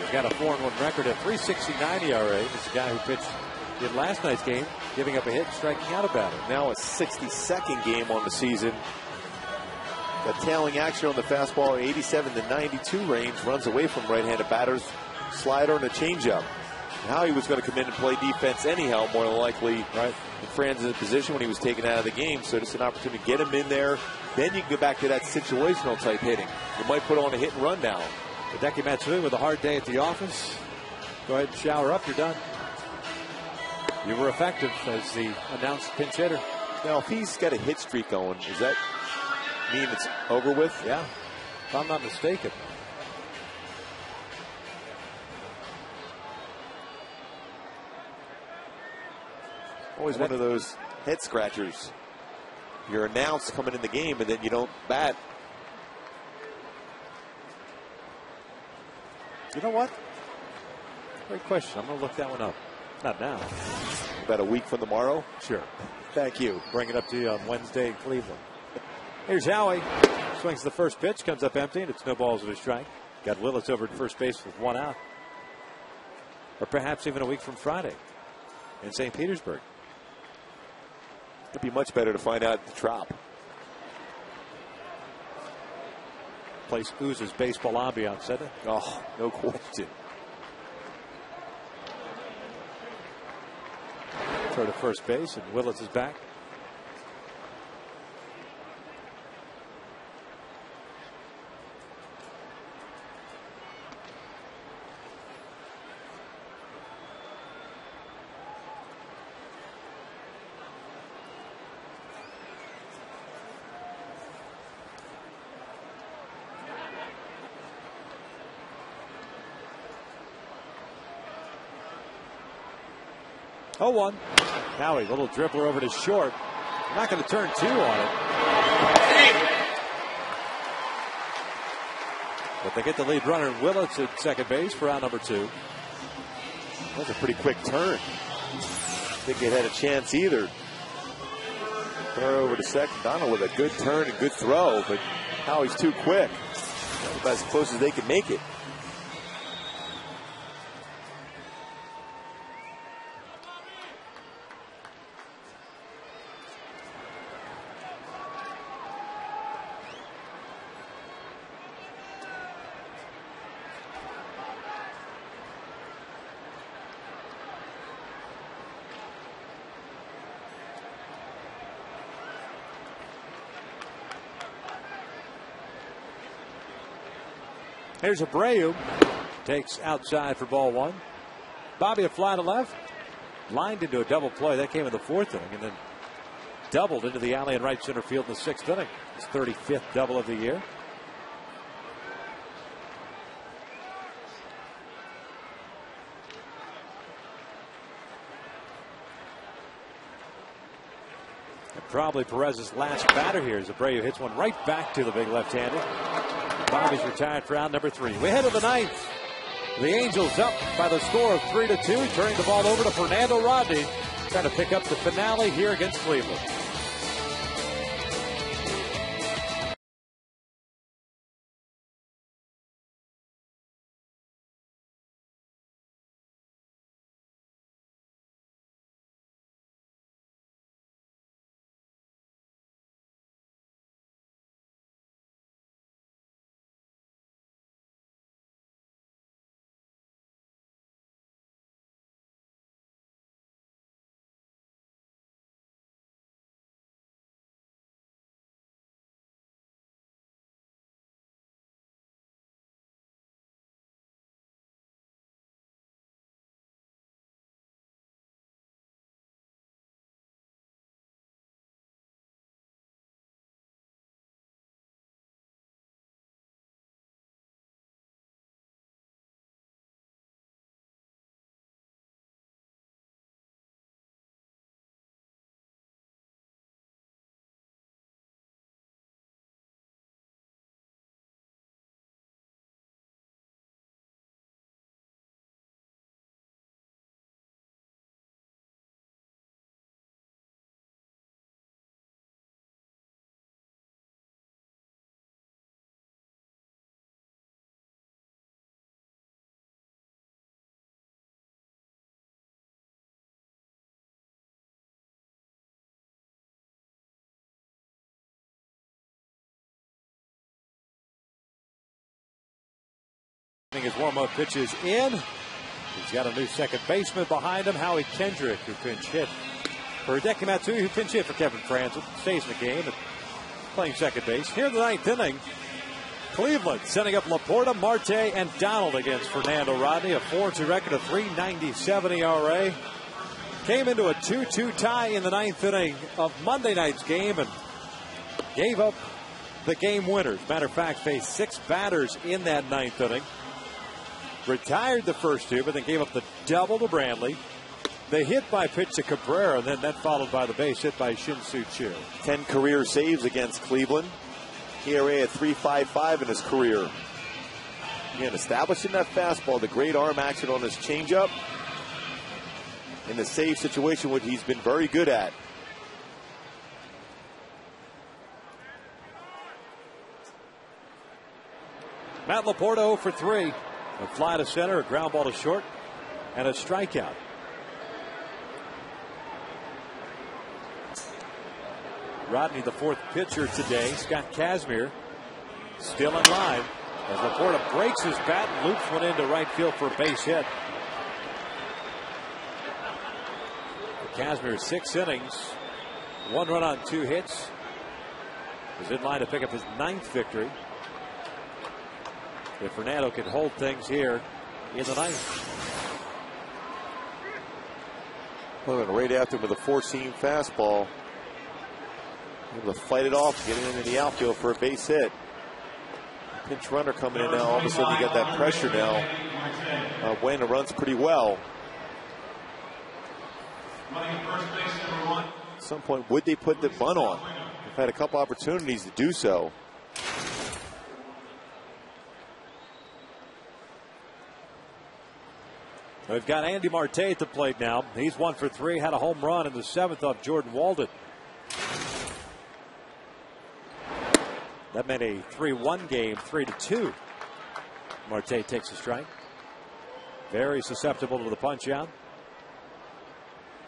He's got a 4-1 record at 3.69 ERA. This is a guy who pitched in last night's game, giving up a hit and striking out a batter. Now a 62nd game on the season. Got tailing action on the fastball, 87 to 92 range. Runs away from right-handed batters. Slider and a changeup. How he was going to come in and play defense anyhow, more than likely. Right. In Franz's position when he was taken out of the game. So just an opportunity to get him in there. Then you can go back to that situational type hitting. You might put on a hit and run now. Hideki Matsui with a hard day at the office. Go ahead and shower up. You're done. You were effective as the announced pinch hitter. Now, if he's got a hit streak going, does that mean it's over with? Yeah, if I'm not mistaken. Always one of those head scratchers. You're announced coming in the game and then you don't bat. You know what? Great question. I'm going to look that one up. Not now. About a week from tomorrow? Sure. Thank you. Bring it up to you on Wednesday in Cleveland. Here's Howie. Swings the first pitch, comes up empty, and it's no balls and a strike. Got Willis over at first base with 1 out. Or perhaps even a week from Friday in St. Petersburg. It'd be much better to find out the Trop. Place oozes baseball ambiance, doesn't it? Oh, no question. Throw to first base, and Willis is back. Oh, 1. Howie, little dribbler over to short. Not going to turn 2 on it. But they get the lead runner, Willis, at second base for out number 2. That was a pretty quick turn. Think it had a chance either. Throw over to second. Donald with a good turn and good throw, but Howie's too quick. About as close as they can make it. Here's Abreu. Takes outside for ball 1. Bobby a fly to left. Lined into a double play. That came in the 4th inning and then doubled into the alley in right center field in the 6th inning. His 35th double of the year. And probably Perez's last batter here as Abreu hits one right back to the big left-hander. Bobby's retired for round number 3. We head to the 9th. The Angels up by the score of 3-2. Turning the ball over to Fernando Rodney. Trying to pick up the finale here against Cleveland. His warm-up pitch is in. He's got a new second baseman behind him, Howie Kendrick, who pinch hit for Hideki Matsui, who pinch hit for Kevin Franzen. Stays in the game and playing second base. Here in the ninth inning, Cleveland sending up Laporta, Marte, and Donald against Fernando Rodney. A 4-2 record, a 3.97 ERA. Came into a 2-2 tie in the ninth inning of Monday night's game and gave up the game winners. Matter of fact, faced 6 batters in that ninth inning. Retired the first 2, but then gave up the double to Brantley. The hit by pitch to Cabrera, and then that followed by the base hit by Shin-Soo Choo. 10 career saves against Cleveland. ERA at 3.55 in his career. Again, establishing that fastball, the great arm action on his changeup. In the save situation, which he's been very good at. Matt Laporta 0 for 3. A fly to center, a ground ball to short, and a strikeout. Rodney, the 4th pitcher today. Scott Kazmir still in line as Laporta breaks his bat and loops one into right field for a base hit. Kazmir, 6 innings, 1 run on 2 hits. Is in line to pick up his 9th victory. If Fernando can hold things here in the 9th. Well, right after him with a 4-seam fastball. Able to fight it off, get it into the outfield for a base hit. Pinch runner coming in now. All of a sudden, you got that pressure now. Wayne runs pretty well. At some point, would they put the bunt on? They've had a couple opportunities to do so. We've got Andy Marte at the plate now. He's 1 for 3, had a home run in the 7th off Jordan Walden. That meant a 3-1 game, 3-2. Marte takes a strike. Very susceptible to the punch out.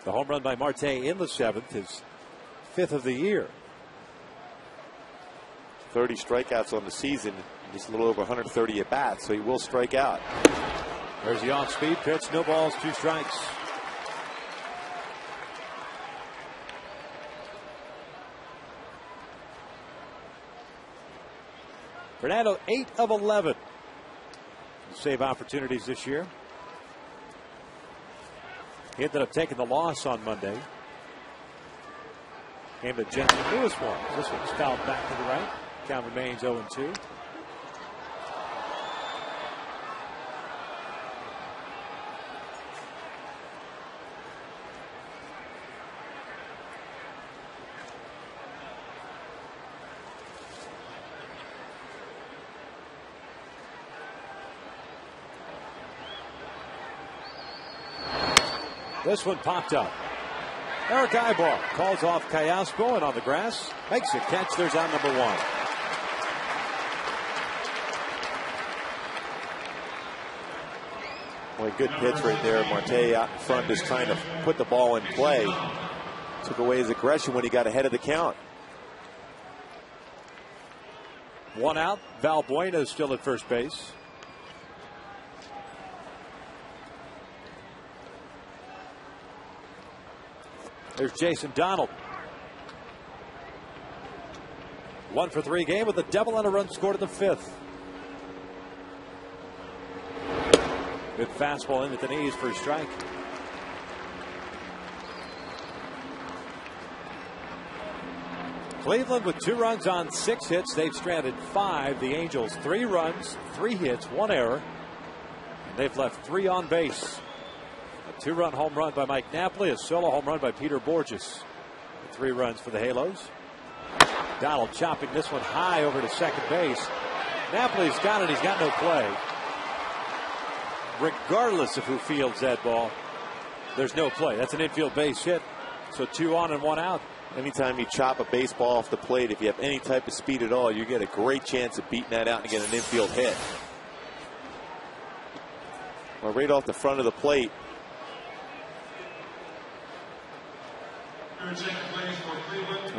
The home run by Marte in the 7th, his 5th of the year. 30 strikeouts on the season, just a little over 130 at bats, so he will strike out. There's the off-speed pitch, no balls, 2 strikes. Fernando, 8 of 11 save opportunities this year. He ended up taking the loss on Monday. Came to Jensen Lewis one. This one's fouled back to the right. Count remains 0-2. This one popped up. Eric Ibar calls off Callaspo, and on the grass makes a catch. There's out number 1. Boy, good pitch right there. Marte out in front just trying to put the ball in play. Took away his aggression when he got ahead of the count. 1 out. Valbuena is still at first base. There's Jason Donald. 1 for 3 game with a double and a run scored in the 5th. Good fastball in at the knees for a strike. Cleveland with 2 runs on 6 hits. They've stranded 5. The Angels 3 runs, 3 hits, 1 error. And they've left 3 on base. A 2-run home run by Mike Napoli, a solo home run by Peter Borges. 3 runs for the Halos. Donald chopping this one high over to second base. Napoli's got it. He's got no play. Regardless of who fields that ball, there's no play. That's an infield base hit. So 2 on and 1 out. Anytime you chop a baseball off the plate, if you have any type of speed at all, you get a great chance of beating that out and getting an infield hit. Well, right off the front of the plate.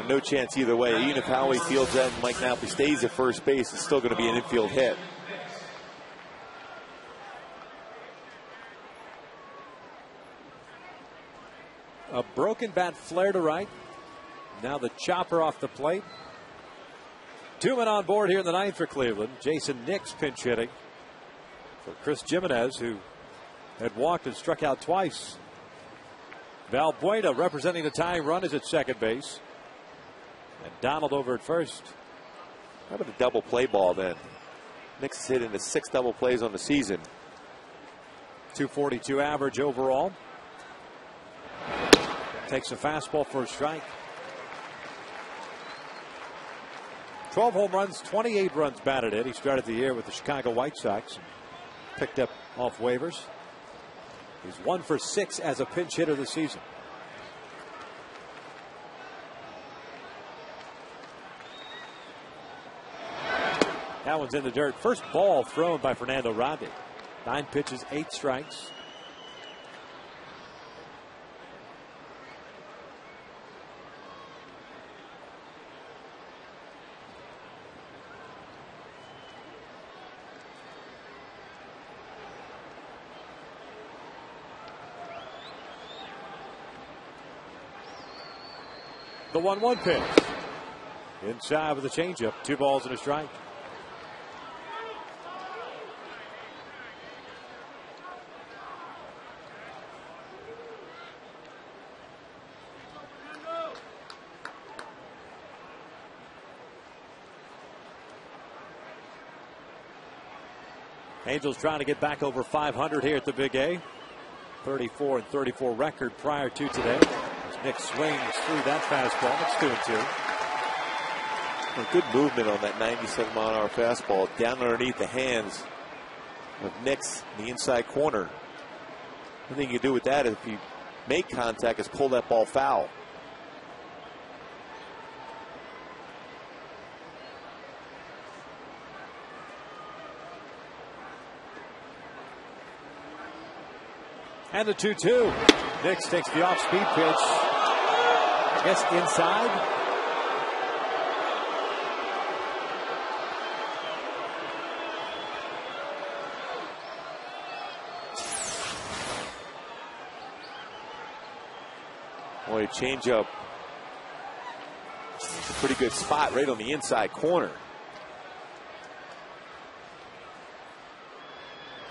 No chance either way. Even if Howie fields that and Mike Napoli stays at first base, it's still going to be an infield hit. A broken bat flare to right. Now the chopper off the plate. 2 men on board here in the ninth for Cleveland. Jason Nix pinch hitting for Chris Jimenez, who had walked and struck out twice. Valbuena representing the tying run is at second base. And Donald over at first. How about a double play ball then? Nix has hit into 6 double plays on the season. 242 average overall. Takes a fastball for a strike. 12 home runs, 28 runs batted in. He started the year with the Chicago White Sox. Picked up off waivers. He's 1 for 6 as a pinch hitter this season. That one's in the dirt. First ball thrown by Fernando Rodney. 9 pitches, 8 strikes. The 1-1 pitch. Inside with a changeup. 2 balls and a strike. Angels trying to get back over 500 here at the Big A. 34-34 record prior to today. As Nick swings through that fastball. It's 2-2. A good movement on that 97-mile-an-hour fastball down underneath the hands of Nix in the inside corner. The thing you do with that is if you make contact is pull that ball foul. And the 2-2. Nix takes the off-speed pitch. I guess inside. Boy, a changeup. It's a pretty good spot right on the inside corner.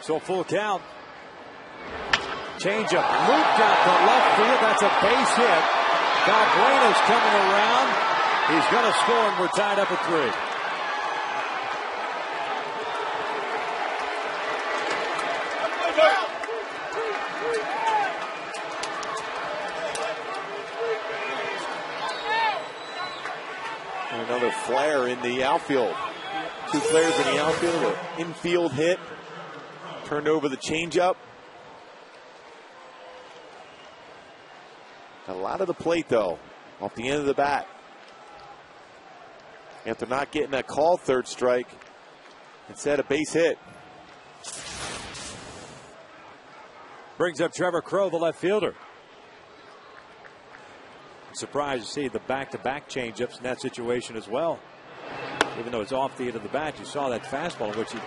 So full count. Changeup looped out to left field. That's a base hit. Valbuena's coming around. He's going to score, and we're tied up at 3. And another flare in the outfield. 2 flares in the outfield. An infield hit. Turned over the changeup. A lot of the plate, though, off the end of the bat. After not getting that call, 3rd strike, instead a base hit. Brings up Trevor Crowe, the left fielder. Surprised to see the back-to-back changeups in that situation as well. Even though it's off the end of the bat, you saw that fastball, which he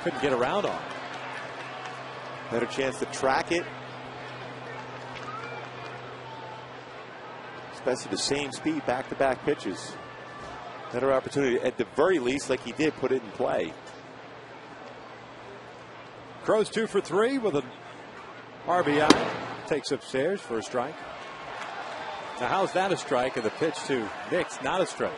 couldn't get around on. Better chance to track it. Especially the same speed, back-to-back pitches. Better opportunity, at the very least, like he did, put it in play. Crowe's 2 for 3 with an RBI. Takes upstairs for a strike. Now, how's that a strike? And the pitch to Nix, not a strike.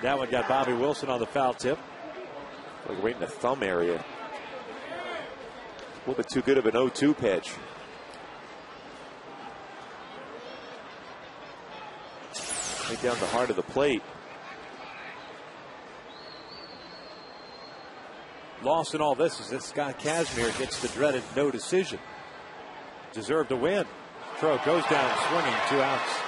That one got Bobby Wilson on the foul tip. Like right in the thumb area. A little bit too good of an 0-2 pitch. Right down the heart of the plate. Lost in all this is that Scott Kazmir gets the dreaded no decision. Deserved to win. Crowe goes down swinging, 2 outs.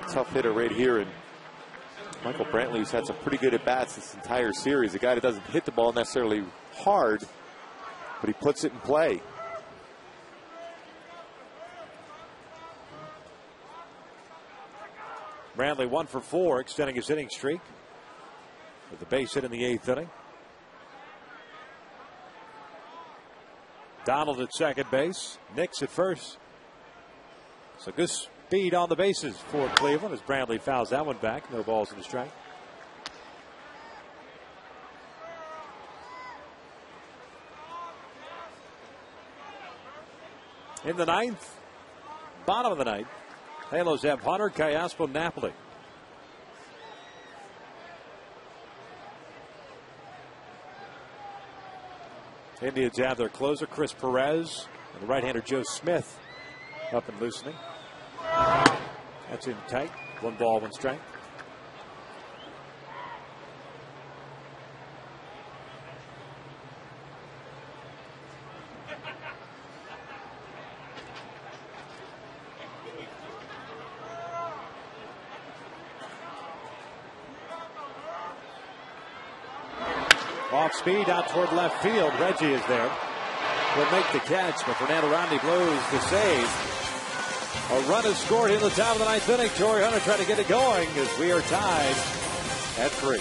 tough hitter right here. And Michael Brantley's had some pretty good at-bats this entire series. A guy that doesn't hit the ball necessarily hard, but he puts it in play. Brantley 1 for 4, extending his hitting streak with the base hit in the 8th inning. Donald at second base. Nix at first. So good speed on the bases for Cleveland as Brantley fouls that one back. No balls in the strike. In the 9th, bottom of the 9th, Halos have Hunter, Callaspo, Napoli. Indians have their closer, Chris Perez, and the right-hander Joe Smith up and loosening. That's in tight. 1 ball, 1 strike. Off speed out toward left field. Reggie is there. Will make the catch, but Fernando Rondi blows the save. A run is scored in the top of the 9th inning. Torrey Hunter trying to get it going as we are tied at 3.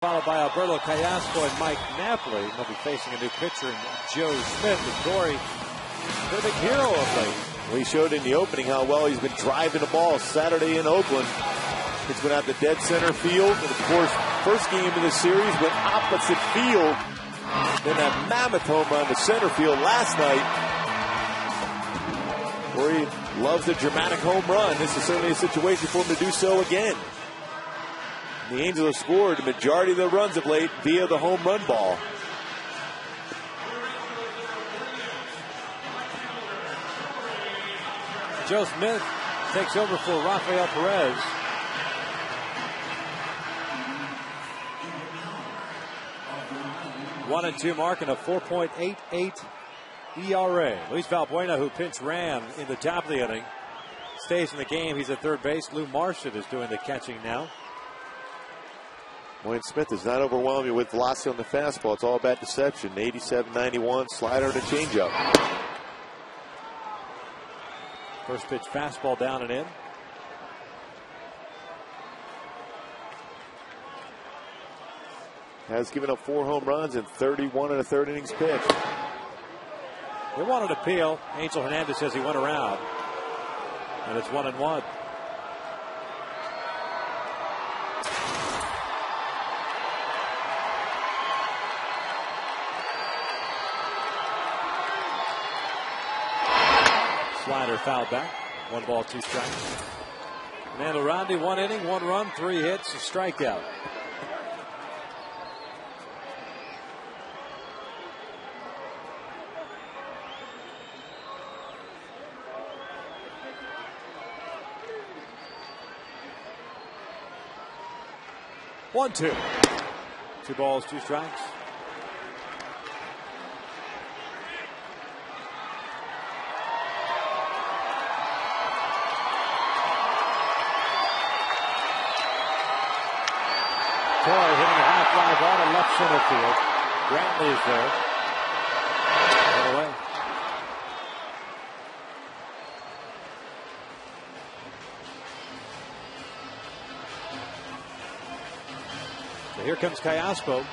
Followed by Alberto Callaspo and Mike Napoli. They'll be facing a new pitcher in Joe Smith. And Corey, the big hero of late. Well, he showed in the opening how well he's been driving the ball Saturday in Oakland. It's been out to dead center field. And, of course, first game of the series went opposite field. Then that mammoth home run to center field last night. Corey loves the dramatic home run. This is certainly a situation for him to do so again. The Angels have scored the majority of their runs of late via the home run ball. Joe Smith takes over for Rafael Perez. One and 2 mark and a 4.88 ERA. Luis Valbuena, who pinch ran in the top of the inning, stays in the game. He's at third base. Lou Marchand is doing the catching now. Wayne Smith does not overwhelm you with velocity on the fastball. It's all about deception. 87-91, slider and a changeup. First pitch fastball down and in. Has given up 4 home runs in 31 and a third innings pitched. They wanted to appeal. Angel Hernandez says he went around. And it's 1-1. Slider fouled back. 1 ball, 2 strikes. Fernando Rondi, 1 inning, 1 run, 3 hits, a strikeout. 1-2. 2 balls, 2 strikes. Torrey hitting a high fly ball to left center field. Brantley is there. Right away. So here comes Callaspo.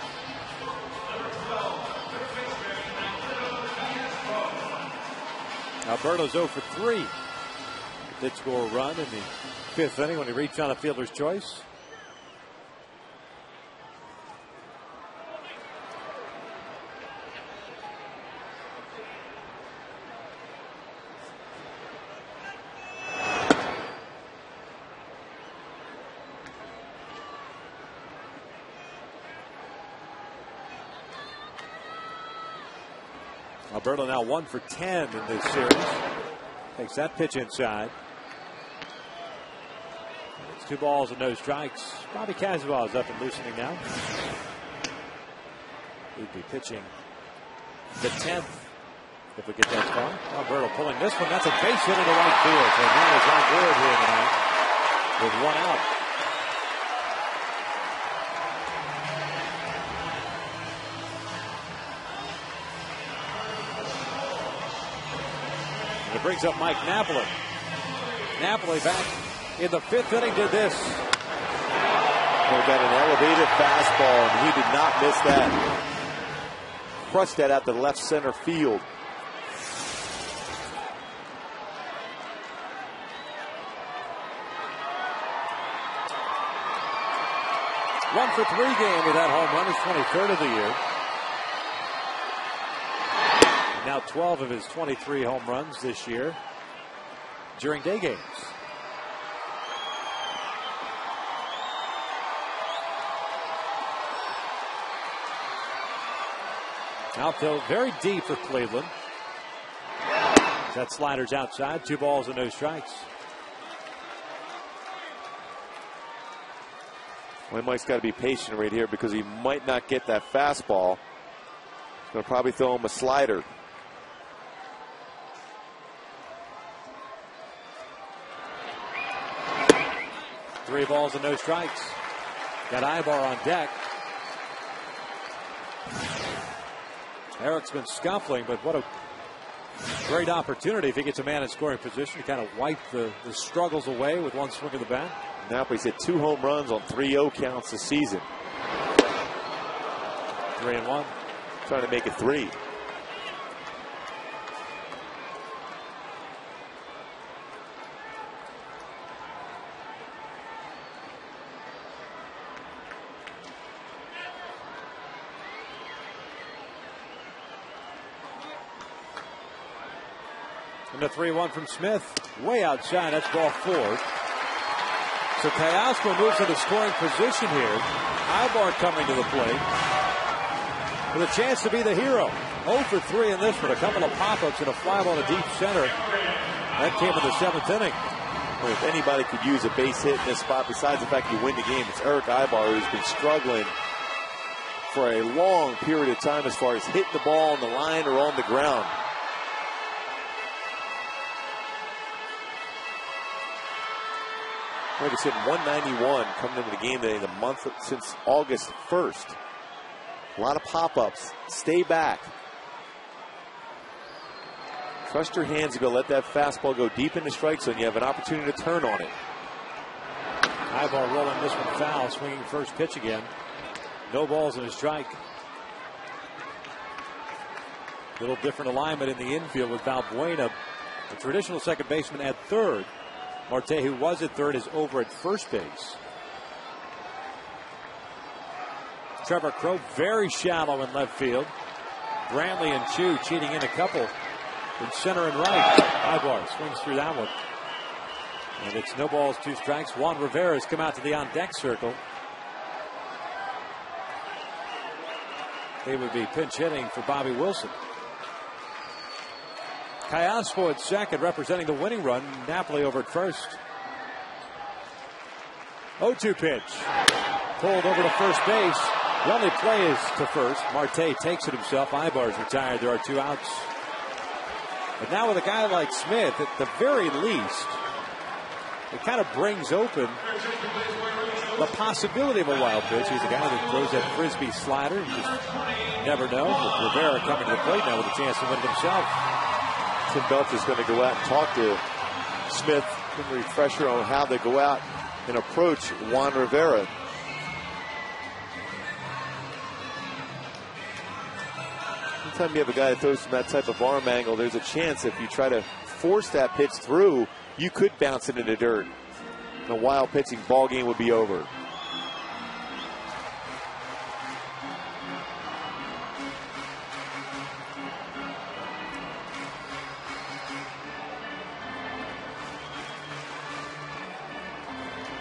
Alberto's 0 for 3. Did score a run in the 5th inning when he reached on a fielder's choice. Alberto now 1 for 10 in this series. Takes that pitch inside. It's 2 balls and no strikes. Bobby Casabal is up and loosening now. He'd be pitching the 10th if we get that far. Alberto pulling this one. That's a base hit into right field. So now is on board here tonight with 1 out. It brings up Mike Napoli. Napoli back in the 5th inning did this. He got an elevated fastball, and he did not miss that. Crushed that out to left center field. One for 3 game with that home run, his 23rd of the year. Now 12 of his 23 home runs this year during day games. Outfield very deep for Cleveland. That slider's outside. 2 balls and no strikes. Well, Mike's got to be patient right here because he might not get that fastball. He's going to probably throw him a slider. Three balls and no strikes. Got Ibar on deck. Eric's been scuffling, but what a great opportunity if he gets a man in scoring position to kind of wipe the struggles away with one swing of the bat. Napoli's hit 2 home runs on 3-0 counts this season. 3-1. Trying to make it 3. And the 3-1 from Smith. Way outside. That's ball 4. So Callaspo moves into scoring position here. Ibar coming to the plate with a chance to be the hero. 0 for 3 in this one. A couple of pop-ups and a fly ball to deep center. That came in the 7th inning. Well, if anybody could use a base hit in this spot, besides the fact you win the game, it's Eric Ibar, who's been struggling for a long period of time as far as hitting the ball on the line or on the ground. Like I said, 191 coming into the game today, the month since August 1st. A lot of pop-ups. Stay back. Trust your hands to go let that fastball go deep in the strike zone. You have an opportunity to turn on it. Ibar rolling this one foul, swinging first pitch again. No balls and a strike. Little different alignment in the infield with Valbuena, a traditional second baseman, at third. Marte, who was at third, is over at first base. Trevor Crowe very shallow in left field. Brantley and Chu cheating in a couple in center and right. Ibar swings through that one. And it's no balls, 2 strikes. Juan Rivera has come out to the on-deck circle. They would be pinch hitting for Bobby Wilson. Callaspo at second, representing the winning run. Napoli over at first. 0-2 pitch. pulled over to first base. The only play is to first. Marte takes it himself. Ibar's retired. There are 2 outs. But now with a guy like Smith, at the very least, it kind of brings open the possibility of a wild pitch. He's a guy that throws that frisbee slider. You just never know. With Rivera coming to the plate now with a chance to win it himself. Tim Belcher's going to go out and talk to Smith, give him a refresher on how they go out and approach Juan Rivera. Anytime you have a guy that throws from that type of arm angle, there's a chance if you try to force that pitch through, you could bounce it into dirt. And a wild pitching ball game would be over.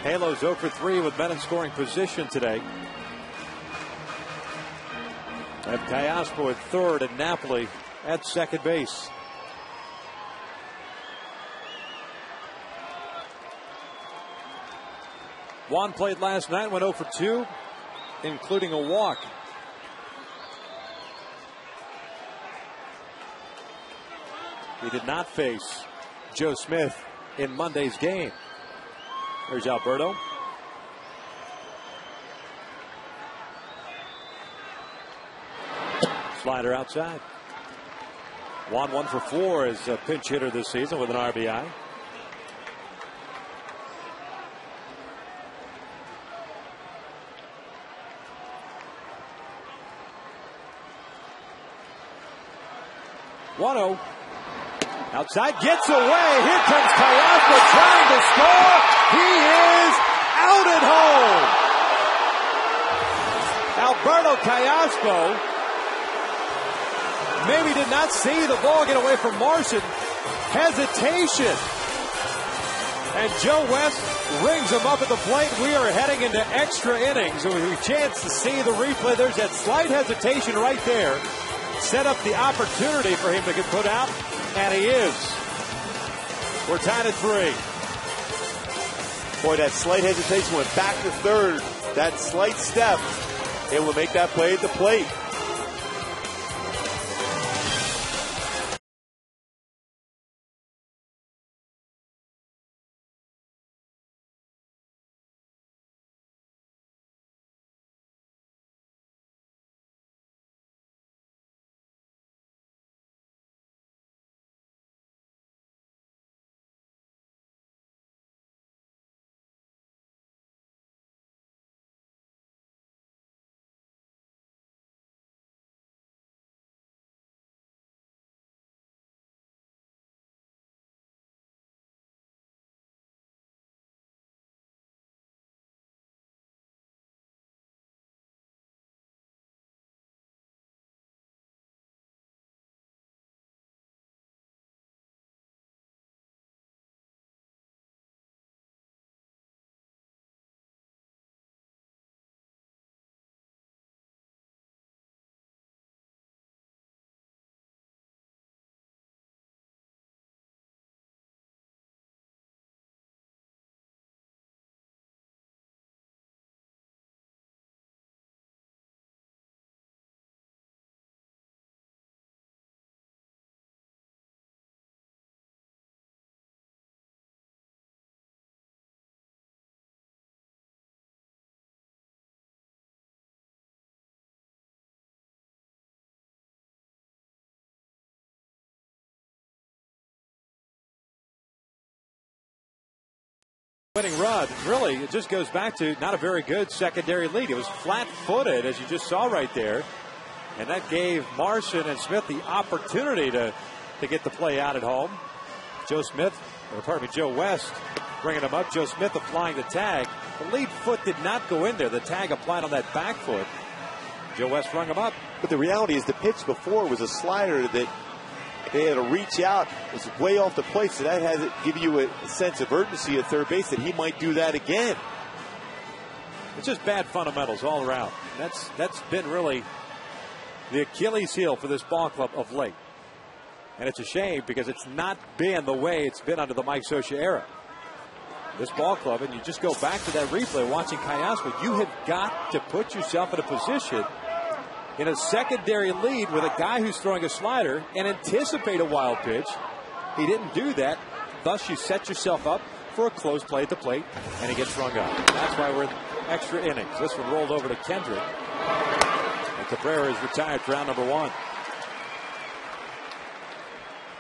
Halos 0 for 3 with men in scoring position today. And Callaspo at third and Napoli at second base. Juan played last night, went 0 for 2, including a walk. He did not face Joe Smith in Monday's game. There's Alberto. Slider outside. Juan 1 for 4 as a pinch hitter this season with an RBI. Wano outside, gets away. Here comes Callaspo trying to score. He is out at home. Alberto Callaspo maybe did not see the ball get away from Martian. Hesitation. And Joe West rings him up at the plate. We are heading into extra innings. We have a chance to see the replay. There's that slight hesitation right there. Set up the opportunity for him to get put out, and he is. We're tied at 3. Boy, that slight hesitation went back to third. That slight step, able to make that play at the plate. Winning run, really, it just goes back to not a very good secondary lead. It was flat-footed, as you just saw right there. And that gave Martian and Smith the opportunity to get the play out at home. Joe West bringing him up. Joe Smith applying the tag. The lead foot did not go in there. The tag applied on that back foot. Joe West rung him up. But the reality is the pitch before was a slider that they had to reach out. It was way off the plate, so that has it give you a sense of urgency at third base that he might do that again. It's just bad fundamentals all around. That's been really the Achilles heel for this ball club of late. And it's a shame because it's not been the way it's been under the Mike Scioscia era. this ball club, and you just go back to that replay watching Kayasma, you have got to put yourself in a position in a secondary lead with a guy who's throwing a slider and anticipate a wild pitch. He didn't do that. Thus, you set yourself up for a close play at the plate, and he gets rung out. That's why we're in extra innings. This one rolled over to Kendrick. And Cabrera is retired for round number 1.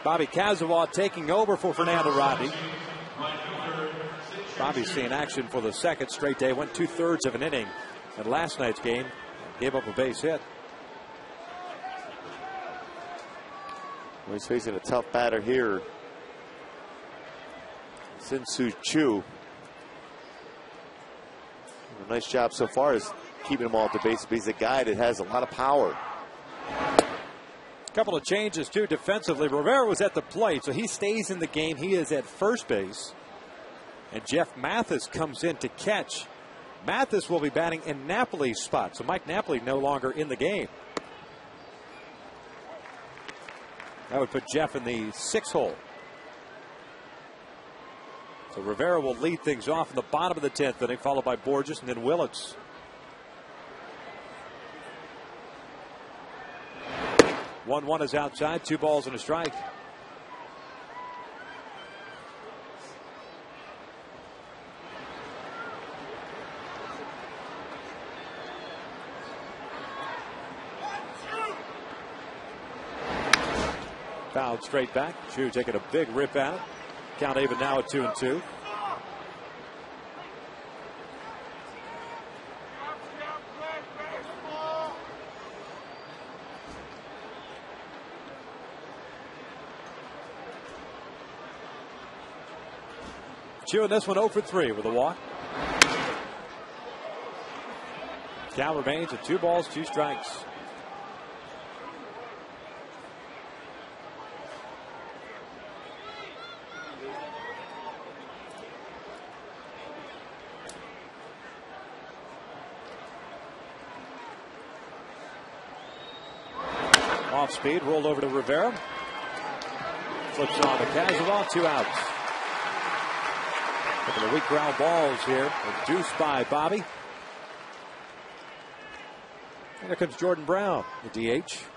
Bobby Cazawa taking over for Fernando Rodney. Bobby's seeing action for the second straight day. Went 2/3 of an inning in last night's game. Gave up a base hit. Well, he's facing a tough batter here. Sin-Soo Choo. A nice job so far is keeping him off the base. He's a guy that has a lot of power. Couple of changes too defensively. Rivera was at the plate, so he stays in the game. He is at first base. And Jeff Mathis comes in to catch. Mathis will be batting in Napoli's spot. So Mike Napoli no longer in the game. That would put Jeff in the 6th hole. So Rivera will lead things off in the bottom of the 10th inning, followed by Borges and then Willits. One is outside, 2 balls and a strike. Fouled straight back. Choo taking a big rip at it. Count even now at 2-2. Choo in this one 0 for 3 with a walk. Count remains at 2 balls, 2 strikes. Off speed, rolled over to Rivera. Flips on to Cazawa, 2 outs. Looking at weak ground balls here. Induced by Bobby. And here comes Jordan Brown, the DH.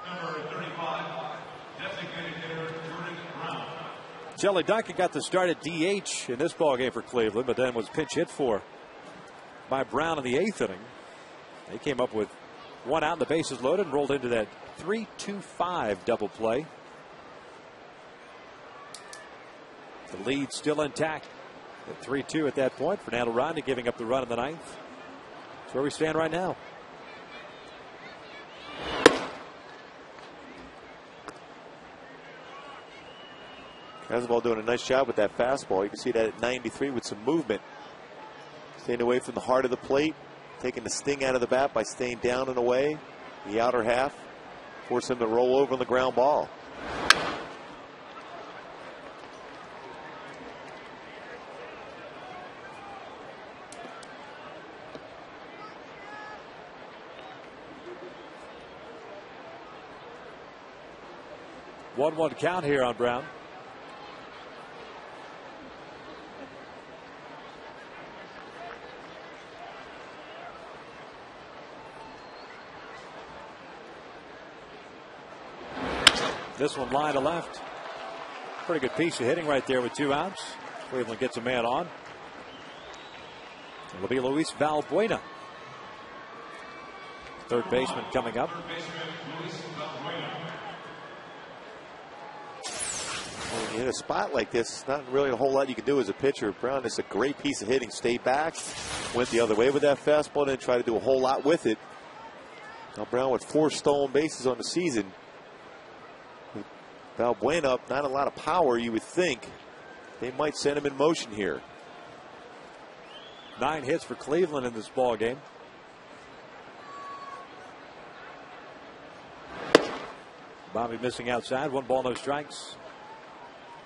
Number 35, designated hitter Jordan Brown. Jelly Duncan got the start at DH in this ballgame for Cleveland, but then was pinch hit for by Brown in the 8th inning. They came up with 1 out and the bases loaded and rolled into that 3-2-5 double play. The lead still intact at 3-2 at that point. Fernando Rodney giving up the run in the 9th. That's where we stand right now. Cazawa doing a nice job with that fastball. You can see that at 93 with some movement. Staying away from the heart of the plate. Taking the sting out of the bat by staying down and away. The outer half. Force him to roll over on the ground ball. One count here on Brown. This one line to left. Pretty good piece of hitting right there with 2 outs. Cleveland gets a man on. It'll be Luis Valbuena. Third baseman coming up. In a spot like this, not really a whole lot you can do as a pitcher. Brown is a great piece of hitting. Stayed back, went the other way with that fastball, didn't try to do a whole lot with it. Now Brown with 4 stolen bases on the season. With Valbuena up, not a lot of power, you would think. They might send him in motion here. 9 hits for Cleveland in this ball game. Bobby missing outside. 1 ball, no strikes.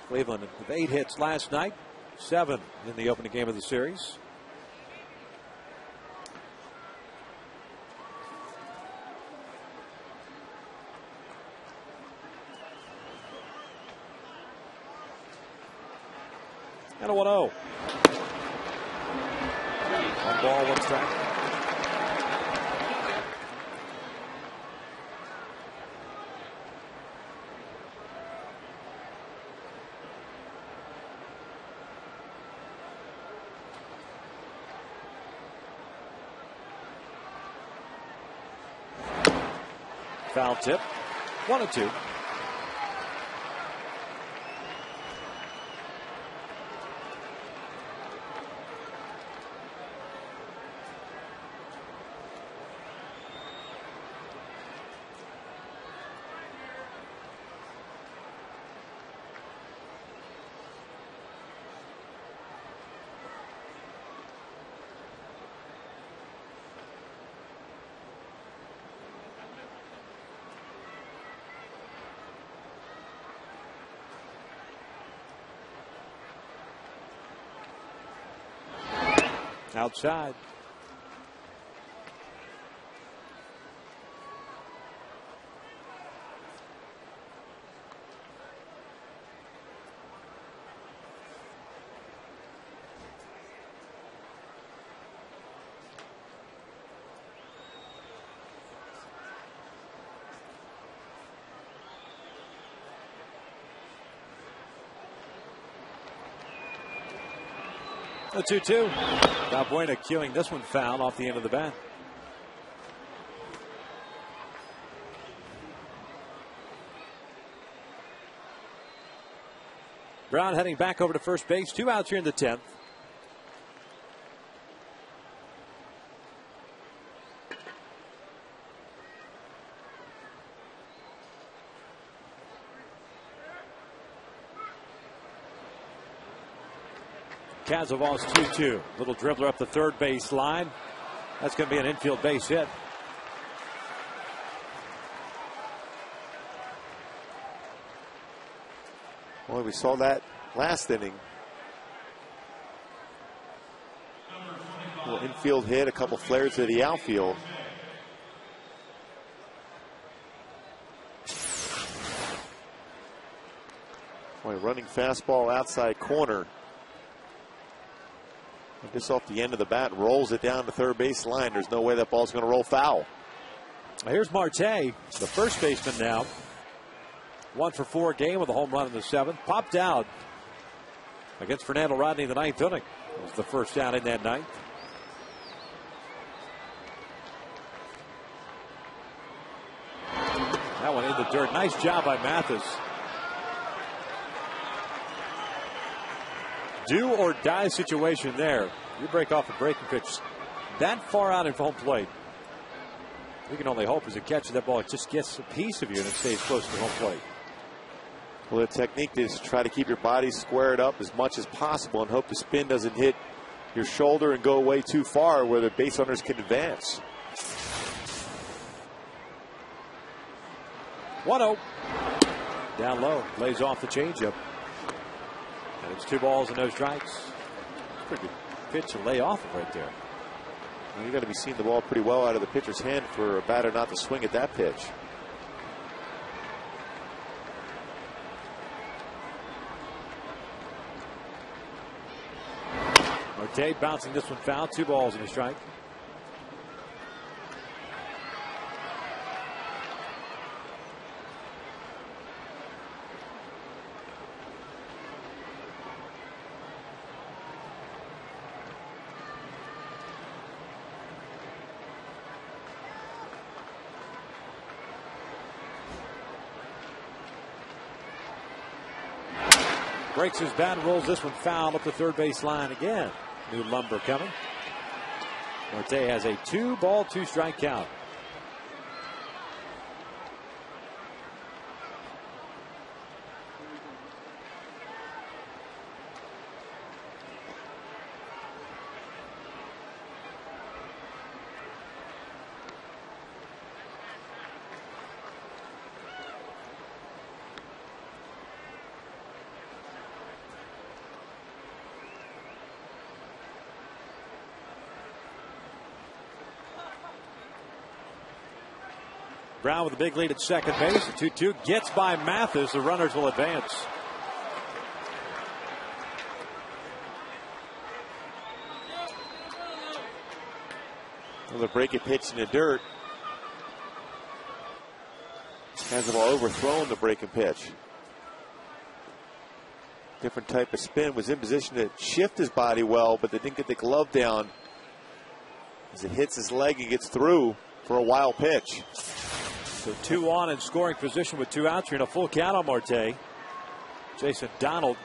Cleveland with 8 hits last night, 7 in the opening game of the series. And a 1-0. One ball, one strike. Foul tip. 1-2. Outside. The 2-2. Valbuena cueing this one foul off the end of the bat. Brown heading back over to first base. 2 outs here in the 10th. Kazavov's 2-2. Little dribbler up the third base line. That's going to be an infield base hit. Well, we saw that last inning. A little infield hit, a couple flares to the outfield. Boy, running fastball outside corner. Just off the end of the bat, rolls it down the third base line. There's no way that ball's going to roll foul. Here's Marte, the first baseman now. 1 for 4 game with a home run in the 7th. Popped out against Fernando Rodney in the 9th inning. It was the first out in that 9th. That one in the dirt. Nice job by Mathis. Do or die situation there. You break off a breaking pitch that far out in home plate. You can only hope as a catcher that ball just gets a piece of you and it stays close to home plate. Well, the technique is to try to keep your body squared up as much as possible and hope the spin doesn't hit your shoulder and go away too far where the base runners can advance. 1-0. Down low. Lays off the changeup. And it's 2 balls and no strikes. Pretty good pitch to lay off of right there. Well, you got to be seeing the ball pretty well out of the pitcher's hand for a batter not to swing at that pitch. Marte bouncing this one foul. 2 balls and a strike. Breaks his bat and rolls this one foul up the third base line again. New lumber coming. Marte has a 2-ball, 2-strike count. Brown with a big lead at second base. The 2-2 gets by Mathis. The runners will advance. Another breaking pitch in the dirt. Has the ball overthrown the breaking pitch. Different type of spin. Was in position to shift his body well, but they didn't get the glove down. As it hits his leg, he gets through for a wild pitch. So 2 on in scoring position with 2 outs. You're in a full count on Marte. Jason Donald,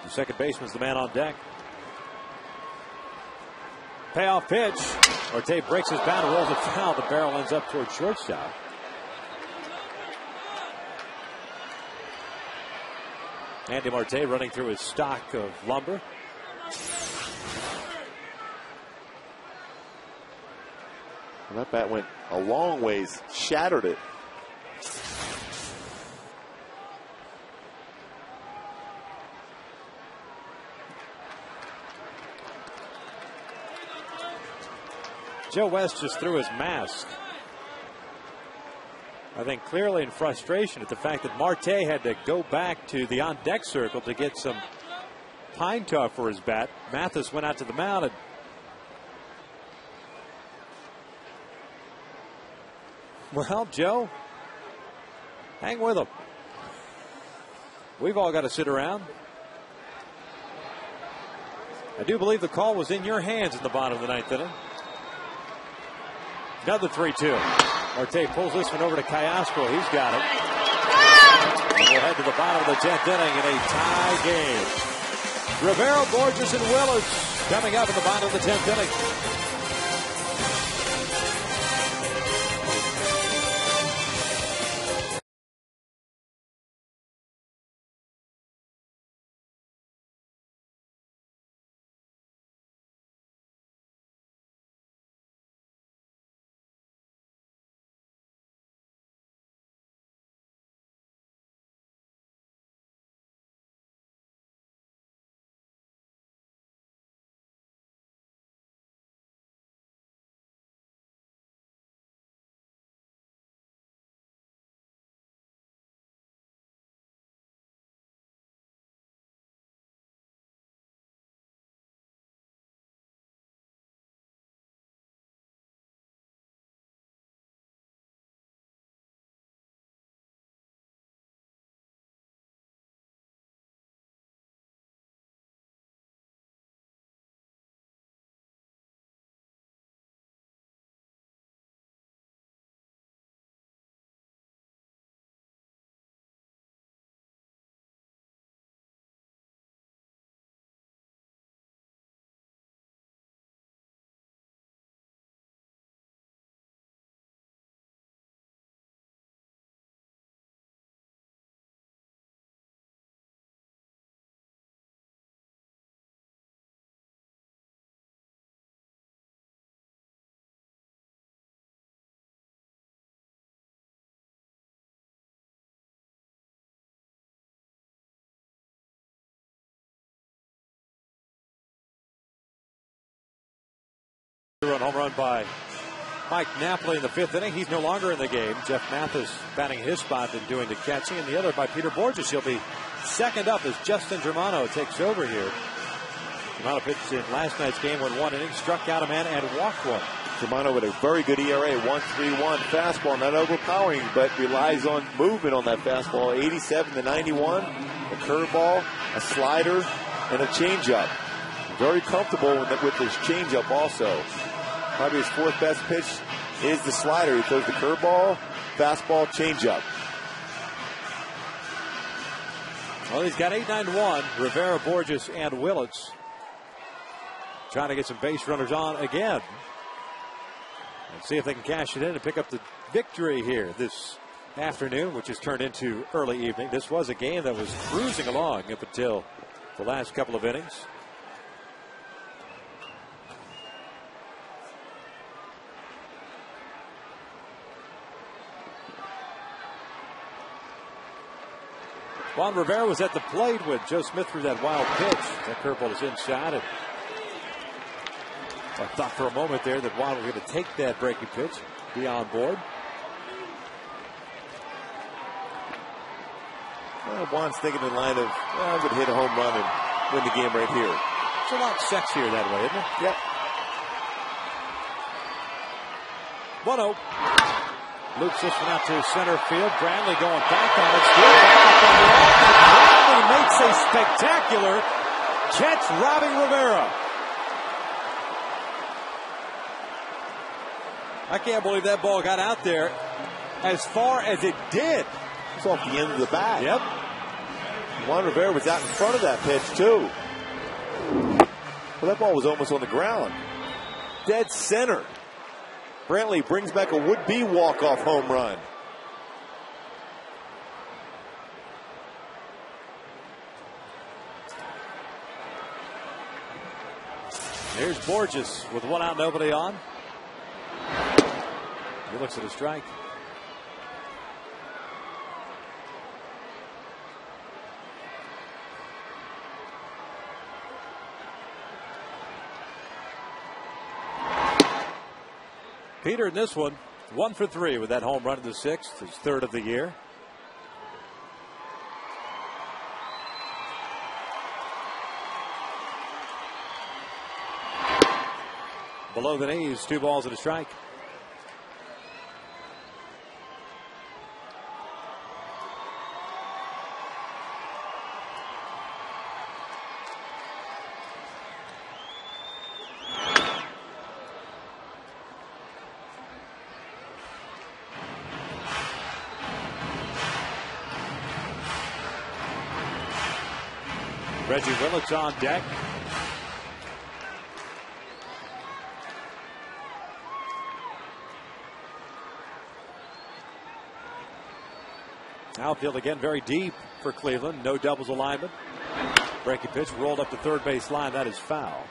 the second baseman's the man on deck. Payoff pitch. Marte breaks his bat and rolls it foul. The barrel ends up towards shortstop. Andy Marte running through his stock of lumber. And that bat went a long ways, shattered it. Joe West just threw his mask. I think clearly in frustration at the fact that Marte had to go back to the on-deck circle to get some pine tar for his bat. Mathis went out to the mound and well, Joe, hang with him. We've all got to sit around. I do believe the call was in your hands in the bottom of the 9th inning. Another 3-2. Marte pulls this one over to Castro. He's got it. And we'll head to the bottom of the 10th inning in a tie game. Rivera, Borges, and Willis coming up in the bottom of the 10th inning. Home run by Mike Napoli in the 5th inning. He's no longer in the game. Jeff Mathis batting his spot and doing the catching, and the other by Peter Borges. He'll be second up as Justin Germano takes over here. Germano pitched in last night's game, went 1 inning, struck out a man, and walked 1. Germano with a very good ERA, 1.31 fastball, not overpowering, but relies on movement on that fastball. 87 to 91, a curveball, a slider, and a changeup. Very comfortable with his changeup also. Probably his 4th best pitch is the slider. He throws the curveball, fastball, changeup. Well, he's got 8-9-1. Rivera, Borges, and Willits trying to get some base runners on again. And see if they can cash it in and pick up the victory here this afternoon, which has turned into early evening. This was a game that was cruising along up until the last couple of innings. Juan Rivera was at the plate when Joe Smith threw that wild pitch. That curveball is inside. And I thought for a moment there that Juan was going to take that breaking pitch, be on board. Well, Juan's thinking in line of, I'm going to hit a home run and win the game right here. It's a lot sexier that way, isn't it? Yep. 1-0. Loops this one out to center field. Brantley going back on it. Still back up on the off. Brantley makes a spectacular catch, robbing Rivera. I can't believe that ball got out there as far as it did. It's off the end of the bat. Yep. Juan Rivera was out in front of that pitch, too. Well, that ball was almost on the ground. Dead center. Brantley brings back a would-be walk-off home run. Here's Borges with one out, nobody on. He looks at a strike. Peter in this one, 1 for 3 with that home run in the 6th, his 3rd of the year. Below the knees, 2 balls and a strike. Reggie Willetts on deck. Outfield again very deep for Cleveland. No doubles alignment. Breaking pitch rolled up to third base line. That is foul.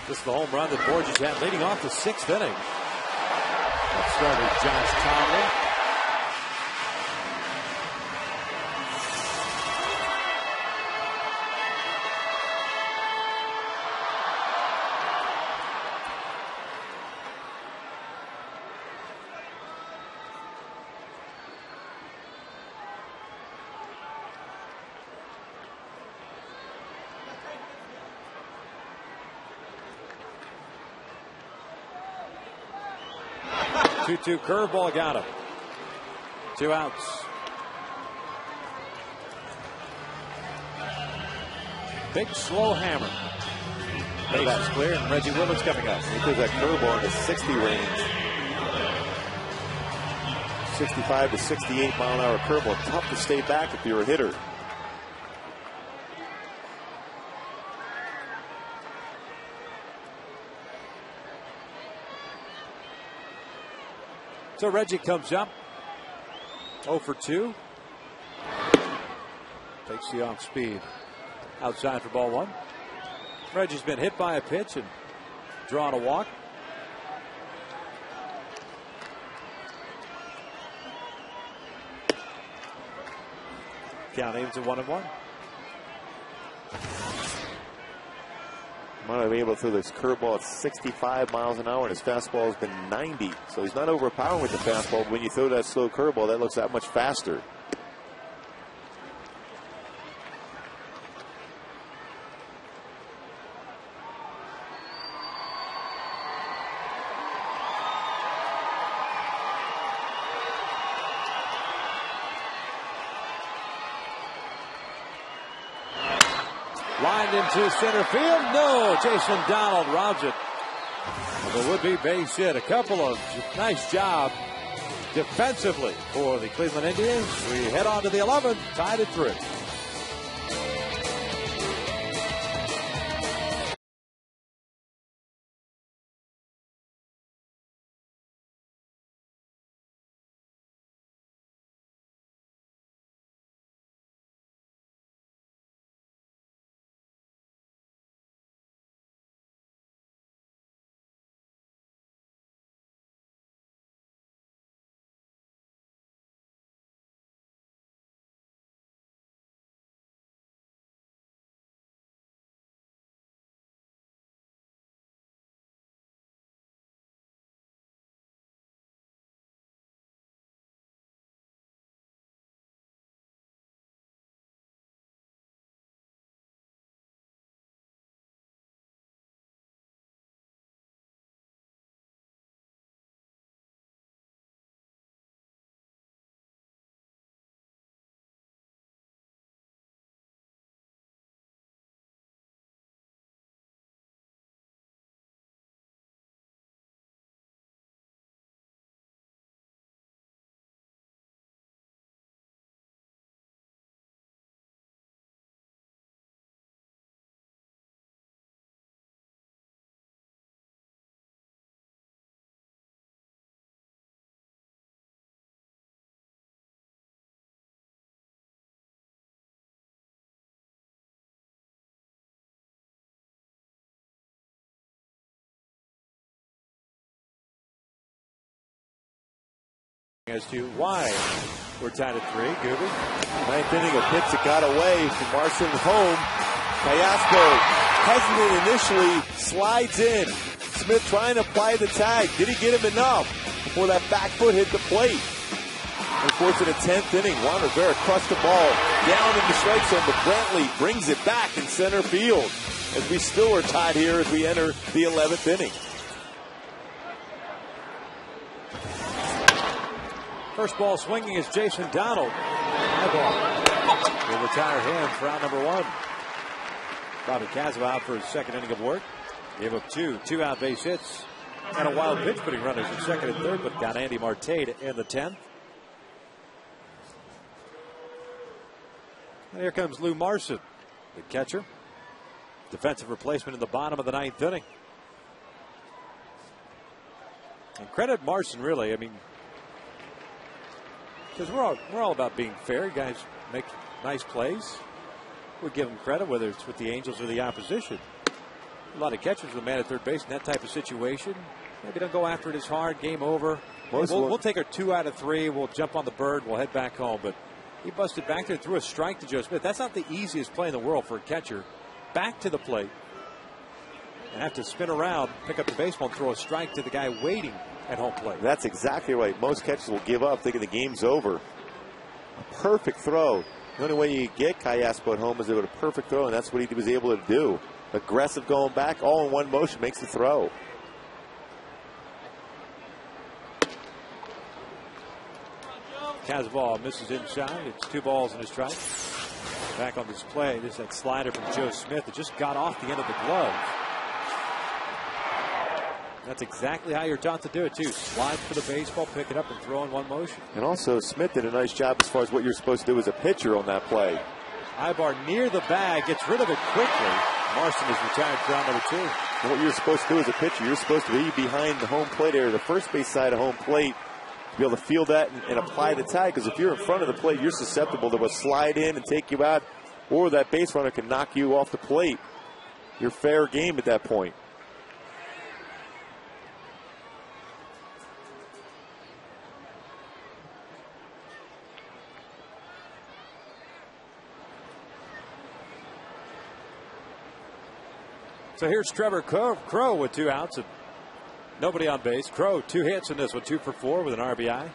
This is the home run that Borges had leading off the 6th inning. That started Josh Tomlin. Two curveball got him. 2 outs. Big slow hammer. Base is clear and Reggie Willetts coming up. He threw that curveball in the 60 range. 65 to 68 mile an hour curveball. Tough to stay back if you're a hitter. So Reggie comes up 0 for 2. Takes the off speed outside for ball 1. Reggie's been hit by a pitch and drawn a walk. Count evens at 1-1. Might have been able to throw this curveball at 65 miles an hour, and his fastball has been 90. So he's not overpowering with the fastball. But when you throw that slow curveball, that looks that much faster. Lined into center field. No, Jason Donald robs it. The would-be base hit. A couple of nice job defensively for the Cleveland Indians. We head on to the 11th, tied at 3. as to why we're tied at 3. Gooby. Ninth inning, a pitch that got away from Marson home. Callaspo, hesitant initially, slides in. Smith trying to apply the tag. Did he get him enough before that back foot hit the plate? And of course, in the 10th inning, Juan Rivera crushed the ball down in the strike zone, but Brantley brings it back in center field as we still are tied here as we enter the 11th inning. First ball swinging is Jason Donald. High ball. Will retire him for out number 1. Bobby Casava out for his second inning of work. Gave up 2 out base hits and a wild pitch putting runners in second and third, but got Andy Marte in the 10th. And here comes Lou Marson, the catcher. Defensive replacement in the bottom of the 9th inning. And credit Marson, really. I mean, because we're all about being fair. You guys make nice plays. We give them credit, whether it's with the Angels or the opposition. A lot of catchers with a man at third base in that type of situation. Maybe don't go after it as hard. Game over. We'll take our 2 out of 3. We'll jump on the bird. We'll head back home. But he busted back there, threw a strike to Joe Smith. That's not the easiest play in the world for a catcher. Back to the plate and have to spin around, pick up the baseball, and throw a strike to the guy waiting at home plate. That's exactly right. Most catchers will give up thinking the game's over. A perfect throw. The only way you get Callaspo at home is with a perfect throw, and that's what he was able to do. Aggressive going back, all in one motion, makes the throw. Casabal misses inside. It's 2 balls and a strike. Back on display, there's that slider from Joe Smith that just got off the end of the glove. That's exactly how you're taught to do it, too. Slide for the baseball, pick it up, and throw in one motion. And also, Smith did a nice job as far as what you're supposed to do as a pitcher on that play. Ibar near the bag, gets rid of it quickly. Marson is retired for round number 2. And what you're supposed to do as a pitcher, you're supposed to be behind the home plate area, the first base side of home plate, to be able to feel that and apply the tag. Because if you're in front of the plate, you're susceptible to a slide in and take you out, or that base runner can knock you off the plate. You're fair game at that point. So here's Trevor Crow with 2 outs and nobody on base. Crow 2 hits in this one, 2 for 4 with an RBI.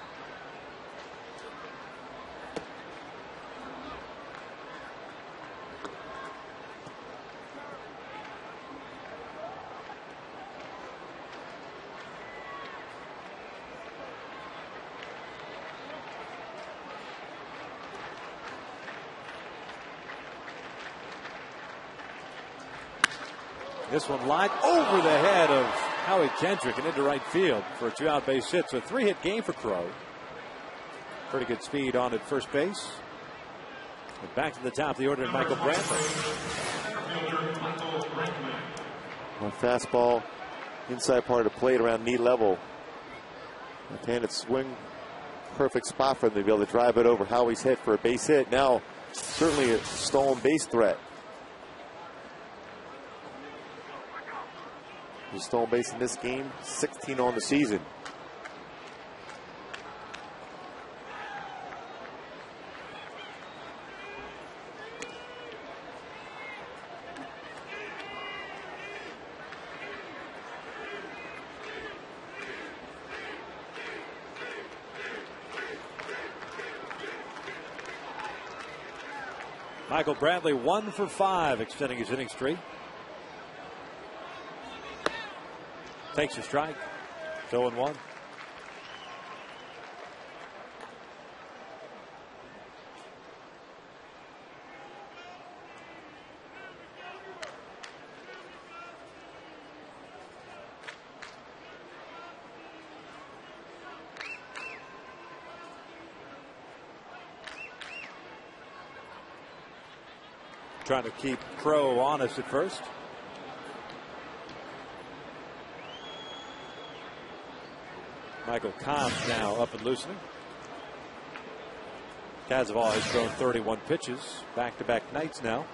This one lined over the head of Howie Kendrick and into right field for a 2-out base hit. So a 3-hit game for Crow. Pretty good speed on at first base. And back to the top of the order, Michael Brantley. A fastball inside part of the plate around knee level. Left-handed swing. Perfect spot for him to be able to drive it over Howie's head for a base hit. Now, certainly a stolen base threat. He's stolen base in this game, 16 on the season. Michael Brantley 1 for 5, extending his inning streak. Takes a strike. 0-1. Trying to keep Crow honest at first. Michael Combs now up and loosening. Casavall has thrown 31 pitches, back-to-back nights now.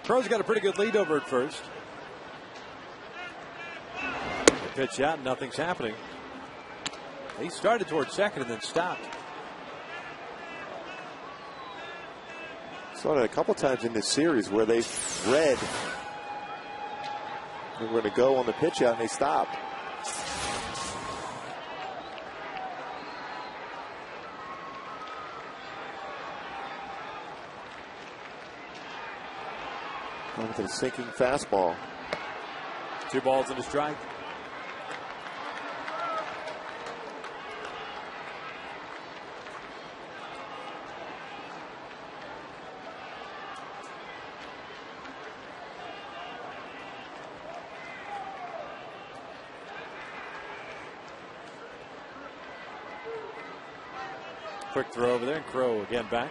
Crow's got a pretty good lead over at first. The pitch out, nothing's happening. He started towards second and then stopped. Saw it a couple times in this series where they've read they were going to go on the pitch out and they stopped. Going to the sinking fastball. 2 balls and a strike. Quick throw over there, and Crow again back.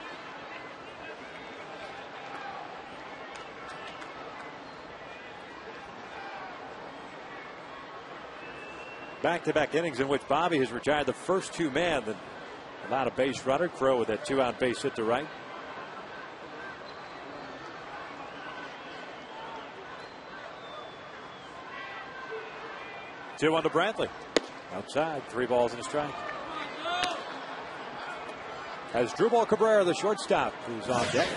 Back-to-back innings in which Bobby has retired the first 2 men that allowed a base runner. Crow with that 2-out base hit to right. Two on to Brantley. Outside, 3 balls and a strike. As Drupal Cabrera, the shortstop, who's on deck.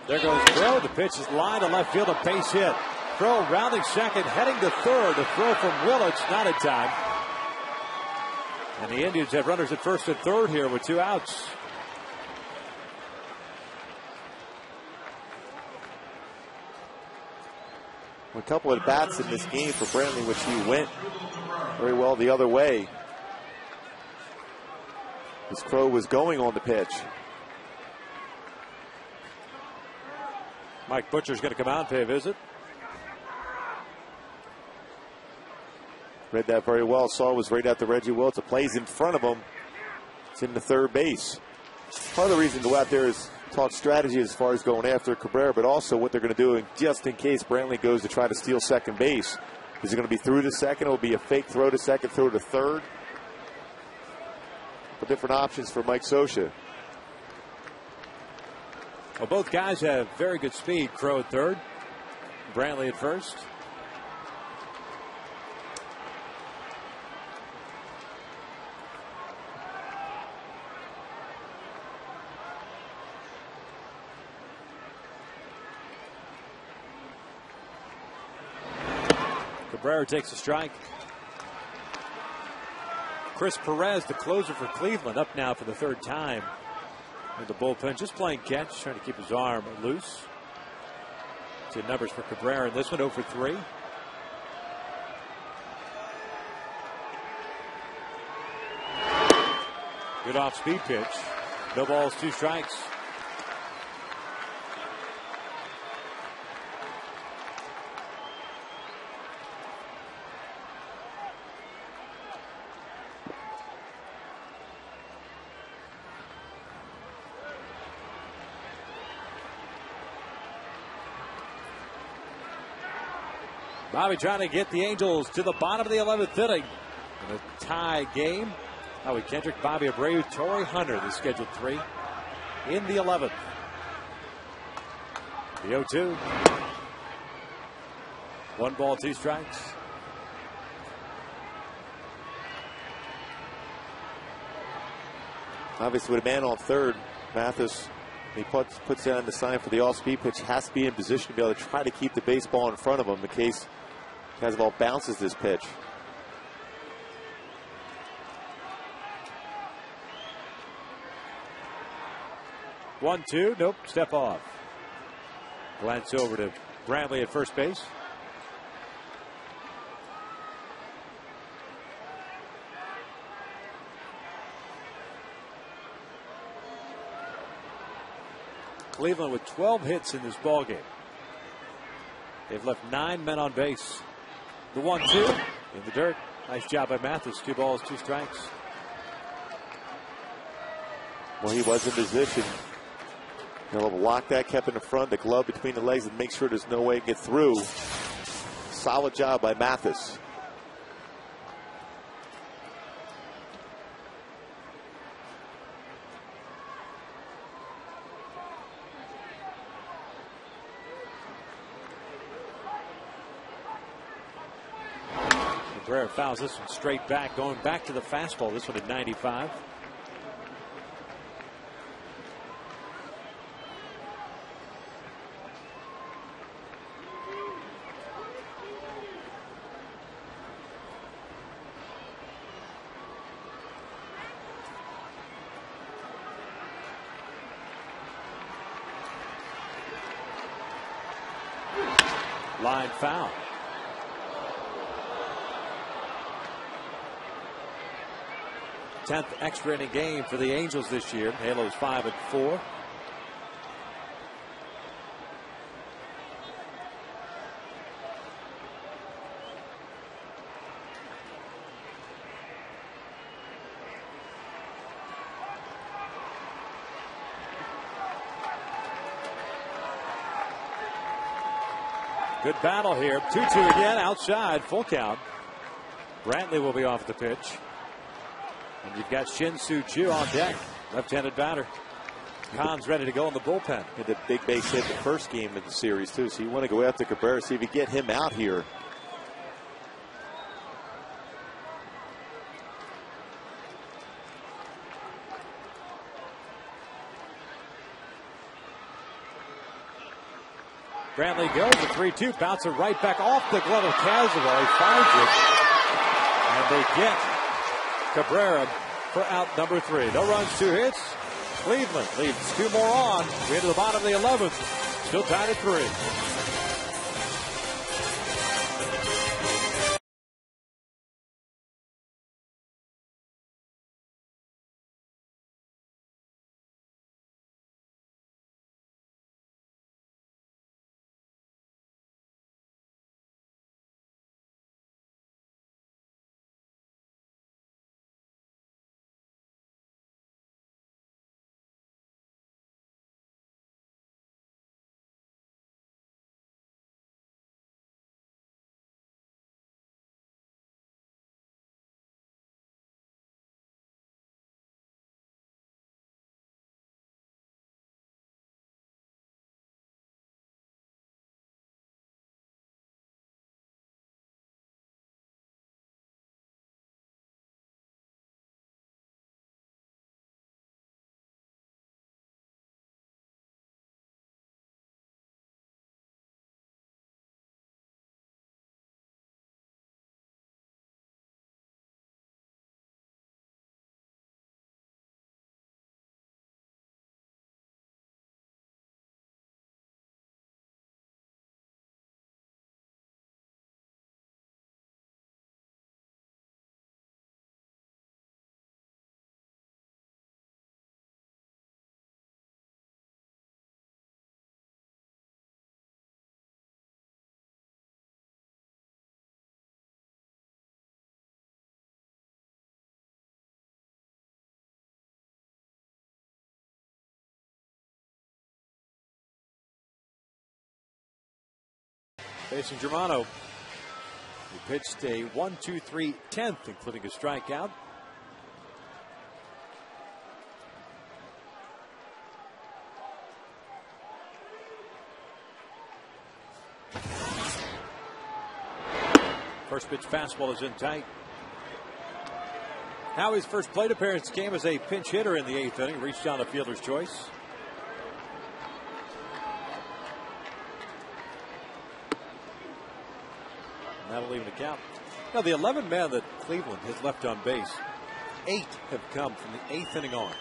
There goes Crow. The pitch is lined to left field, a base hit. Crow rounding second, heading to third. The throw from Willits, not in time. And the Indians have runners at first and third here with 2 outs. A couple of bats in this game for Brantley, which he went very well the other way. As Crow was going on the pitch. Mike Butcher's going to come out and pay a visit. Read that very well. Saw it was right at the Reggie Willits. The play's in front of him. It's in the third base. Part of the reason to go out there is talk strategy as far as going after Cabrera, but also what they're going to do just in case Brantley goes to try to steal second base. Is it going to be through to second? It will be a fake throw to second, throw to third. But different options for Mike Scioscia. Well, both guys have very good speed. Crow at third, Brantley at first. Cabrera takes a strike. Chris Perez, the closer for Cleveland, up now for the 3rd time in the bullpen, just playing catch, trying to keep his arm loose. See numbers for Cabrera in this one, 0 for 3. Good off-speed pitch. No balls, 2 strikes. Bobby trying to get the Angels to the bottom of the 11th inning in a tie game. Howie Kendrick, Bobby Abreu, Torrey Hunter, the scheduled 3 in the 11th. The 0-2. 1 ball, 2 strikes. Obviously, with a man on third, Mathis, he puts down the sign for the off-speed pitch, has to be in position to be able to try to keep the baseball in front of him in case Casabal bounces this pitch. One, 2, nope, step off. Glance over to Brantley at first base. Cleveland with 12 hits in this ball game. They've left 9 men on base. The 1-2 in the dirt. Nice job by Mathis. 2 balls, 2 strikes. Well, he was in position. He'll lock that, kept in the front, the glove between the legs, and make sure there's no way to get through. Solid job by Mathis. Cabrera fouls this one straight back, going back to the fastball. This one at 95. Line foul. Tenth extra inning game for the Angels this year. Halos 5-4. Good battle here. 2-2 again, outside, full count. Brantley will be off the pitch. And you've got Shin-Soo Choo on deck, left-handed batter. Khan's ready to go in the bullpen. Hit a big base hit the first game of the series, too. So you want to go after Cabrera, see if you get him out here. Brantley goes, a 3-2, bouncer right back off the glove of Casaway, finds it, and they get Cabrera for out number 3. No runs, 2 hits. Cleveland leads 2 more on. We're into the bottom of the 11th. Still tied at 3. Facing Germano. He pitched a 1-2-3 10th, including a strikeout. First pitch fastball is in tight. Howie's first plate appearance came as a pinch hitter in the 8th inning. Reached down the fielder's choice. That'll even the count. Now, the 11 men that Cleveland has left on base, 8 have come from the 8th inning on.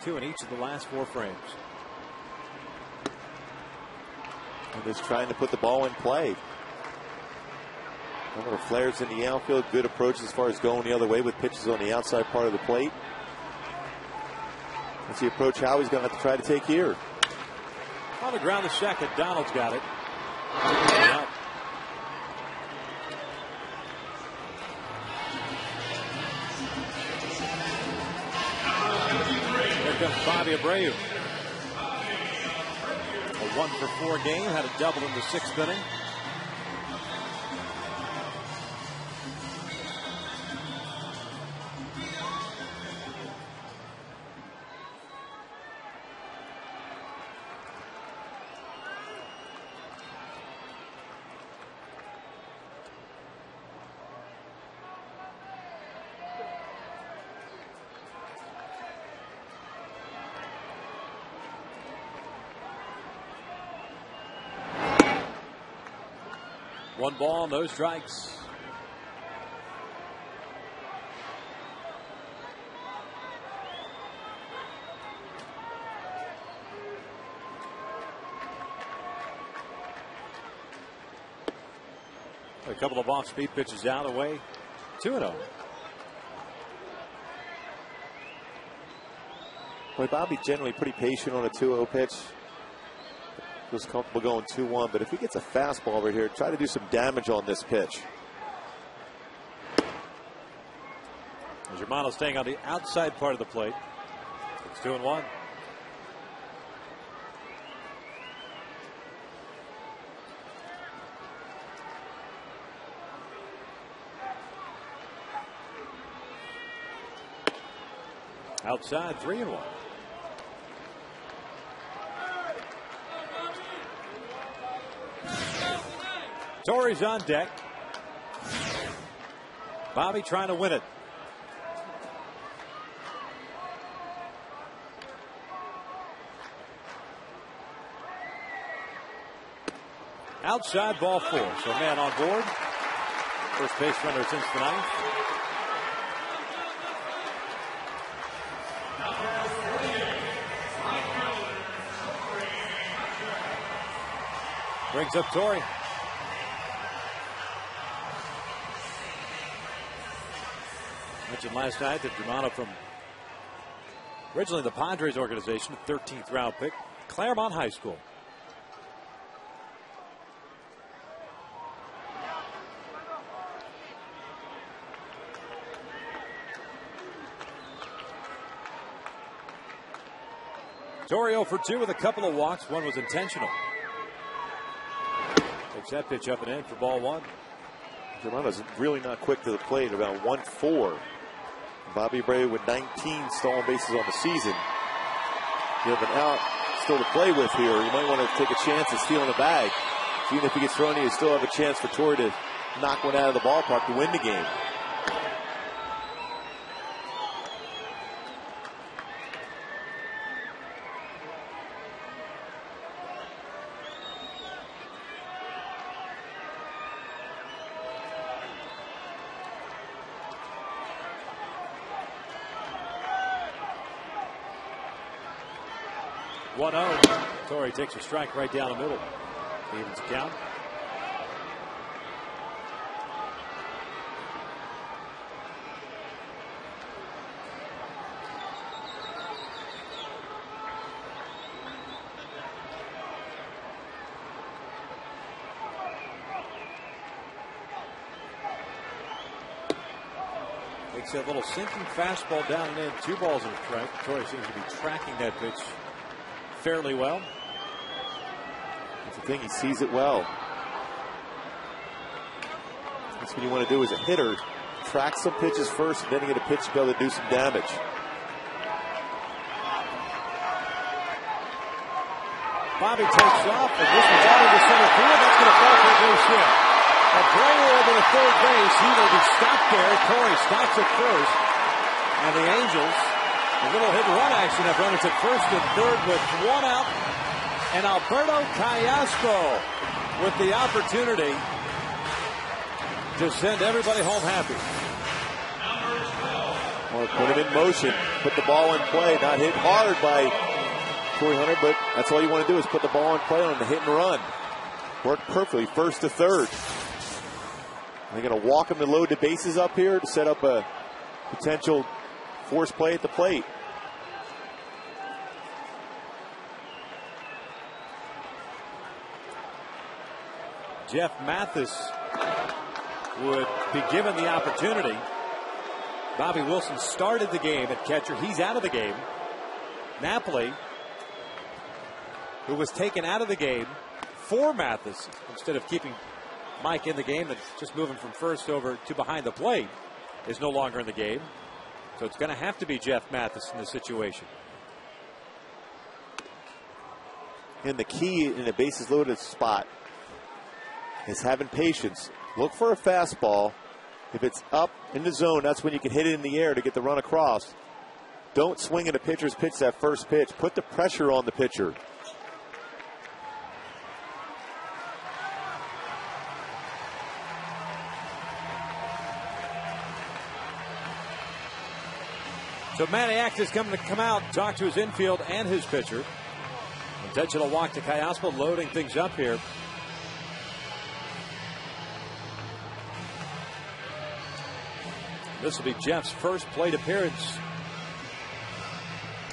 2 in each of the last 4 frames. And just trying to put the ball in play. Number of flares in the outfield. Good approach as far as going the other way with pitches on the outside part of the plate. That's the approach Howie's going to have to try to take here. On the ground to second. Donald's got it. Out. comes Bobby Abreu. A 1-for-4 game, had a double in the 6th inning. One ball, no strikes. A couple of off-speed pitches out away. 2-0. Boy, Bobby generally pretty patient on a 2-0 pitch. Feels comfortable going 2-1, but if he gets a fastball right here, try to do some damage on this pitch. Germano staying on the outside part of the plate. It's 2-1. Outside, 3-1. Torrey's on deck. Bobby trying to win it. Outside, ball 4. So a man on board. First base runner since the 9th. Brings up Torrey. Mentioned last night that Germano from originally the Padres organization, 13th round pick, Claremont High School. Torrey 0 for 2 with a couple of walks. One was intentional. Takes that pitch up and in for ball 1. Germano's really not quick to the plate, about 1-4. Bobby Abreu with 19 stolen bases on the season. You have an out still to play with here. You might want to take a chance of stealing a bag. Even if he gets thrown, you still have a chance for Torrey to knock one out of the ballpark to win the game. Torrey takes a strike right down the middle. Evens the count. Takes that little sinking fastball down and in. 2 balls and a strike. Torrey seems to be tracking that pitch fairly well. That's the thing, he sees it well. That's what you want to do as a hitter. Track some pitches first, and then you get a pitch to be able to do some damage. Bobby takes off, and this is out into center field. That's going to fall for a base hit. Abreu over to third base. He will be stopped there. Torrey stops at first. And the Angels, a little hit-and-run action, have runners at first and third with 1 out. And Alberto Callasco with the opportunity to send everybody home happy. Well, put him in motion, put the ball in play, not hit hard by Torrey Hunter, but that's all you want to do is put the ball in play on the hit and run. Worked perfectly, first to third. They're going to walk him to load the bases up here to set up a potential force play at the plate. Jeff Mathis would be given the opportunity. Bobby Wilson started the game at catcher. He's out of the game. Napoli, who was taken out of the game for Mathis instead of keeping Mike in the game and just moving from first over to behind the plate, is no longer in the game. So it's going to have to be Jeff Mathis in this situation. And the key in a bases loaded spot is having patience. Look for a fastball. If it's up in the zone, that's when you can hit it in the air to get the run across. Don't swing at a pitcher's pitch that first pitch. Put the pressure on the pitcher. So Maniac is coming to come out, talk to his infield and his pitcher. Intentional walk to Kayaspo, loading things up here. This will be Jeff's first plate appearance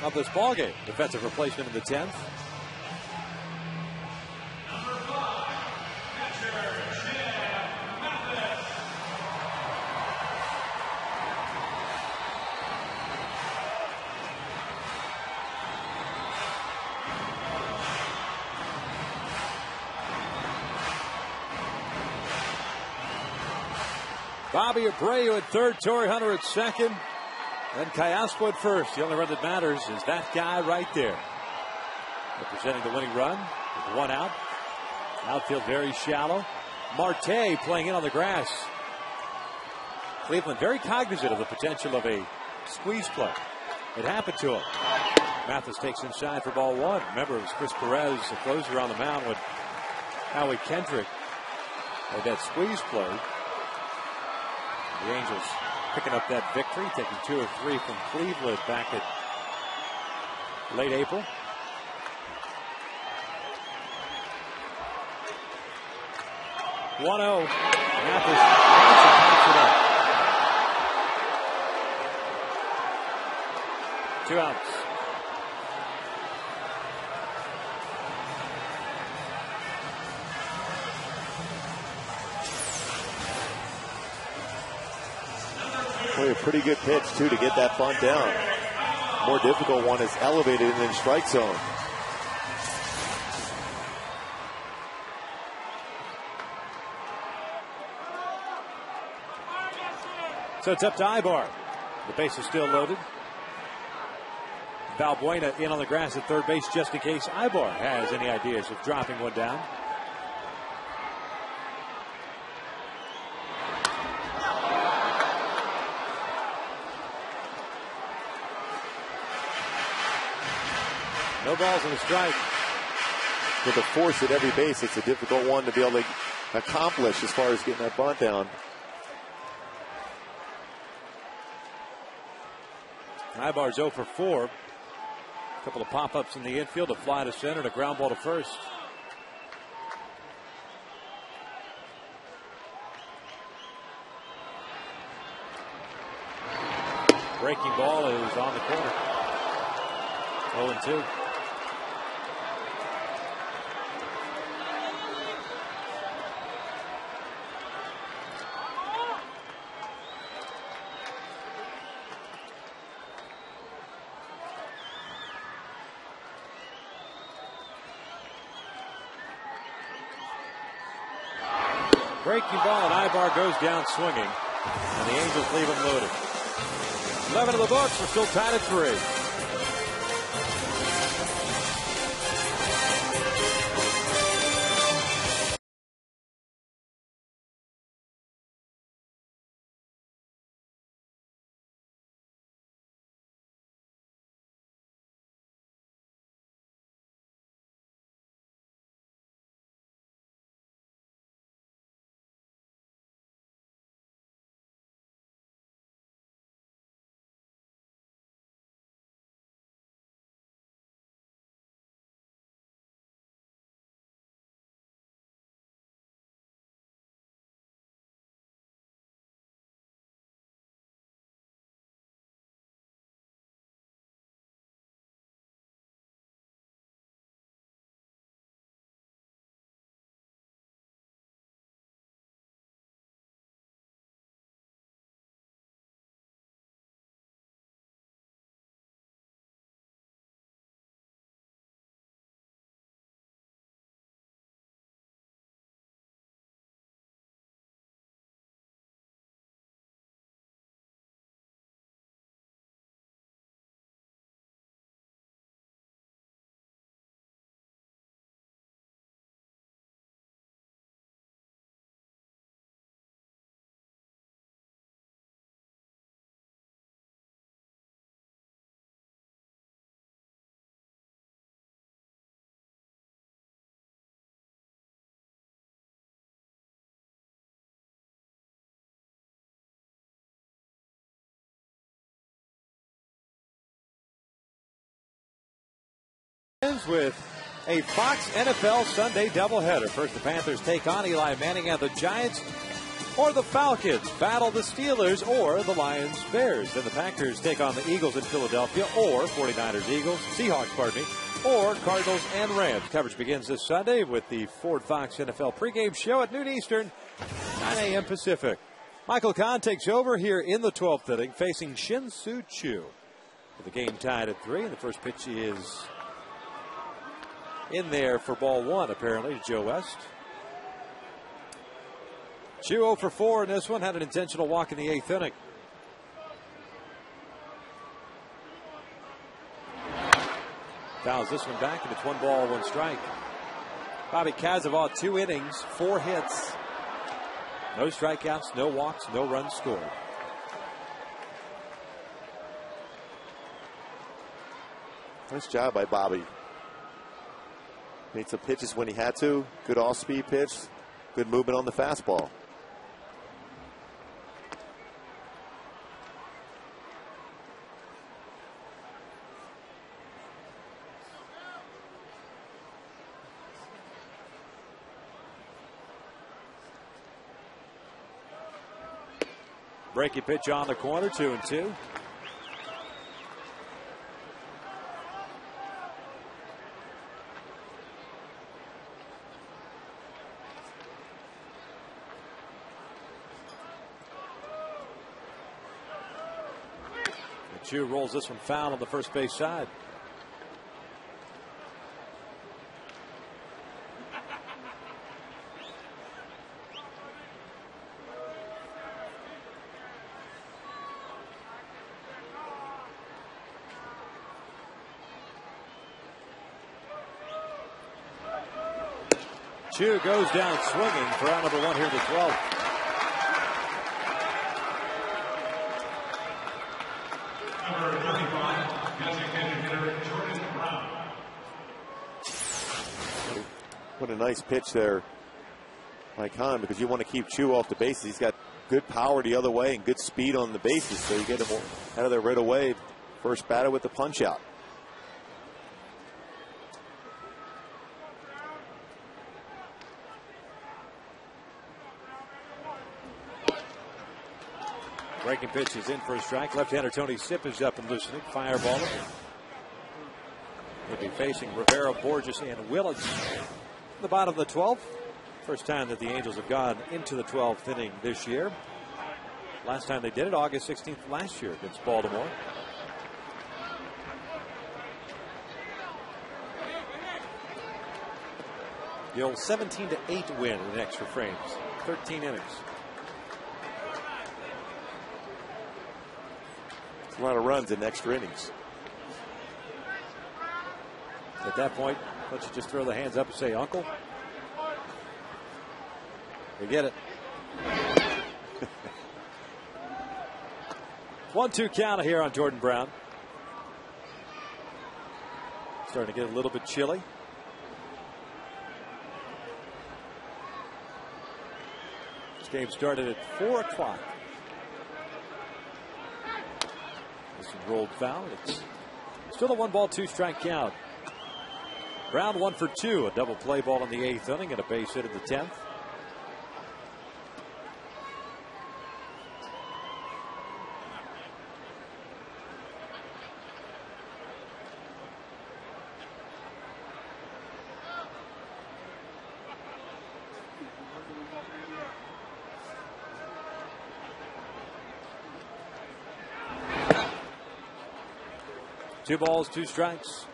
of this ballgame. Defensive replacement in the 10th. Bobby Abreu at third, Torrey Hunter at second, and Kayaspo at first. The only run that matters is that guy right there. Representing the winning run with one out. Outfield very shallow. Marte playing in on the grass. Cleveland very cognizant of the potential of a squeeze play. It happened to him. Mathis takes inside for ball one. Remember, it was Chris Perez, the closer on the mound, when Howie Kendrick had that squeeze play. The Angels picking up that victory, taking 2 of 3 from Cleveland back at late April. (1-0). Mathis pops it up. 2 outs. Boy, a pretty good pitch, too, to get that bunt down. More difficult one is elevated and then strike zone. So it's up to Ibar. The base is still loaded. Valbuena in on the grass at third base just in case Ibar has any ideas of dropping one down. No balls and a strike. With the force at every base, it's a difficult one to be able to accomplish as far as getting that bunt down. Ibar's 0 for 4. A couple of pop-ups in the infield, a fly to center, and a ground ball to first. Breaking ball is on the corner. 0-2. Breaking ball, and Ibar goes down swinging. And the Angels leave him loaded. 11 of the books. We're still tied at 3. begins with a Fox NFL Sunday doubleheader. First, the Panthers take on Eli Manning and the Giants, or the Falcons battle the Steelers, or the Lions Bears. Then the Packers take on the Eagles in Philadelphia, or 49ers Eagles, Seahawks, pardon me, or Cardinals and Rams. Coverage begins this Sunday with the Ford Fox NFL pregame show at noon Eastern, 9 a.m. Pacific. Michael Kahn takes over here in the 12th inning, facing Shin-Soo Choo. The game tied at 3, and the first pitch is in there for ball 1, apparently, to Joe West. Choo 0 for 4 in this one, had an intentional walk in the 8th inning. Fouls this one back, and it's 1 ball, 1 strike. Bobby Kazavaw, 2 innings, 4 hits, no strikeouts, no walks, no runs scored. Nice job by Bobby. Made some pitches when he had to. Good off-speed pitch. Good movement on the fastball. Breaking pitch on the corner, 2-2. Choo rolls this one foul on the first base side. Choo goes down swinging for out number 1 here in the 12th. Number 35, designated hitter Jordan Brown. What a nice pitch there by Kahn, because you want to keep Choo off the bases. He's got good power the other way and good speed on the bases, so you get him out of there right away. First batter with the punch out. Breaking pitch is in for a strike. Left-hander Tony Sipp is up and loosening. Fireball. He'll be facing Rivera, Borges, and Willits. The bottom of the 12th. First time that the Angels have gone into the 12th inning this year. Last time they did it, August 16th last year against Baltimore. The old 17-8 win in extra frames. 13 innings. A lot of runs in extra innings. At that point, don't you just throw the hands up and say, "Uncle"? We get it. 1-2 count here on Jordan Brown. Starting to get a little bit chilly. This game started at 4 o'clock. This is rolled foul. It's still a 1 ball, 2 strike count. Brown 1 for 2. A double play ball in the 8th inning and a base hit in the 10th. Two balls, 2 strikes.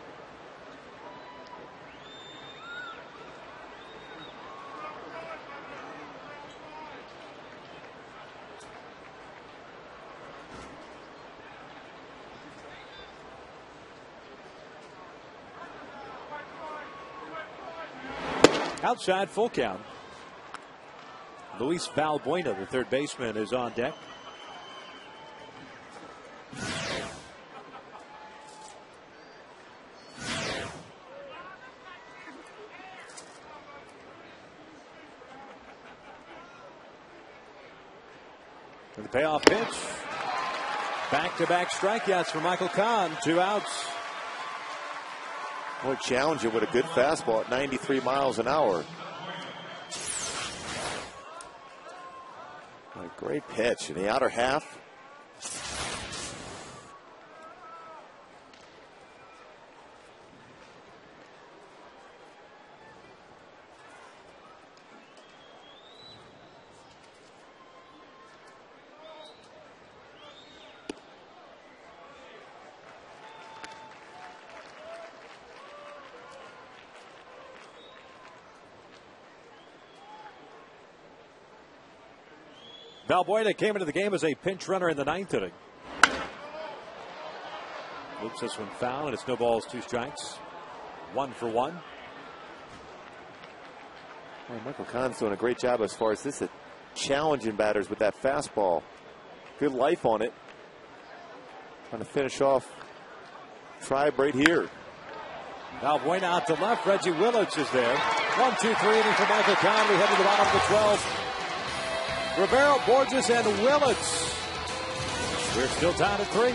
Outside, full count. Luis Valbuena, the third baseman, is on deck. And the payoff pitch. Back-to-back strikeouts for Michael Kahn. 2 outs. Boy, challenging with a good fastball at 93 miles an hour. A great pitch in the outer half. Valbuena came into the game as a pinch runner in the 9th inning. Loops this one foul, and it's no balls, 2 strikes. 1 for 1. Well, Michael Kahn's doing a great job as far as this at challenging batters with that fastball. Good life on it. Trying to finish off Tribe right here. Valbuena out to left. Reggie Willits is there. 1, 2, 3 inning for Michael Kahn. We head to the bottom of the 12th. Rivero, Borges, and Willits. We're still tied at 3.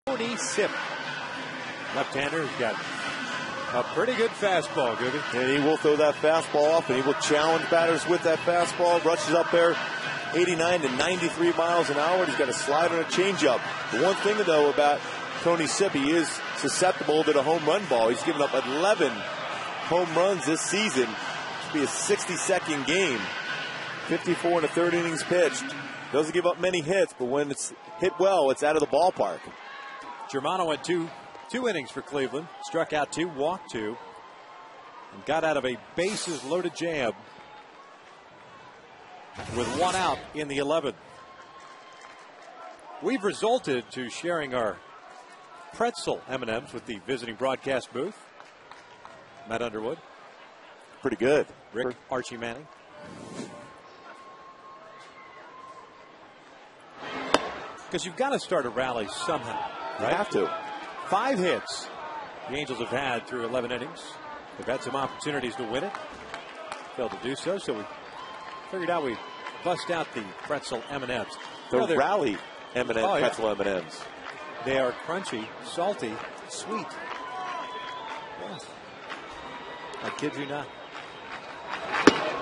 Tony Sip, left-hander, has got a pretty good fastball, Googie. And he will throw that fastball off, and he will challenge batters with that fastball. Rushes up there 89 to 93 miles an hour. He's got a slider and a changeup. The one thing, though, about Tony Sip, he is susceptible to the home run ball. He's given up 11 home runs this season. Should be a 60-second game. 54 in the 3rd innings pitched. Doesn't give up many hits, but when it's hit well, it's out of the ballpark. Germano went two innings for Cleveland. Struck out 2, walked 2, and got out of a bases-loaded jam with 1 out in the 11th. We've resulted to sharing our pretzel M&Ms with the visiting broadcast booth. Matt Underwood. Pretty good. Rick Archie Manning. Because you've got to start a rally somehow. You have to. 5 hits the Angels have had through 11 innings. They've had some opportunities to win it. Failed to do so, so we figured out we'd bust out the pretzel M&Ms. The rally M&M, pretzel M&Ms. They are crunchy, salty, sweet. Yes. I kid you not.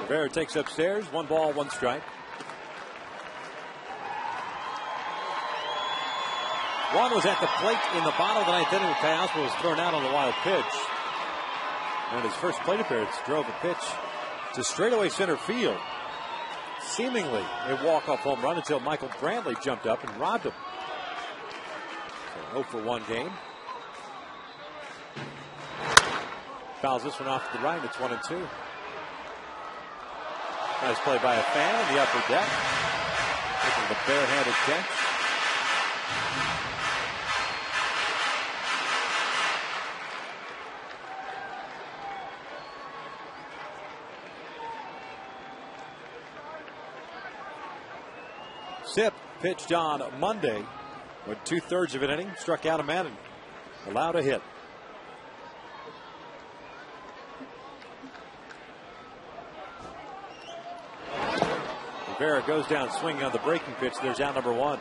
Rivera takes upstairs. 1 ball, 1 strike. One was at the plate in the bottom of the 9th inning. Kayasma was thrown out on the wild pitch. And his first plate appearance drove a pitch to straightaway center field. Seemingly a walk-off home run until Michael Brantley jumped up and robbed him. So 0 for 1 game. Fouls this one off to the right. It's 1-2. Nice play by a fan in the upper deck. Taking the barehanded catch. Sip pitched on Monday, went 2/3 of an inning, struck out a man and allowed a hit. Rivera goes down swinging on the breaking pitch. There's out number 1.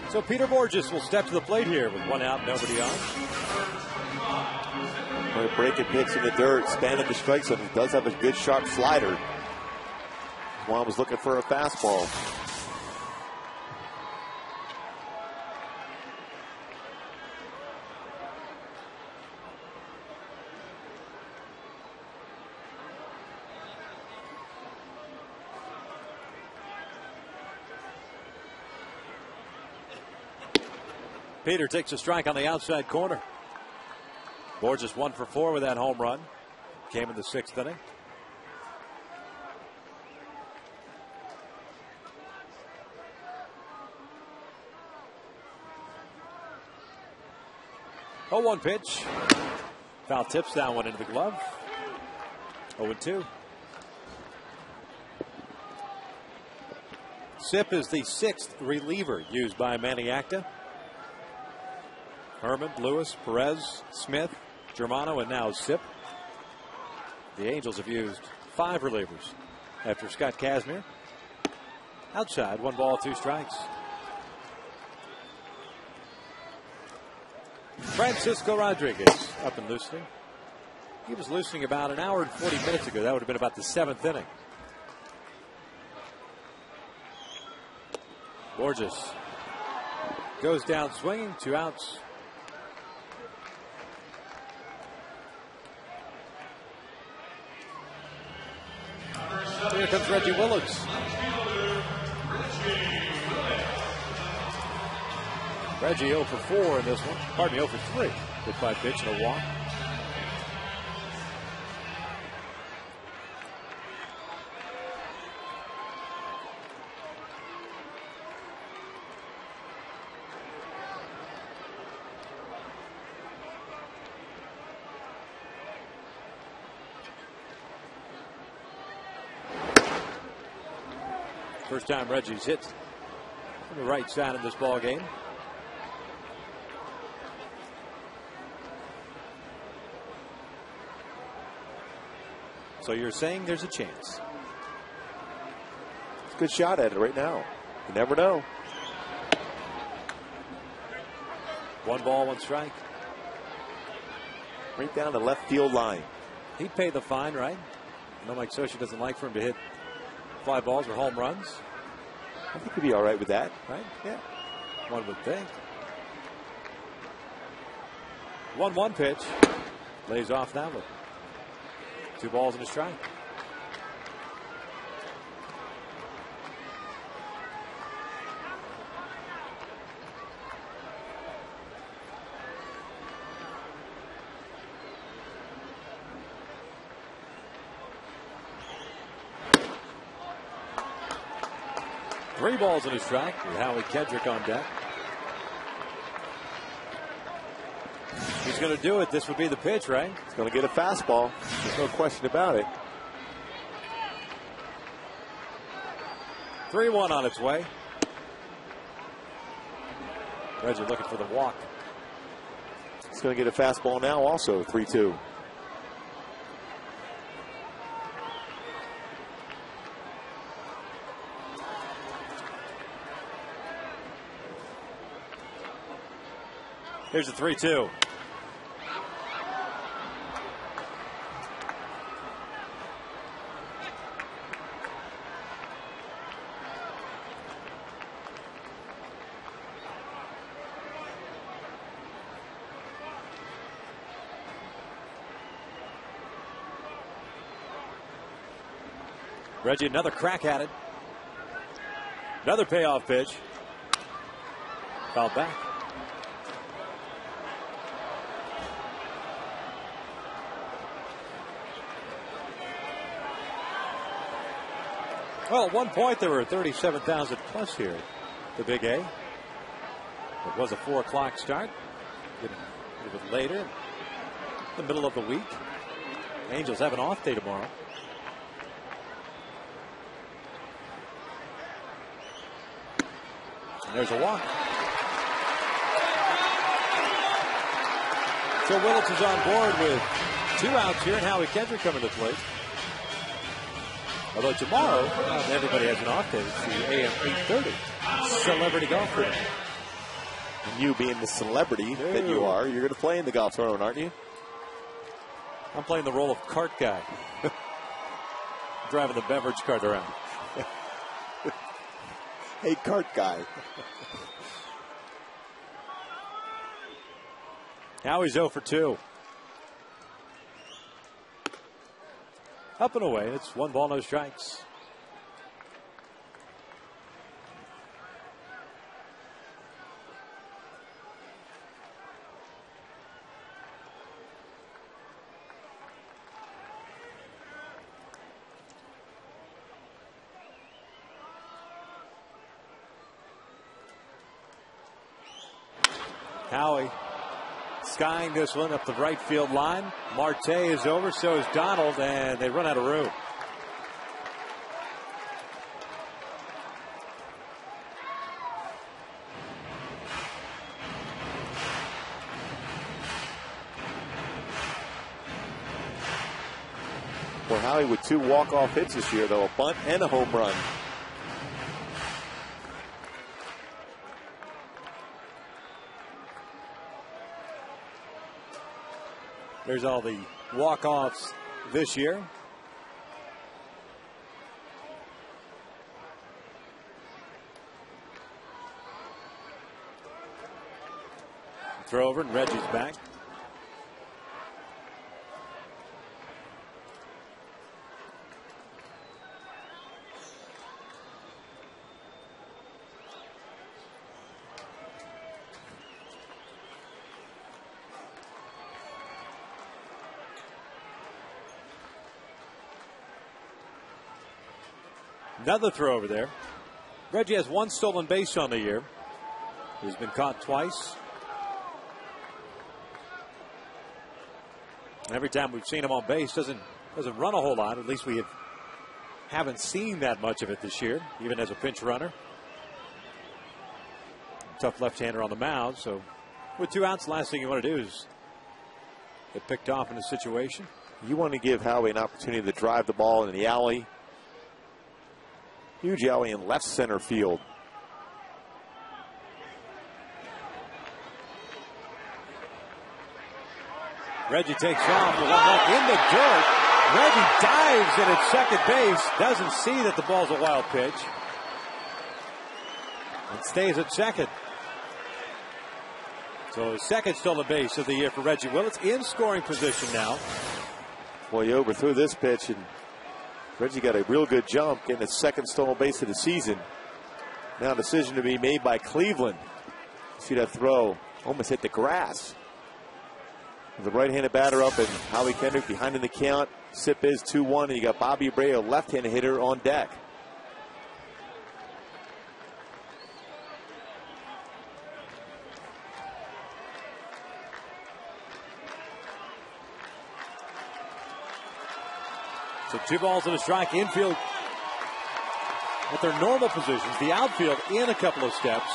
So Peter Borges will step to the plate here with 1 out, nobody on. Breaking pitch in the dirt, standing the strike zone. He does have a good sharp slider. Juan was looking for a fastball. Peter takes a strike on the outside corner. Borges 1 for 4 with that home run. Came in the 6th inning. Oh, 1 pitch. Foul tips that one into the glove. 0-2. Sip is the 6th reliever used by Manny Acta. Herman, Lewis, Perez, Smith, Germano, and now Sip. The Angels have used 5 relievers after Scott Kazmir. Outside, 1 ball, 2 strikes. Francisco Rodriguez up and loosening. He was loosening about an hour and 40 minutes ago. That would have been about the 7th inning. Borges goes down swinging, 2 outs. Here comes Reggie Willards. Reggie 0 for 4 in this one. Pardon me, 0 for 3. Hit by pitch and a walk. First time Reggie's hit from the right side of this ball game. So you're saying there's a chance? It's a good shot at it right now. You never know. 1 ball, 1 strike. Right down the left field line. He'd pay the fine, right? I know Mike Scioscia doesn't like for him to hit fly balls or home runs. I think he'd be all right with that. Right? Yeah. One would think. 1-1 pitch. Lays off that one. 2 balls and a strike. Three balls and a strike with Howie Kendrick on deck. He's going to do it. This would be the pitch, right? He's going to get a fastball. There's no question about it. 3-1 on its way. Reggie looking for the walk. He's going to get a fastball now also, 3-2. Here's a 3-2. Reggie, another crack at it. Another payoff pitch. Fouled back. Well, at one point there were 37,000 plus here at the Big A. It was a 4 o'clock start. A little bit later, the middle of the week. Angels have an off day tomorrow. And there's a walk. So Willits is on board with 2 outs here, and Howie Kendrick coming to the plate. Although tomorrow, everybody has an off day. It's the AM 8:30 Celebrity Golf Tournament. And you being the celebrity that you are, you're going to play in the golf tournament, aren't you? I'm playing the role of cart guy. Driving the beverage cart around. Hey, cart guy. Howie's 0 for 2. Up and away. It's 1 ball, no strikes. Howie skying this one up the right field line. Marte is over, so is Donald, and they run out of room. For Howie with 2 walk-off hits this year, though, a bunt and a home run. There's all the walk-offs this year. Throw over, and Reggie's back. Another throw over there. Reggie has 1 stolen base on the year. He's been caught twice. And every time we've seen him on base, doesn't run a whole lot. At least we haven't seen that much of it this year, even as a pinch runner. Tough left-hander on the mound. So with 2 outs, the last thing you want to do is get picked off in a situation. You want to give Howie an opportunity to drive the ball in the alley. Huge alley in left center field. Reggie takes off. The one up in the dirt. Reggie dives in at second base. Doesn't see that the ball's a wild pitch. And stays at second. So his second stolen base of the year for Reggie Willits. In scoring position now. Well, he overthrew this pitch, and Reggie got a real good jump, getting his second stolen base of the season. Now a decision to be made by Cleveland. See that throw almost hit the grass. The right-handed batter up, and Howie Kendrick behind in the count. SIP is 2-1, and you got Bobby Abreu, left-handed hitter, on deck. So 2 balls and a strike. Infield at their normal positions. The outfield in a couple of steps.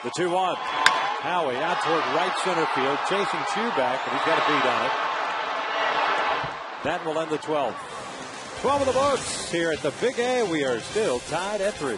The 2-1. Howie out toward right center field, chasing Chuback, but he's got a beat on it. That will end the 12th. 12 of the books here at the Big A. We are still tied at 3.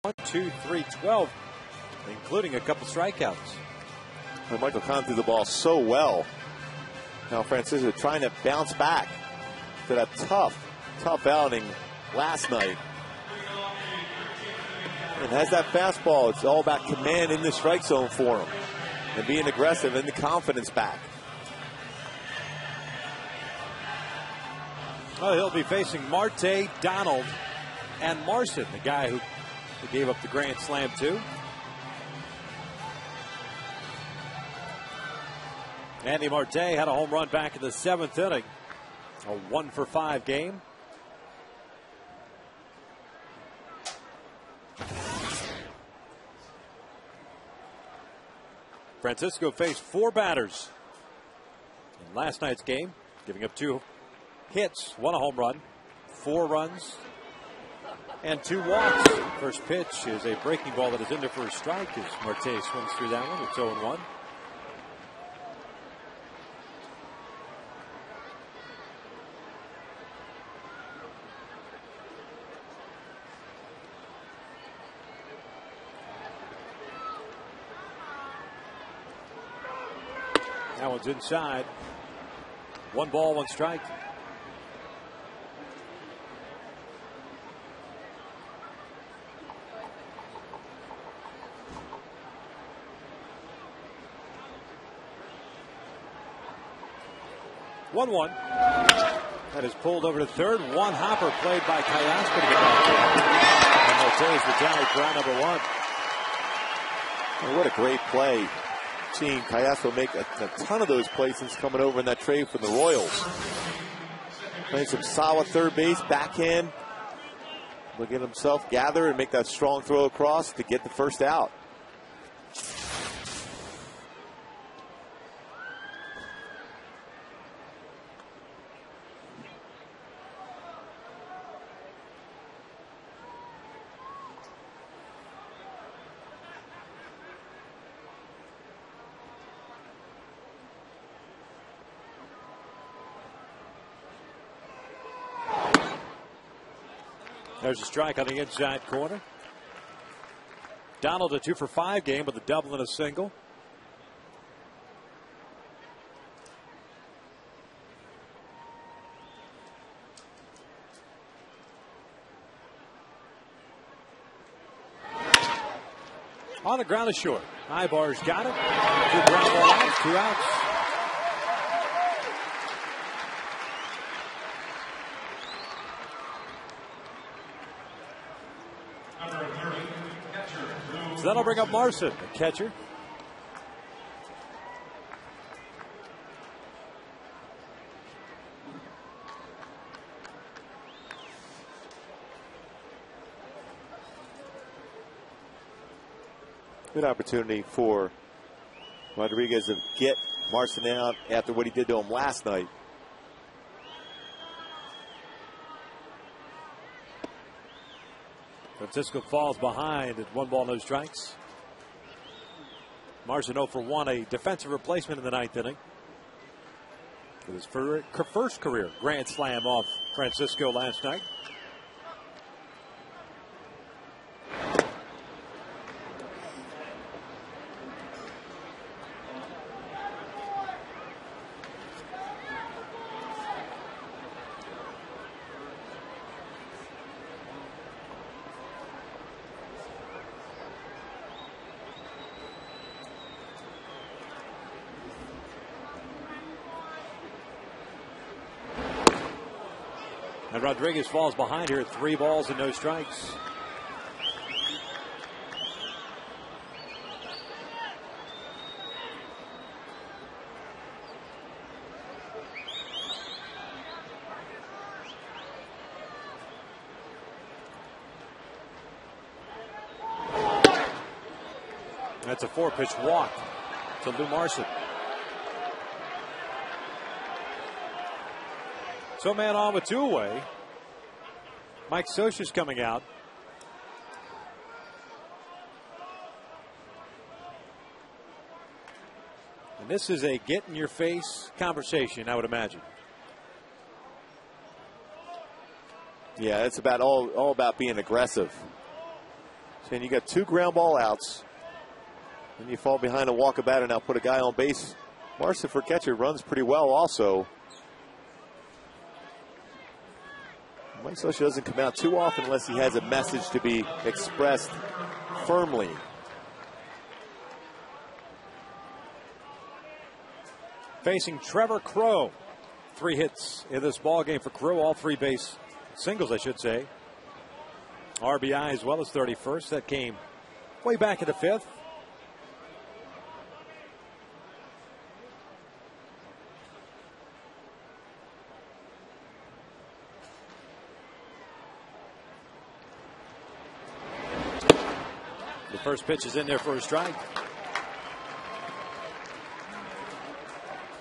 1, 2, 3, 12, including a couple strikeouts. And Michael Kahn threw the ball so well. Now Francisco trying to bounce back to that tough outing last night. And has that fastball. It's all about command in the strike zone for him. And being aggressive and the confidence back. Well, he'll be facing Marte, Donald, and Marson, the guy who gave up the grand slam to. Andy Marte had a home run back in the 7th inning. A 1-for-5 game. Francisco faced 4 batters in last night's game, giving up 2 hits, 1 a home run, 4 runs, and 2 walks. First pitch is a breaking ball that is in there for a strike as Marte swings through that one. It's 0-1. That one's inside. 1 ball, 1 strike. One. That is pulled over to third. 1 hopper played by Kayasper to get back. And Marte's retired for out number 1. Well, what a great play. Seeing Kayasper make a ton of those plays since coming over in that trade from the Royals. Playing some solid third base, backhand. Look at himself gather and make that strong throw across to get the first out. There's a strike on the inside corner. Donald a 2-for-5 game with a double and a single. On the ground is short. Ibar's got it. 2 ground balls, 2 outs. So that'll bring up Marson, the catcher. Good opportunity for Rodriguez to get Marson out after what he did to him last night. Francisco falls behind at 1 ball, no strikes. Marson 0 for 1, a defensive replacement in the 9th inning. With his first career grand slam off Francisco last night. And Rodriguez falls behind here at 3 balls and no strikes. That's a 4-pitch walk to Lou Marson. So man on with 2 away. Mike Scioscia's coming out. And this is a get-in-your-face conversation, I would imagine. Yeah, it's about all about being aggressive. and you got 2 ground ball outs, and you fall behind a walkabout and now put a guy on base. Marcin, for catcher, runs pretty well also. Mike Scioscia doesn't come out too often unless he has a message to be expressed firmly. Facing Trevor Crow. 3 hits in this ball game for Crow, all 3 base singles, I should say. RBI as well as 31st. That came way back in the 5th. The first pitch is in there for a strike.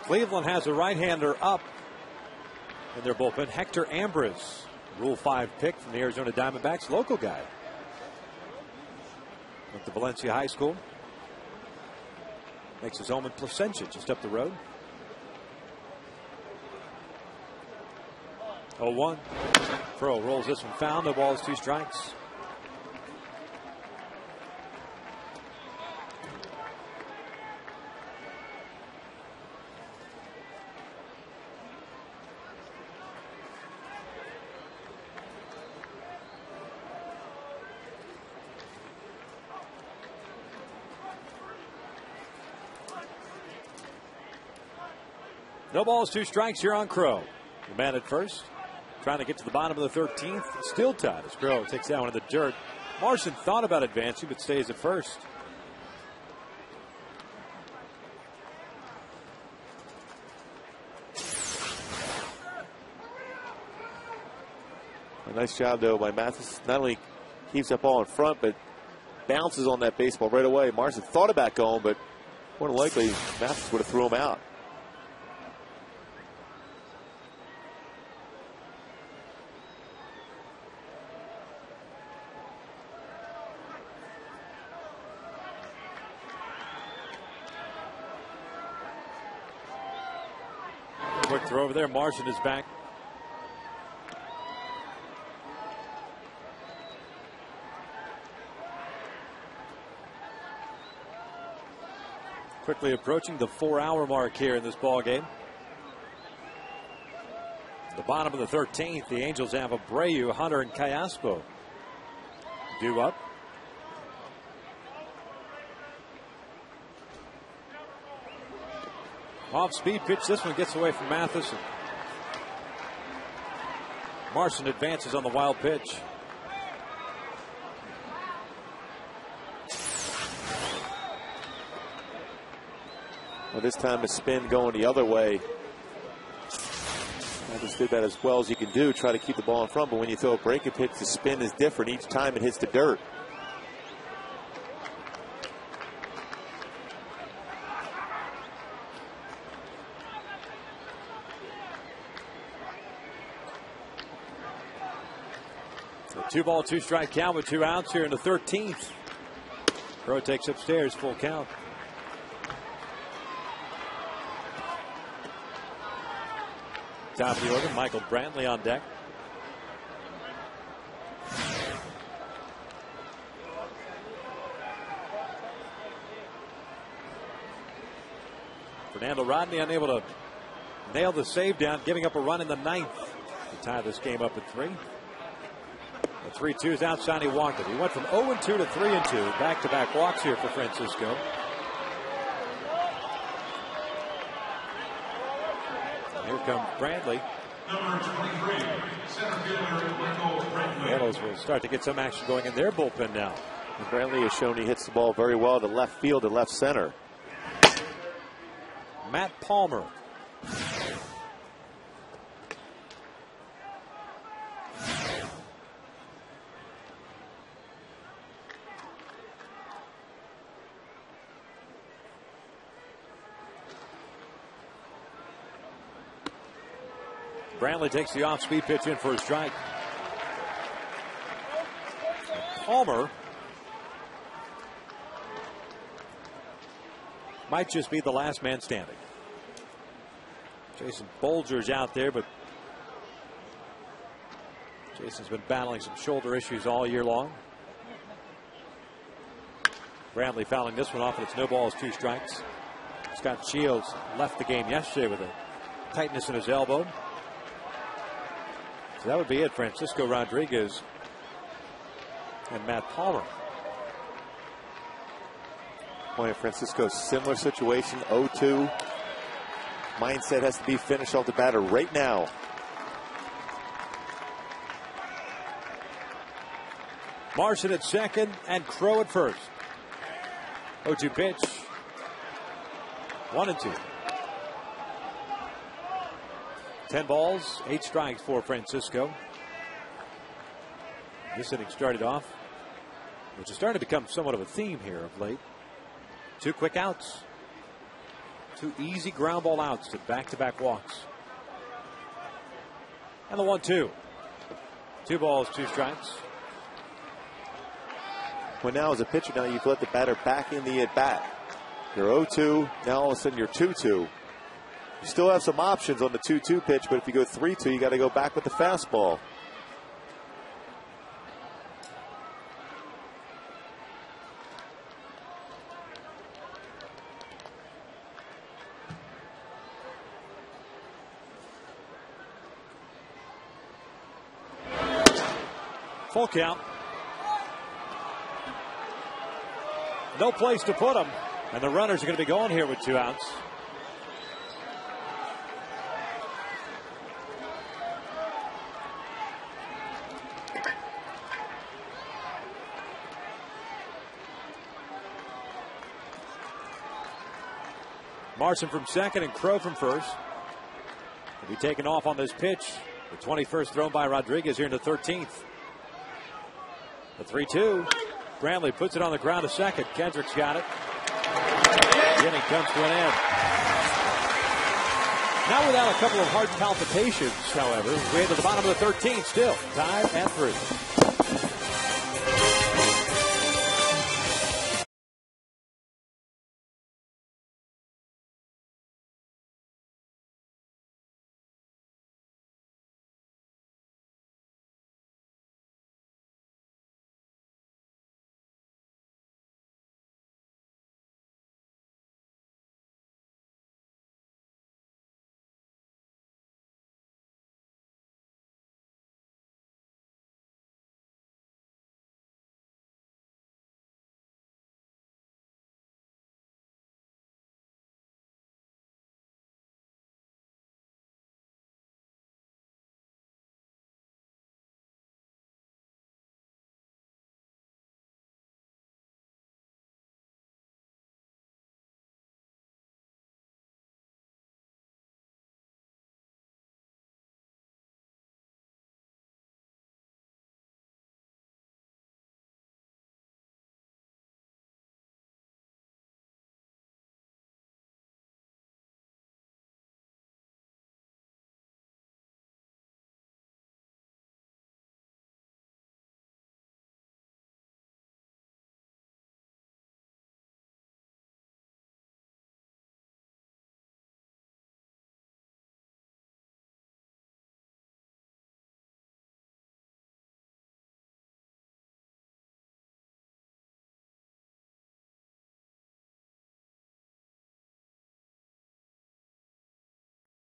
Cleveland has a right-hander up in their bullpen. Hector Ambrose, Rule 5 pick from the Arizona Diamondbacks, local guy. Went to Valencia High School. Makes his home in Placentia, just up the road. 0-1. Crow rolls this one foul. No balls, 2 strikes. No balls, 2 strikes here on Crow. The man at first, trying to get to the bottom of the 13th. Still tied as Crow takes that one in the dirt. Marcin thought about advancing, but stays at first. A nice job, though, by Mathis. Not only keeps that ball in front, but bounces on that baseball right away. Marcin thought about going, but more than likely, Mathis would have threw him out. Quick throw over there. Marcin is back. Quickly approaching the 4-hour mark here in this ball game. The bottom of the 13th, the Angels have Abreu, Hunter, and Callaspo due up. Off-speed pitch. This one gets away from Mathis. Marcin advances on the wild pitch. Well, this time a spin going the other way. Mathis did that as well as you can do. Try to keep the ball in front, but when you throw a breaking pitch, the spin is different each time it hits the dirt. A 2-ball, 2-strike count with 2 outs here in the 13th. Crow takes upstairs, full count. Top of the order, Michael Brantley on deck. Fernando Rodney unable to nail the save down, giving up a run in the 9th to tie this game up at 3. The 3-2 is outside. He walked it. He went from 0-2 to 3-2. Back-to-back walks here for Francisco. Here comes Brantley. Number 23, center fielder Michael Brantley. Halos will start to get some action going in their bullpen now. And Brantley has shown he hits the ball very well to left field and left center. Matt Palmer. Brantley takes the off-speed pitch in for a strike. Palmer might just be the last man standing. Jason Bolger's out there, but Jason's been battling some shoulder issues all year long. Bramley fouling this one off, and it's no balls, 2 strikes. Scott Shields left the game yesterday with a tightness in his elbow. So that would be it. Francisco Rodriguez and Matt Palmer. Boy, Francisco, similar situation, 0-2. Mindset has to be finished off the batter right now. Marson at second and Crow at first. 0-2 pitch. 1-2. 10 balls, 8 strikes for Francisco. This inning started off, which is starting to become somewhat of a theme here of late. 2 quick outs. 2 easy ground ball outs to back-to-back walks. And the 1-2. 2 balls, 2 strikes. Well, now as a pitcher, now you've let the batter back in the at-bat. You're 0-2, now all of a sudden you're 2-2. You still have some options on the 2-2 pitch, but if you go 3-2, you got to go back with the fastball. Full count. No place to put them. And the runners are going to be going here with 2 outs. Marson from second and Crow from first. Will be taken off on this pitch. The 21st thrown by Rodriguez here in the 13th. The 3-2. Bramley puts it on the ground to second. Kendrick's got it. The inning comes to an end. Now without a couple of hard palpitations, however, we're to the bottom of the 13th still. Tied at 3.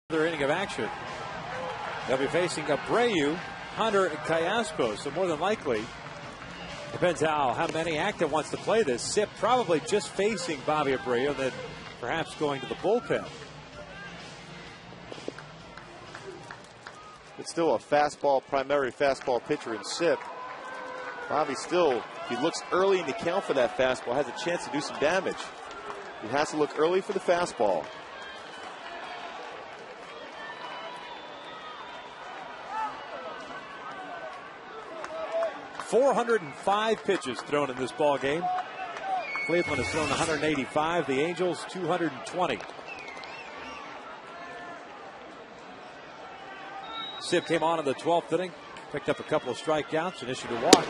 Another inning of action. They'll be facing Abreu, Hunter, and Callaspo. So more than likely, depends how many active wants to play this. Sip probably just facing Bobby Abreu, and then perhaps going to the bullpen. It's still a fastball, primary fastball pitcher in Sip. Bobby still, if he looks early in the count for that fastball, has a chance to do some damage. He has to look early for the fastball. 405 pitches thrown in this ball game. Cleveland has thrown 185. The Angels 220. Sip came on in the 12th inning, picked up a couple of strikeouts and issued a walk.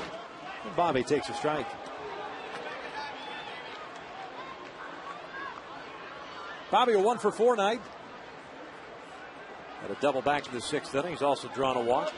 And Bobby takes a strike. Bobby a 1-for-4 night. Had a double back in the 6th inning. He's also drawn a walk.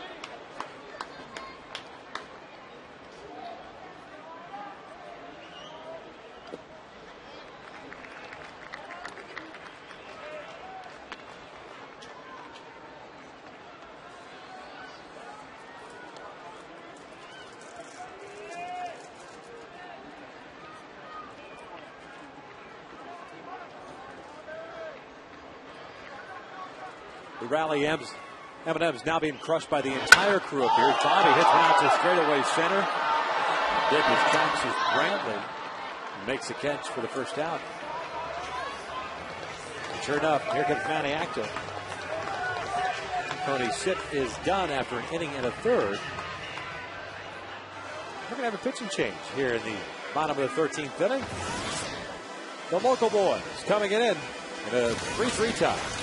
The rally M&M's now being crushed by the entire crew up here. Tommy hits one out to straightaway center. Did his tracks as Brantley makes the catch for the first out. And sure enough, here comes Manny Acta. Tony Sipp is done after an inning and a third. We're going to have a pitching change here in the bottom of the 13th inning. The local boys coming in a 3-3 tie.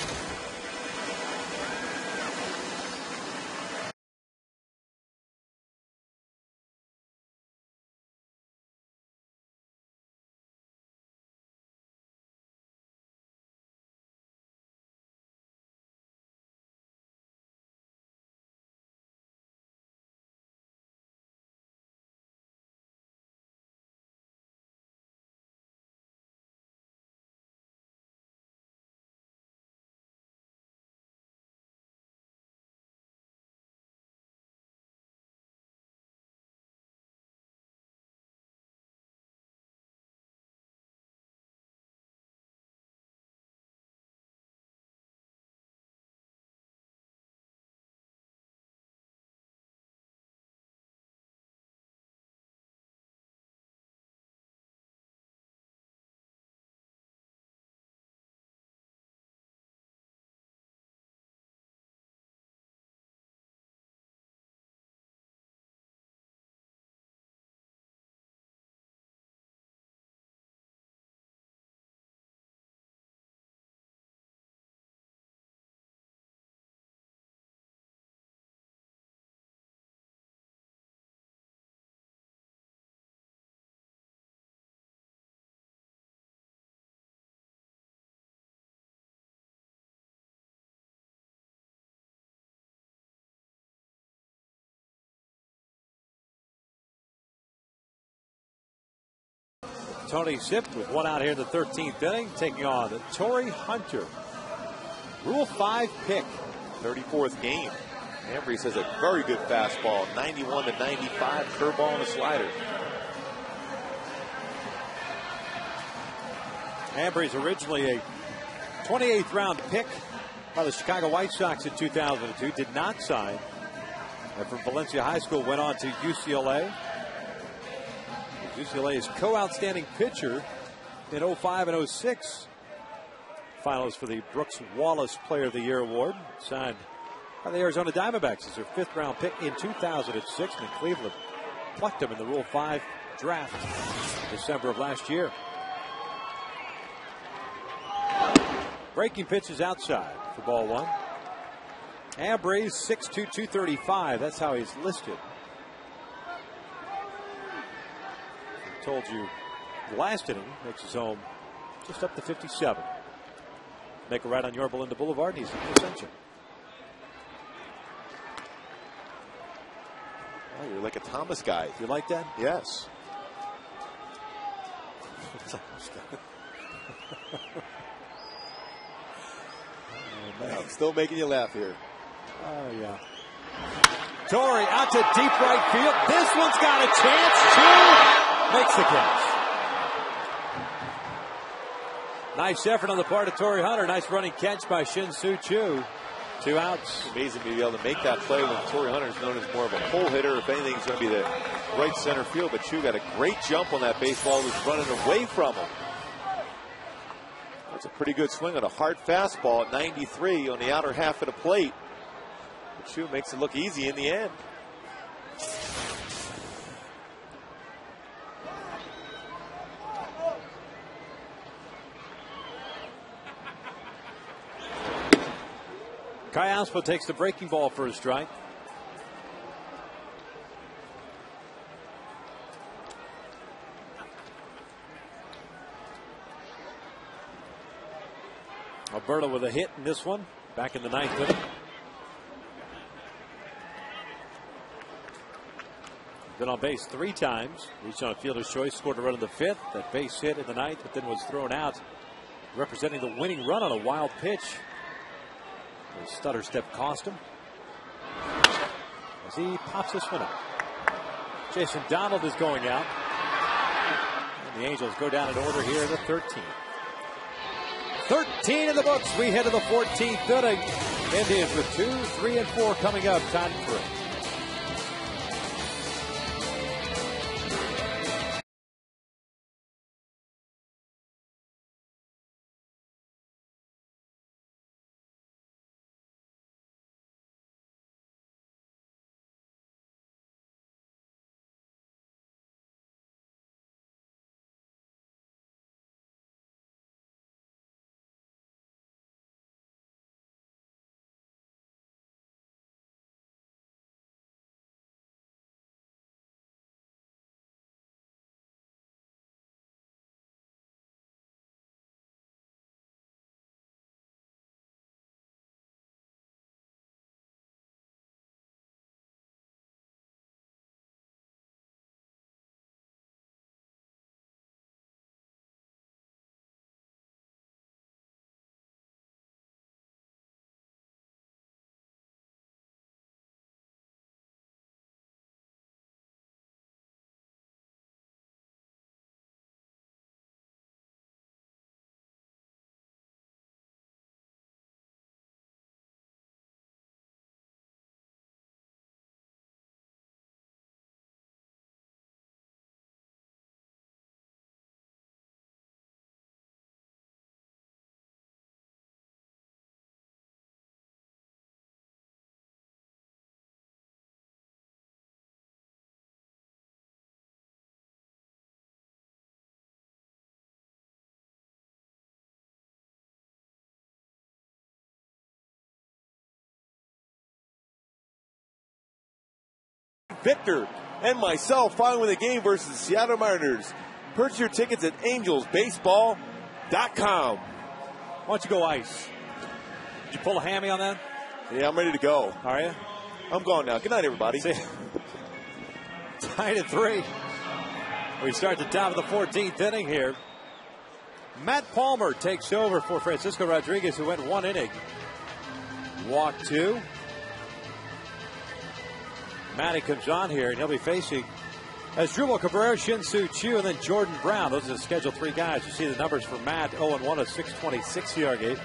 Tony Sipp with one out here in the 13th inning, taking on Torrey Hunter. Rule 5 pick. 34th game. Ambrose has a very good fastball, 91 to 95, curveball and a slider. Ambrose originally a 28th round pick by the Chicago White Sox in 2002, did not sign. And from Valencia High School went on to UCLA. UCLA's co-outstanding pitcher in 05 and 06. Finalists for the Brooks Wallace Player of the Year award. Signed by the Arizona Diamondbacks as their 5th round pick in 2006. And Cleveland plucked him in the Rule 5 draft in December of last year. Breaking pitch is outside for ball one. Ambrose 6'2", 235. That's how he's listed. I told you the last inning makes his home just up to 57. Make a right on Yorba Linda Boulevard, and he's in Ascension. Oh, you're like a Thomas guy. You like that? Yes. I'm still making you laugh here. Oh, yeah. Torrey out to deep right field. This one's got a chance to makes the catch. Nice effort on the part of Torrey Hunter. Nice running catch by Shin-Soo Choo. 2 outs. Amazing to be able to make that play when Torrey Hunter is known as more of a pull hitter. If anything, he's going to be the right center field. But Choo got a great jump on that baseball. Was running away from him. That's a pretty good swing on a hard fastball at 93 on the outer half of the plate. But Choo makes it look easy in the end. Kai Aspa takes the breaking ball for a strike. Alberta with a hit in this one, back in the 9th inning. Been on base 3 times, reached on a fielder's choice, scored a run in the 5th. That base hit in the 9th, but then was thrown out, representing the winning run on a wild pitch. The stutter step cost him as he pops this one up. Jason Donald is going out. And the Angels go down in order here in the 13th. 13 in the books. We head to the 14th inning. Indians with 2, 3, and 4 coming up. Tied at 3. Victor and myself following the game versus the Seattle Mariners. Purchase your tickets at angelsbaseball.com. Why don't you go ice? Did you pull a hammy on that? Yeah, I'm ready to go. Are you? I'm gone now. Good night, everybody. See, tied at 3. We start the top of the 14th inning here. Matt Palmer takes over for Francisco Rodriguez, who went 1 inning. Walk 2. Matty comes on here, and he'll be facing Asdrubal Cabrera, Shin-Soo Choo, and then Jordan Brown. Those are the scheduled 3 guys. You see the numbers for Matt, 0-1, a 6.26 ERA.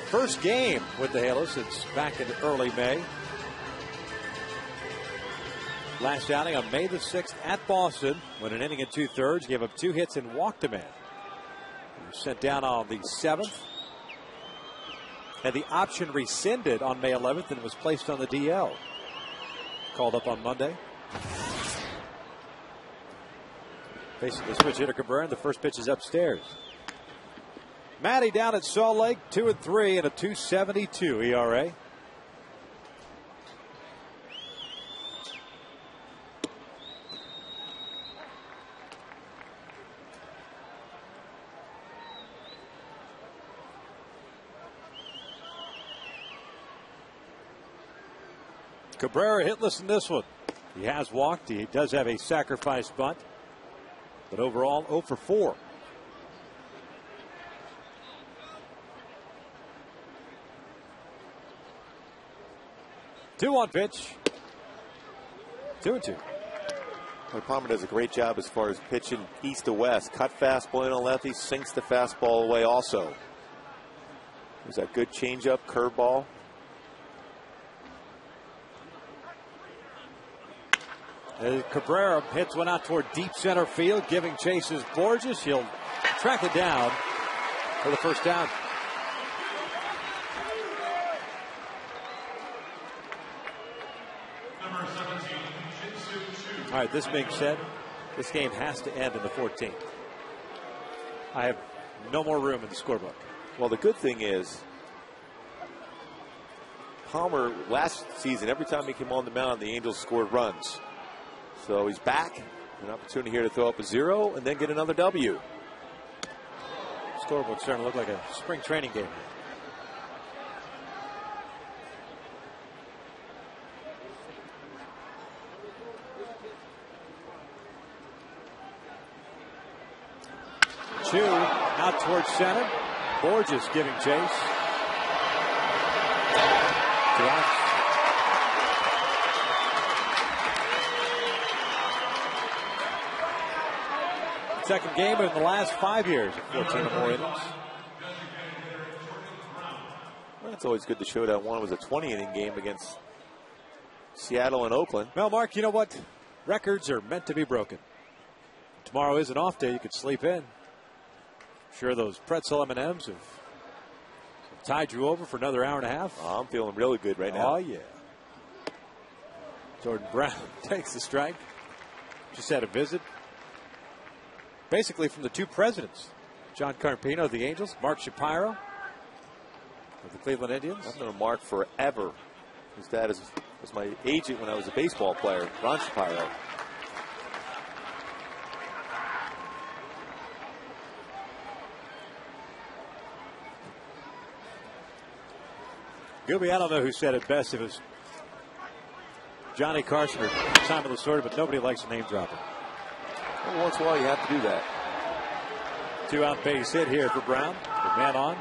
First game with the Halos since back in early May. Last outing on May the 6th at Boston, went an inning and 2/3, gave up 2 hits and walked a man. He was sent down on the 7th. Had the option rescinded on May 11th and was placed on the DL. Called up on Monday. Facing the switch hitter Cabrera, and the first pitch is upstairs. Matty down at Salt Lake, 2-3 and a 2.72 ERA. Cabrera hitless in this one. He has walked. He does have a sacrifice bunt. But overall, 0 for 4. Two-one pitch. 2-2. Well, Palmer does a great job as far as pitching east to west. Cut fastball in on lefty, sinks the fastball away also. There's that good changeup, curveball. Cabrera hits one out toward deep center field, giving chase is Borges. He'll track it down for the first down. Number 17, Shin-Soo Choo. All right, this being said, this game has to end in the 14th. I have no more room in the scorebook. Well, the good thing is, Palmer, last season, every time he came on the mound, the Angels scored runs. So he's back. An opportunity here to throw up a 0 and then get another W. Scorebook's starting to look like a spring training game. Choo out towards center. Borges giving chase. Drops. Second game in the last 5 years, 14 or more innings. Well, it's always good to show that one was a 20-inning game against Seattle and Oakland. Well, Mark, you know what? Records are meant to be broken. Tomorrow is an off day. You could sleep in. Sure, those pretzel M&Ms have tied you over for another hour and a half. Oh, I'm feeling really good right now. Oh, yeah. Jordan Brown takes the strike. Just had a visit, basically from the two presidents. John Carpino of the Angels, Mark Shapiro of the Cleveland Indians. I've known Mark forever. His dad was my agent when I was a baseball player, Ron Shapiro. Gooby, I don't know who said it best. It was Johnny Carson or Simon Lasorda, but nobody likes a name dropping. Well, once in a while, you have to do that. 2-out base hit here for Brown. With man on.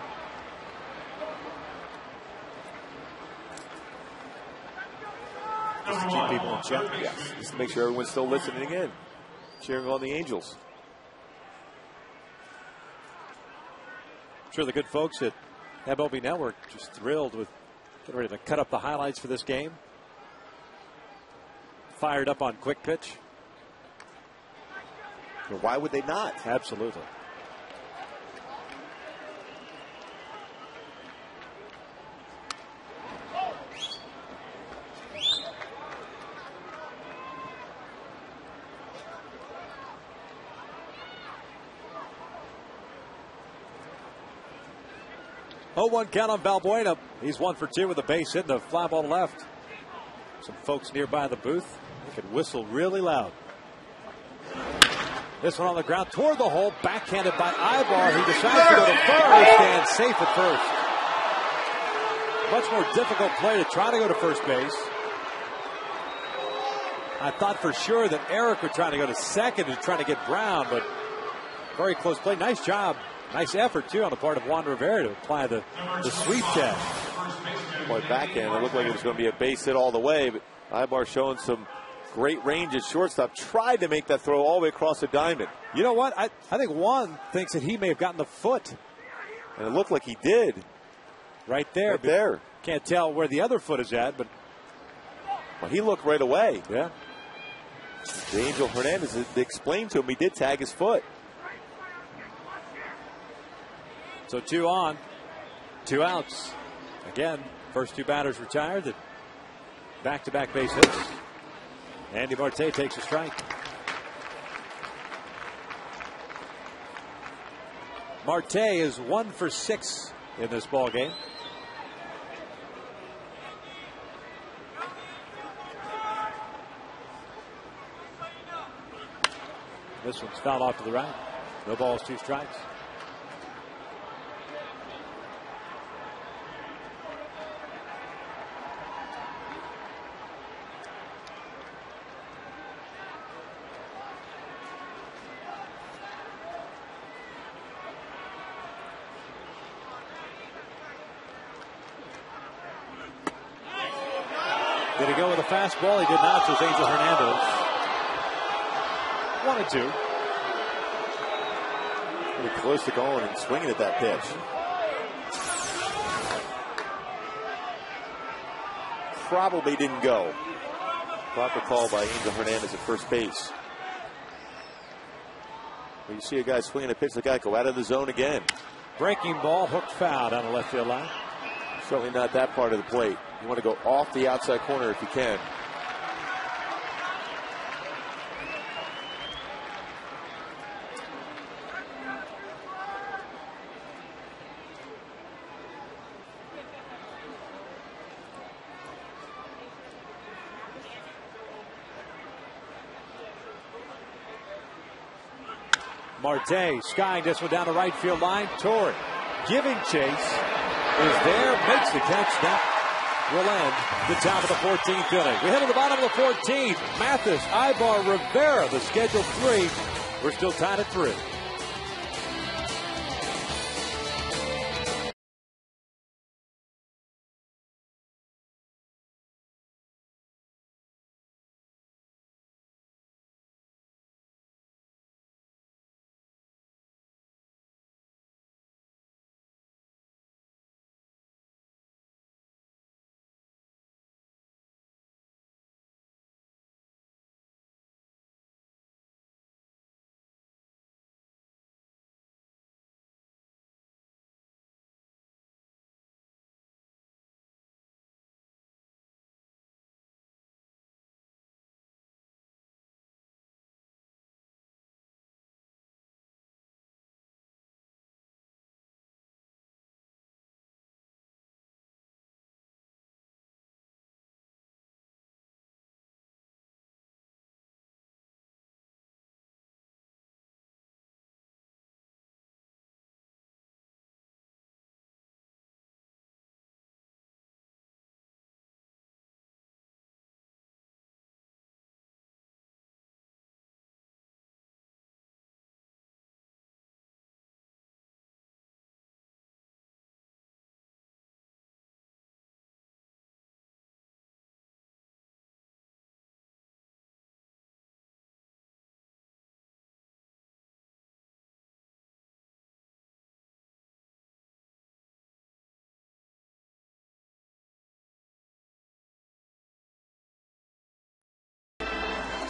Just to keep people in check. Yes, just to make sure everyone's still listening in, cheering on the Angels. I'm sure the good folks at MLB Network just thrilled with getting ready to cut up the highlights for this game. Fired up on quick pitch. Well, why would they not? Absolutely. Oh, 1 count on Valbuena. He's 1 for 2 with a base hit and a fly ball to left. Some folks nearby the booth, they could whistle really loud. This one on the ground toward the hole, backhanded by Ibar. He decides to go to first and safe at first. Much more difficult play to try to go to first base. I thought for sure that Eric would try to go to second to try to get Brown, but very close play. Nice job. Nice effort, too, on the part of Juan Rivera to apply the sweep test. Boy, backhand, it looked like it was going to be a base hit all the way, but Ibar showing some great range at shortstop. Tried to make that throw all the way across the diamond. You know what? I think Juan thinks that he may have gotten the foot. And it looked like he did. Right there. Right there. Can't tell where the other foot is at, but well, he looked right away. Yeah. The Angel Hernandez explained to him he did tag his foot. So 2 on, 2 outs. Again, first 2 batters retired. Back-to-back base hits. Andy Marte takes a strike. Marte is 1 for 6 in this ball game. This one's fouled off to the right. No balls, 2 strikes. Did he go with a fastball? He did not. So it's Angel Hernandez. 1-2. Pretty close to going and swinging at that pitch. Probably didn't go. Proper call by Angel Hernandez at first base. When you see a guy swinging a pitch, the guy go out of the zone again. Breaking ball, hooked foul down the left field line. Certainly not that part of the plate. You want to go off the outside corner if you can. Marte skying this one down the right field line. Torrey giving chase. Is there, makes the catch. That will end the top of the 14th inning. We head to the bottom of the 14th. Mathis, Ibar, Rivera, the scheduled 3. We're still tied at 3.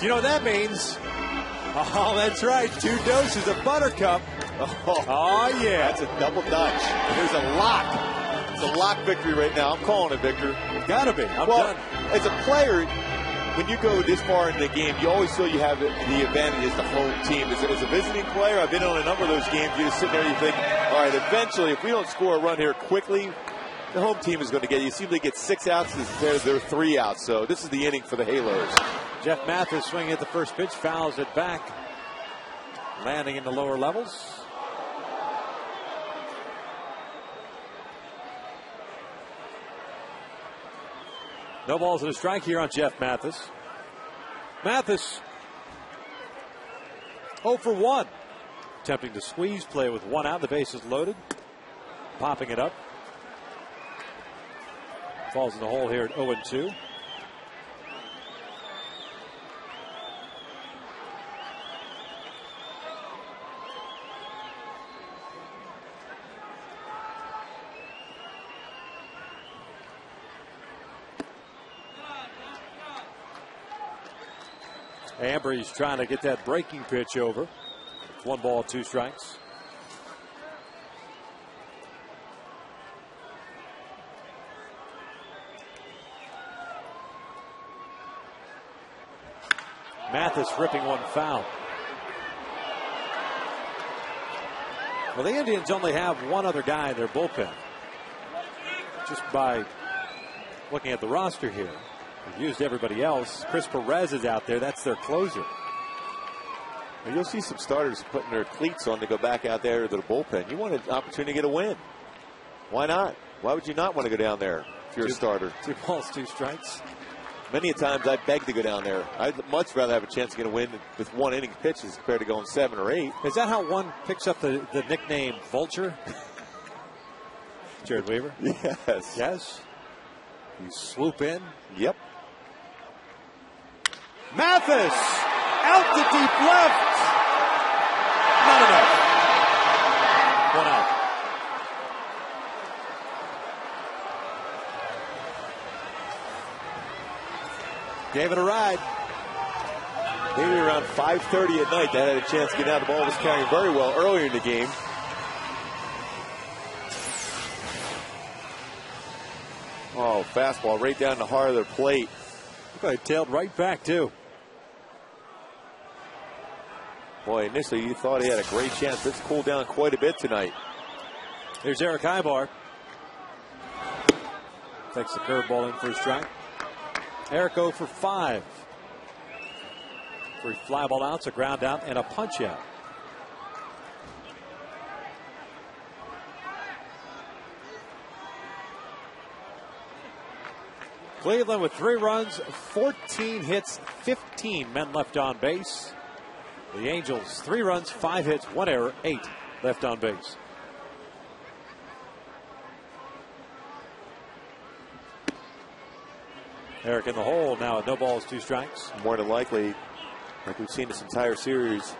You know what that means? Oh, that's right. 2 doses of Buttercup. Oh, yeah. That's a double Dutch. There's a lock. It's a lock victory right now. I'm calling it, Victor. Gotta be. I'm well, done. As a player, when you go this far in the game, you always feel you have the advantage as the home team. As a visiting player, I've been on a number of those games. You just sit there and you think, all right, eventually, if we don't score a run here quickly, the home team is going to get you. See, they get 6 outs compared to their 3 outs. So this is the inning for the Halos. Jeff Mathis swinging at the first pitch, fouls it back, landing in the lower levels. No balls and a strike here on Jeff Mathis. Mathis 0 for 1. Attempting to squeeze play with 1 out. The bases loaded. Popping it up. Falls in the hole here at 0-2. Ambry's trying to get that breaking pitch over. 1 ball, 2 strikes. Mathis ripping 1 foul. Well, the Indians only have 1 other guy in their bullpen. Just by looking at the roster here. They've used everybody else. Chris Perez is out there. That's their closer. And you'll see some starters putting their cleats on to go back out there to the bullpen. You want an opportunity to get a win. Why not? Why would you not want to go down there if you're a starter? 2 balls, 2 strikes. Many a times I beg to go down there. I'd much rather have a chance to get a win with 1 inning pitches compared to going 7 or 8. Is that how one picks up the nickname Vulture? Jared Weaver? Yes. Yes. You swoop in. Yep. Mathis out to deep left. Not enough. 1 out. Gave it a ride. Maybe around 5:30 at night that had a chance to get out. The ball was carrying very well earlier in the game. Oh, fastball right down the heart of their plate. He tailed right back, too. Boy, initially you thought he had a great chance. It's cooled down quite a bit tonight. Here's Eric Ibar. Takes the curveball in for a strike. Eric 0 for 5. 3 fly ball outs, a ground out, and a punch out. Cleveland with 3 runs, 14 hits, 15 men left on base. The Angels, 3 runs, 5 hits, 1 error, 8 left on base. Eric in the hole now, no balls, 2 strikes. More than likely, like we've seen this entire series,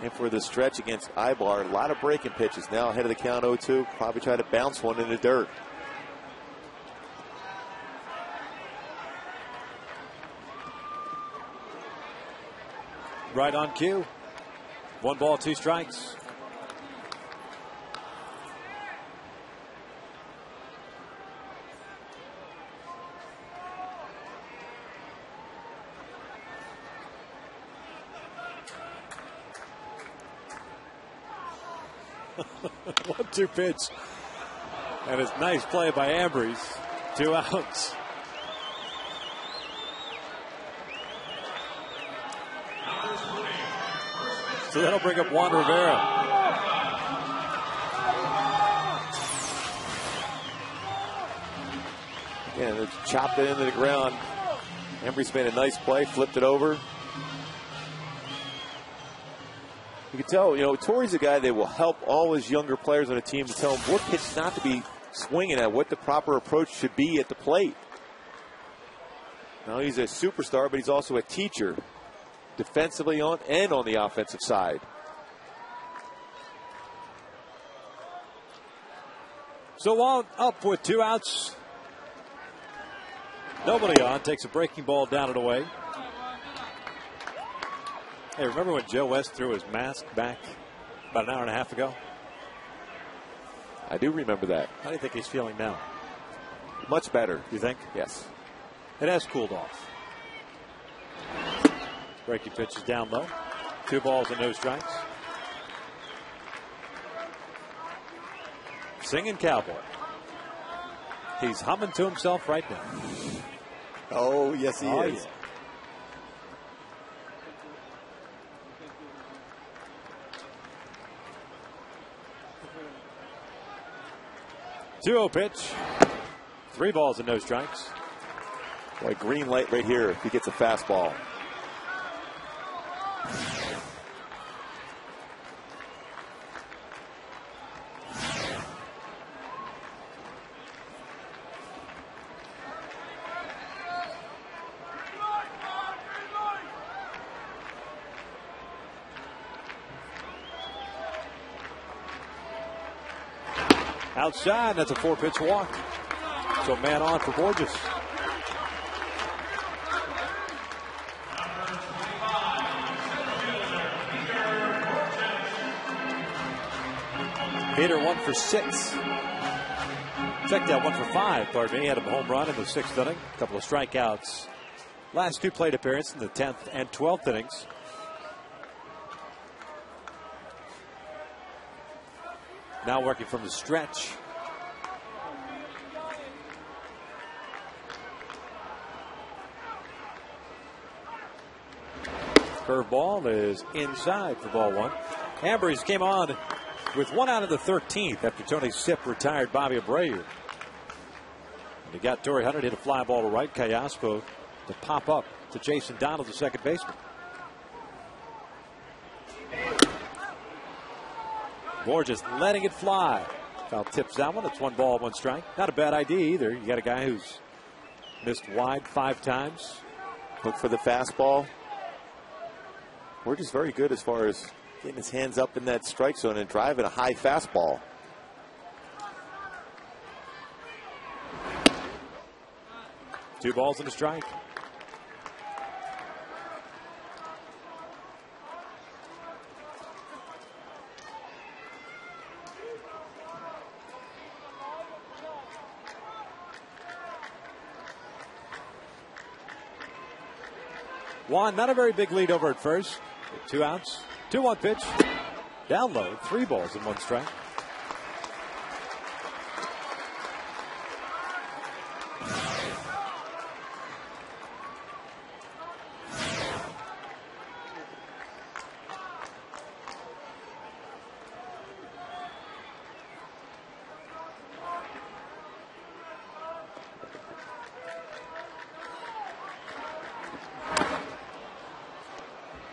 and for the stretch against Ibar, a lot of breaking pitches. Now ahead of the count 0-2, probably try to bounce one in the dirt. Right on cue. 1 ball, 2 strikes. One-two pitch. And it's nice play by Ambrose. 2 outs. So that'll bring up Juan Rivera. Yeah, they chopped it into the ground. Ambrose made a nice play, flipped it over. You can tell, Torrey's a guy that will help all his younger players on the team to tell them what pitch not to be swinging at, what the proper approach should be at the plate. Now he's a superstar, but he's also a teacher, defensively on and on the offensive side. So Juan up with 2 outs. Nobody on. Takes a breaking ball down and away. Hey, remember when Joe West threw his mask back about an hour and a half ago? I do remember that. How do you think he's feeling now? Much better. You think? Yes. It has cooled off. Breaking pitch is down low. 2 balls and no strikes. Singing cowboy. He's humming to himself right now. Oh, yes, he is. Yeah. Two-0 pitch. 3 balls and no strikes. Boy, green light right here if he gets a fastball. Outside, that's a 4-pitch walk. So man on for Borges. Peter 1 for 6. Check that, 1 for 5, pardon me. He had a home run in the 6th inning. A couple of strikeouts. Last 2 plate appearances in the 10th and 12th innings. Now working from the stretch. Curveball is inside for ball 1. Ambrose came on with 1 out of the 13th after Tony Sipp retired Bobby Abreu. And he got Torrey Hunter, hit a fly ball to right. Callaspo to pop up to Jason Donald, the second baseman. Borges letting it fly. Foul tips that one. It's 1 ball, 1 strike. Not a bad idea either. You got a guy who's missed wide 5 times. Look for the fastball. Borges very good as far as getting his hands up in that strike zone and driving a high fastball. Two balls and a strike. Juan, not a very big lead over at first. 2 outs. 2-1 pitch. Down low. 3 balls and 1 strike.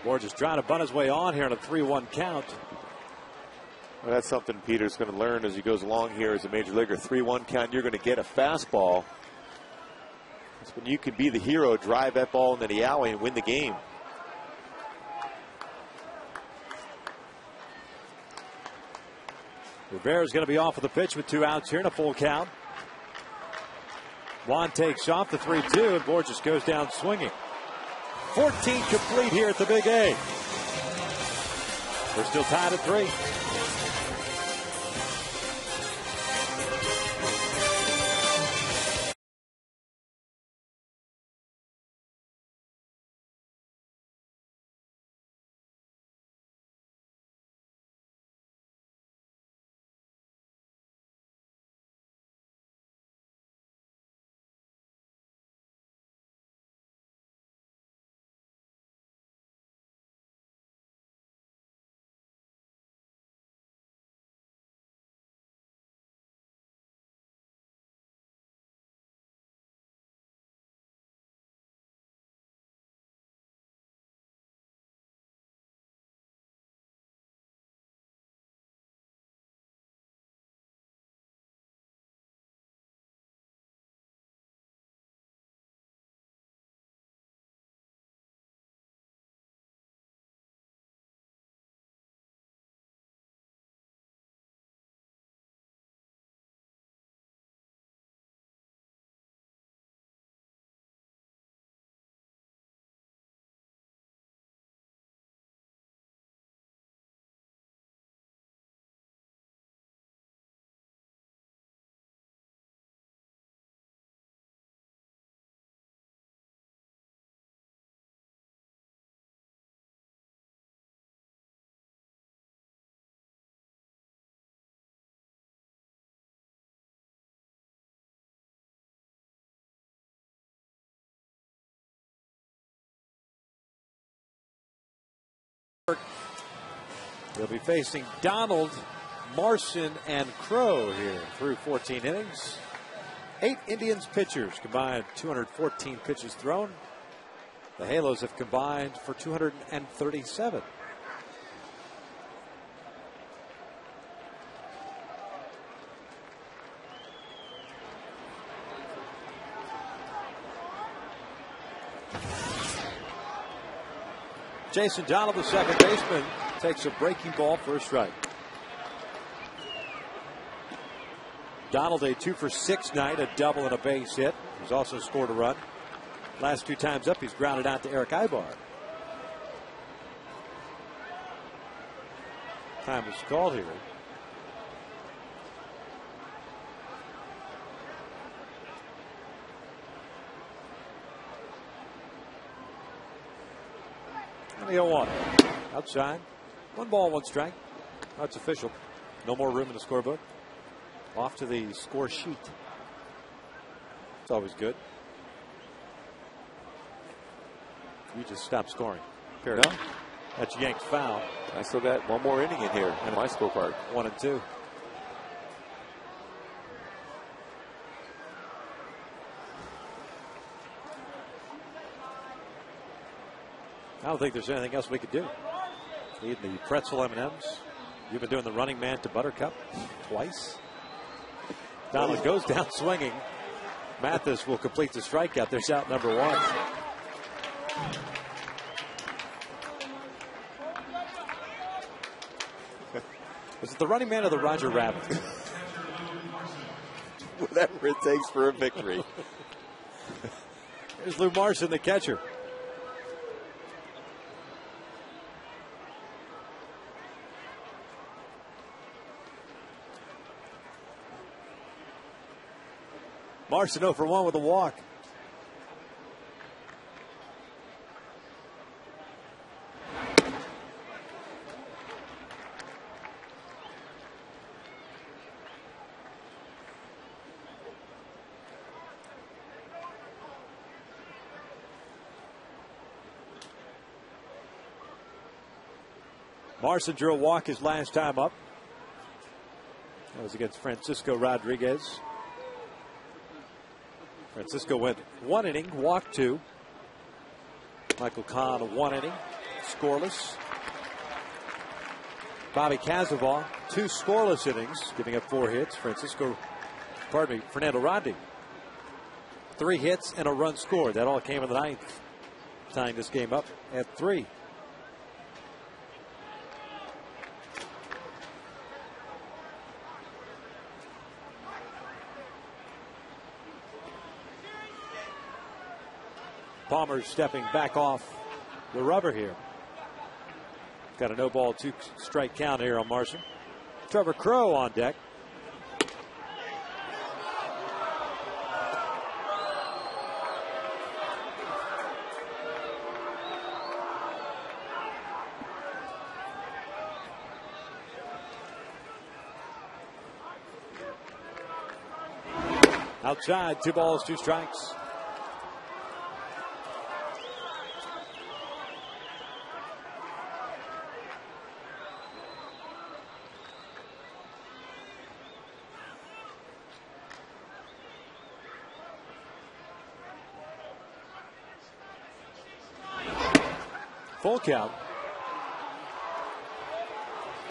Borges trying to bunt his way on here on a 3-1 count. Well, that's something Peter's going to learn as he goes along here as a major leaguer. 3-1 count, you're going to get a fastball. That's when you can be the hero, drive that ball into the alley and win the game. Rivera's going to be off of the pitch with 2 outs here in a full count. Juan takes off the 3-2 and Borges goes down swinging. 14 complete here at the Big A. We're still tied at 3. He'll be facing Donald, Marson, and Crow here through 14 innings. 8 Indians pitchers combined, 214 pitches thrown. The Halos have combined for 237. Jason Donald, the second baseman, takes a breaking ball for a strike. Donald, a 2-for-6 night, a double and a base hit. He's also scored a run. Last 2 times up, he's grounded out to Eric Ibar. Time was called here. And the 0-1. Outside. 1 ball, 1 strike. That's official. No more room in the scorebook. Off to the score sheet. It's always good. You just stopped scoring. Fair enough. That's Yanks foul. I still got 1 more inning in here in my scorecard. 1 and 2. I don't think there's anything else we could do. Need the pretzel M&Ms. You've been doing the running man to Buttercup twice. Donald goes down swinging. Mathis will complete the strikeout. There's out number 1. Is it the running man or the Roger Rabbit? Whatever it takes for a victory. Here's Lou Marson, the catcher. Marson 0 for 1 with a walk. Marson drew a walk his last time up. That was against Francisco Rodriguez. Francisco went 1 inning, walked 2. Michael Kahn, 1 inning, scoreless. Bobby Cazaval, 2 scoreless innings, giving up 4 hits. Fernando Rodney, 3 hits and a run scored. That all came in the 9th, tying this game up at 3. Palmer stepping back off the rubber here. Got a no ball, 2 strike count here on Marson. Trevor Crow on deck. Outside, 2 balls, 2 strikes. Full count.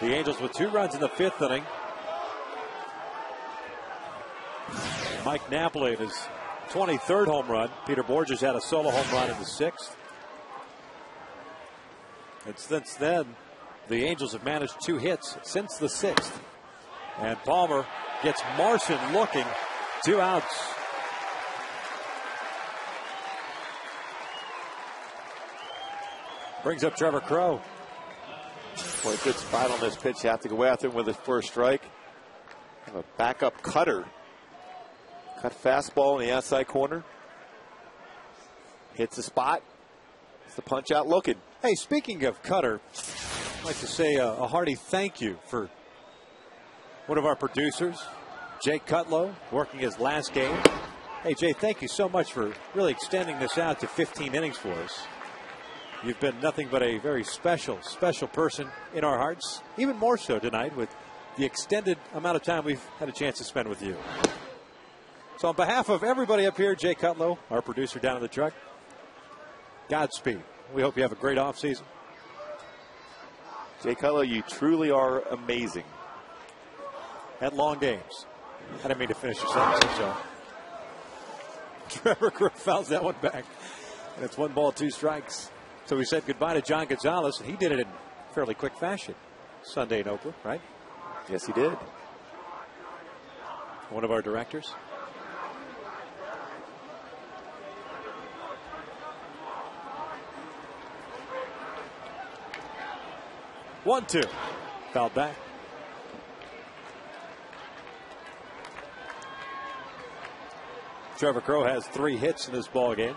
The Angels with 2 runs in the 5th inning. Mike Napoli in his 23rd home run. Peter Borges had a solo home run in the 6th. And since then, the Angels have managed 2 hits since the 6th. And Palmer gets Marson looking. 2 outs. Brings up Trevor Crow. Boy, good spot on this pitch. Have to go after him with his first strike. Have a backup cutter. Cut fastball in the outside corner. Hits the spot. It's the punch out looking. Hey, speaking of cutter, I'd like to say a hearty thank you for one of our producers, Jake Cutlow, working his last game. Hey, Jay, thank you so much for really extending this out to 15 innings for us. You've been nothing but a very special, special person in our hearts. Even more so tonight with the extended amount of time we've had a chance to spend with you. So on behalf of everybody up here, Jay Cutlow, our producer down in the truck, Godspeed. We hope you have a great offseason. Jay Cutlow, you truly are amazing. At long games. I didn't mean to finish your sentence, I'm sorry. Trevor Crow fouls that one back. And it's 1 ball, 2 strikes. So we said goodbye to John Gonzalez, and he did it in fairly quick fashion Sunday in Oakland, right? Yes, he did. One of our directors. One, two. Fouled back. Trevor Crow has 3 hits in this ball game.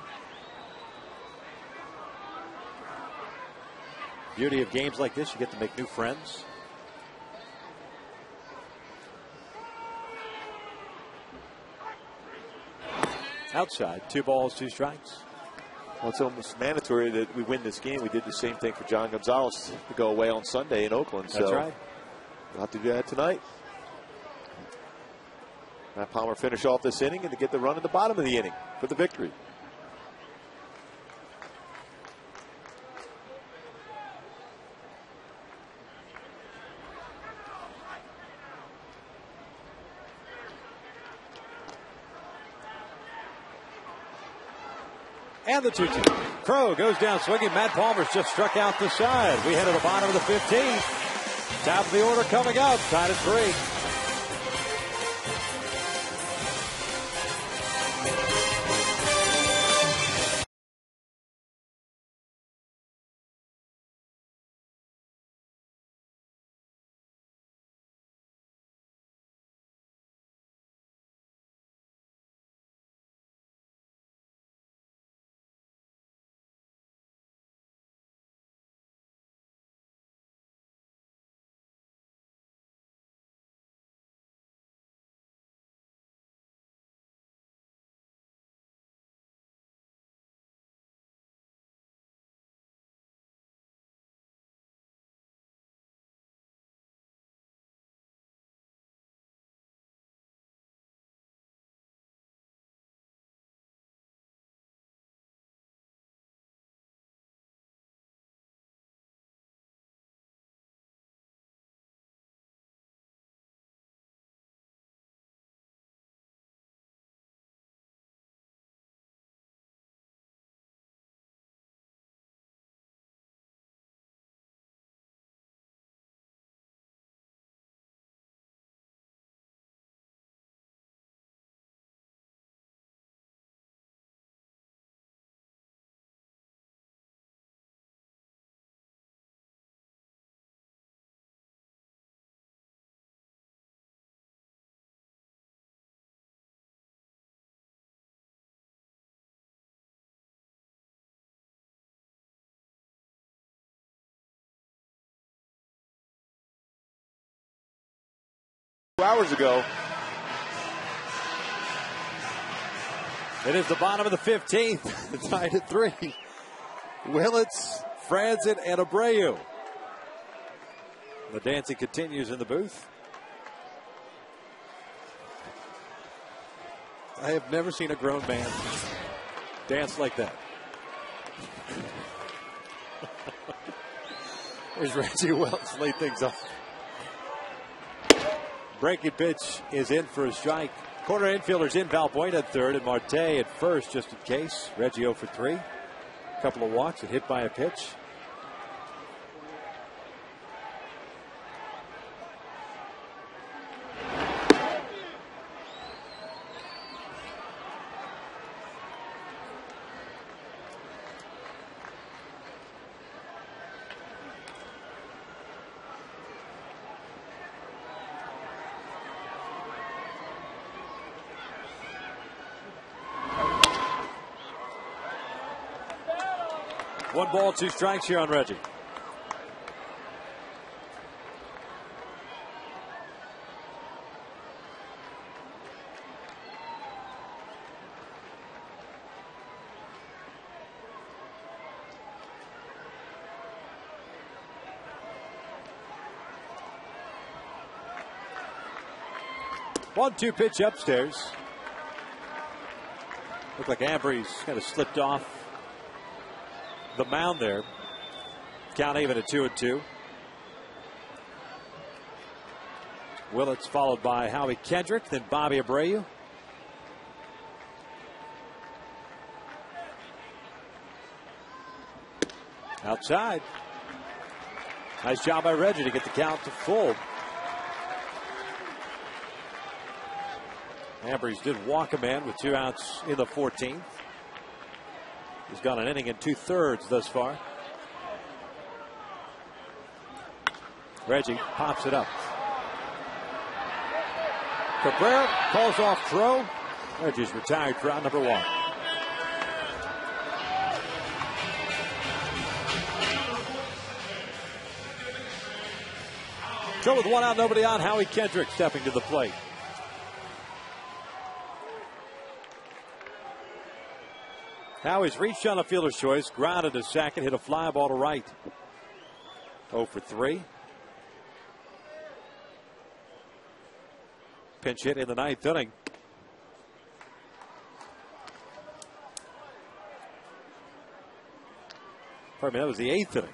Beauty of games like this, you get to make new friends. Outside, 2 balls, 2 strikes. Well, it's almost mandatory that we win this game. We did the same thing for John Gonzalez to go away on Sunday in Oakland. That's right. We'll have to do that tonight. Matt Palmer finish off this inning and to get the run at the bottom of the inning for the victory. And the 2-2. Crow goes down swinging. Matt Palmer's just struck out the side. We head to the bottom of the 15th. Top of the order coming up. Tied at 3. Hours ago. It is the bottom of the 15th. Tied at 3. Willits, Franzen, and Abreu. The dancing continues in the booth. I have never seen a grown man dance like that. There's Reggie Wells, laid things off. Breaking pitch is in for a strike. Corner infielders in. Valbuena at third and Marte at first, just in case. Reggie 0 for 3. A couple of walks and hit by a pitch. One ball, 2 strikes here on Reggie. 1-2 pitch upstairs. Looked like Ambry's kind of slipped off the mound there. Count even at 2-2. Willits followed by Howie Kendrick, then Bobby Abreu. Outside. Nice job by Reggie to get the count to full. Ambry's did walk a man with 2 outs in the 14th. He's gone an inning and 2/3 thus far. Reggie pops it up. Cabrera calls off throw. Reggie's retired for out number 1. So with 1 out, nobody on, Howie Kendrick stepping to the plate. Howie's reached on a fielder's choice, grounded to second, hit a fly ball to right. 0 for 3. Pinch hit in the 9th inning. Pardon me, that was the 8th inning.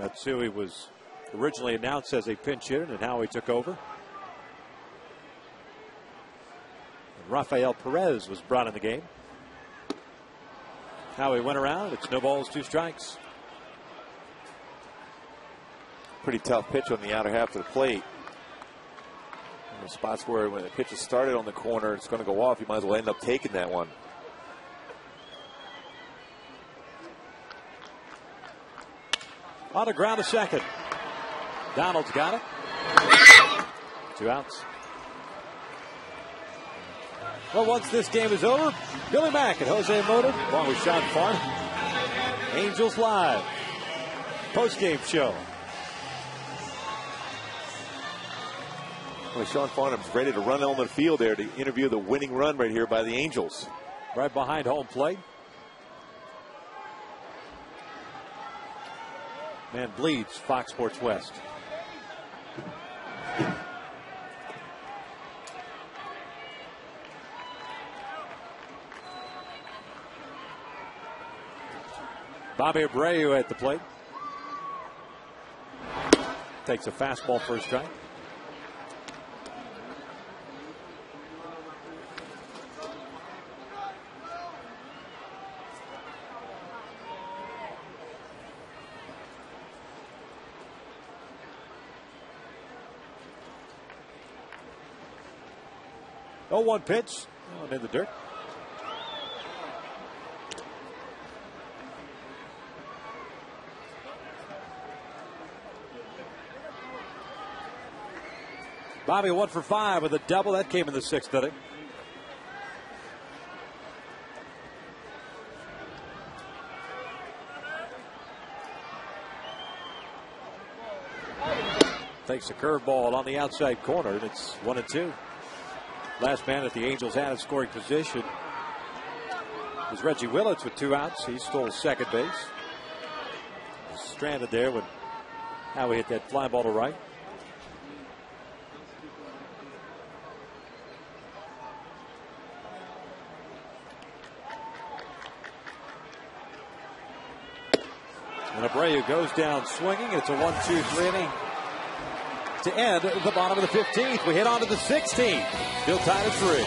Matsui was originally announced as a pinch hitter, and Howie took over. And Rafael Perez was brought in the game. Howie went around. It's no balls, 2 strikes. Pretty tough pitch on the outer half of the plate. In the spots where when the pitch is started on the corner, it's going to go off. You might as well end up taking that one. On the ground to second. Donald's got it. 2 outs. Well, once this game is over, Billy Mack and Jose Mota, along with Sean Farnham, Angels Live post-game show. Well, Sean Farnham's ready to run on the field there to interview the winning run right here by the Angels. Right behind home plate. Man bleeds, Fox Sports West. Bobby Abreu at the plate. Takes a fastball for a strike. Oh, 1 pitch. Oh, in the dirt. Bobby 1 for 5 with a double. That came in the 6th inning. Takes a curveball on the outside corner, and it's 1-2. Last man that the Angels had in scoring position was Reggie Willits with 2 outs. He stole second base. Stranded there when Howie hit that fly ball to right. And Abreu goes down swinging. It's a 1-2-3 inning to end the bottom of the 15th. We hit on to the 16th. Still tied at 3.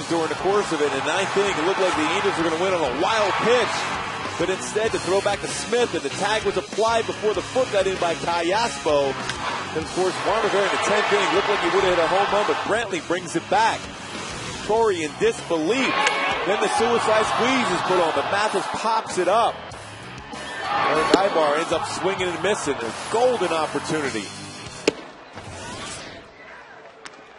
times during the course of it. In the ninth inning, it looked like the Angels were going to win on a wild pitch. But instead, to throw back to Smith, and the tag was applied before the foot got in by Callaspo. And of course, Farmer there in the 10th inning looked like he would have hit a home run, but Brantley brings it back. Torrey in disbelief. Then the suicide squeeze is put on, but Mathis pops it up. Eric Ibar ends up swinging and missing. A golden opportunity.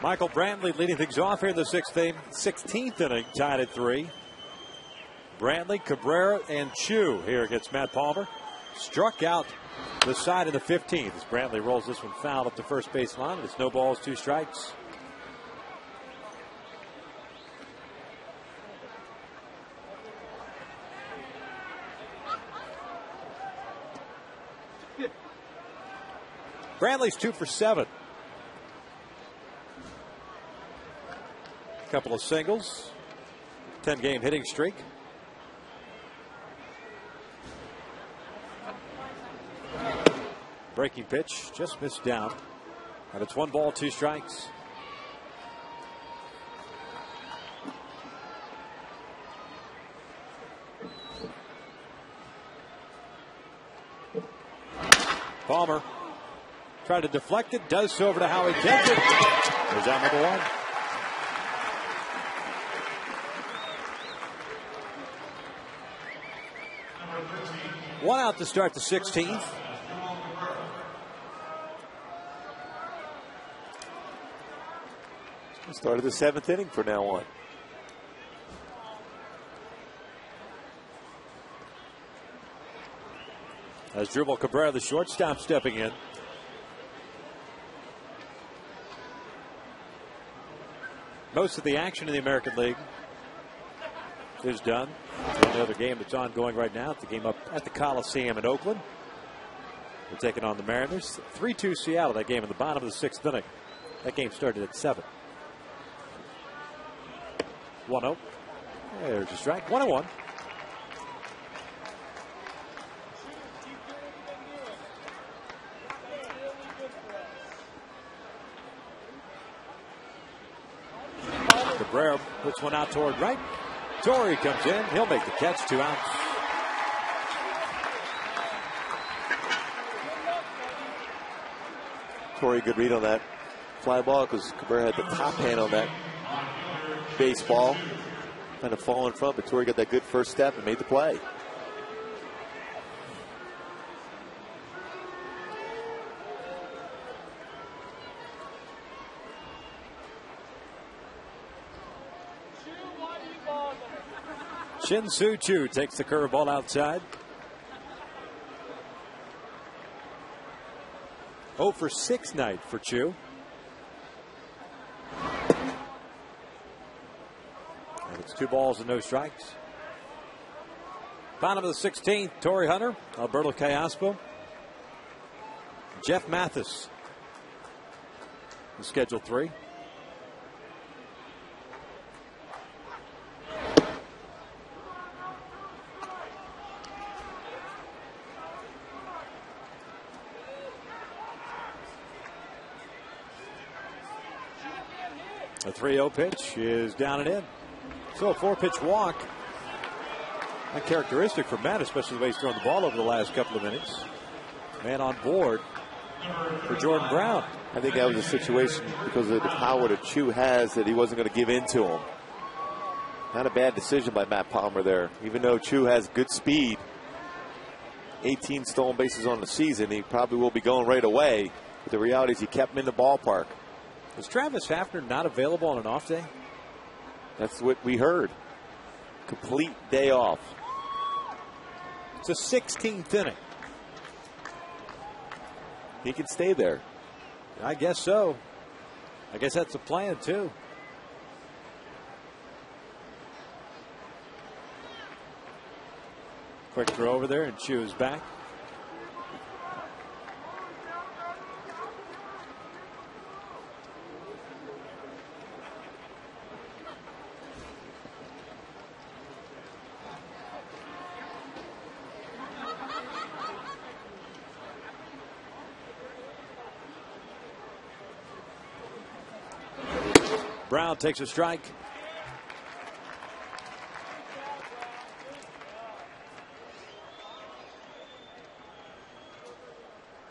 Michael Brantley leading things off here in the 16th inning, tied at 3. Brantley, Cabrera, and Chu here against Matt Palmer. Struck out the side in the 15th as Brantley rolls this one foul up the first base line. It's no balls, 2 strikes. Brantley's 2 for 7. A couple of singles. 10-game hitting streak. Breaking pitch, just missed down. And it's 1 ball, 2 strikes. Palmer tried to deflect it, does so over to Howie Jensen. There's out number 1. One out to start the 16th. Started the 7th inning for now on. As Drupal Cabrera, the shortstop, stepping in. Most of the action in the American League is done. Another game that's ongoing right now. It's the game up at the Coliseum in Oakland. We're taking on the Mariners. 3-2 Seattle, that game in the bottom of the 6th inning. That game started at 7. 1-0. There's a strike. 1-1. Cabrera puts one out toward right. Torrey comes in. He'll make the catch. 2 outs. Torrey, good read on that fly ball because Cabrera had the top hand on that baseball. Kind of fall in front, but Torrey got that good first step and made the play. Shin-Soo Choo takes the curveball outside. 0 for 6 night for Choo. And it's 2 balls and no strikes. Bottom of the 16th, Torrey Hunter, Alberto Callaspo, Jeff Mathis in Schedule 3. A 3-0 pitch is down and in. So a 4-pitch walk. Uncharacteristic for Matt, especially the way he's thrown the ball over the last couple of innings. Man on board for Jordan Brown. I think that was a situation because of the power that Chu has that he wasn't going to give in to him. Not a bad decision by Matt Palmer there. Even though Chu has good speed, 18 stolen bases on the season, he probably will be going right away. But the reality is he kept him in the ballpark. Is Travis Hafner not available on an off day? That's what we heard. Complete day off. It's a 16th inning. He can stay there. I guess so. I guess that's the plan, too. Quick throw over there, and Chu is back. Brown takes a strike.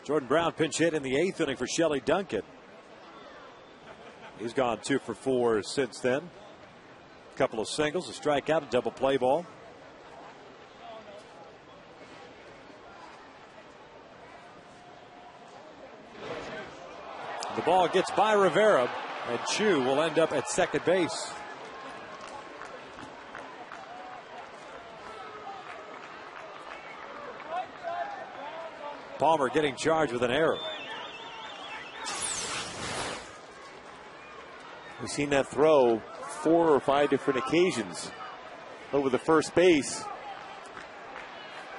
Jordan Brown pinch hit in the 8th inning for Shelley Duncan. He's gone 2 for 4 since then. A couple of singles, a strikeout, a double play ball. The ball gets by Rivera, and Chu will end up at second base. Palmer getting charged with an error. We've seen that throw 4 or 5 different occasions over the first base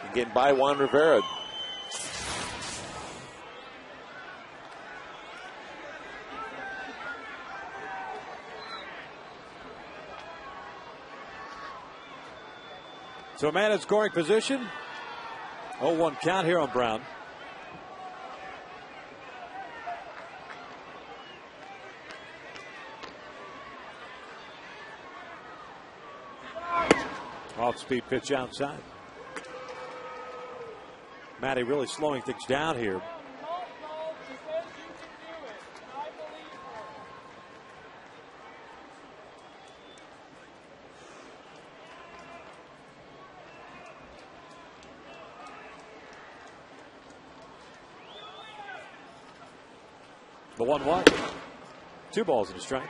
and getting by Juan Rivera. So a man in scoring position. 0-1 count here on Brown. Off-speed pitch outside. Matty really slowing things down here. The 1-1. 2 balls and a strike.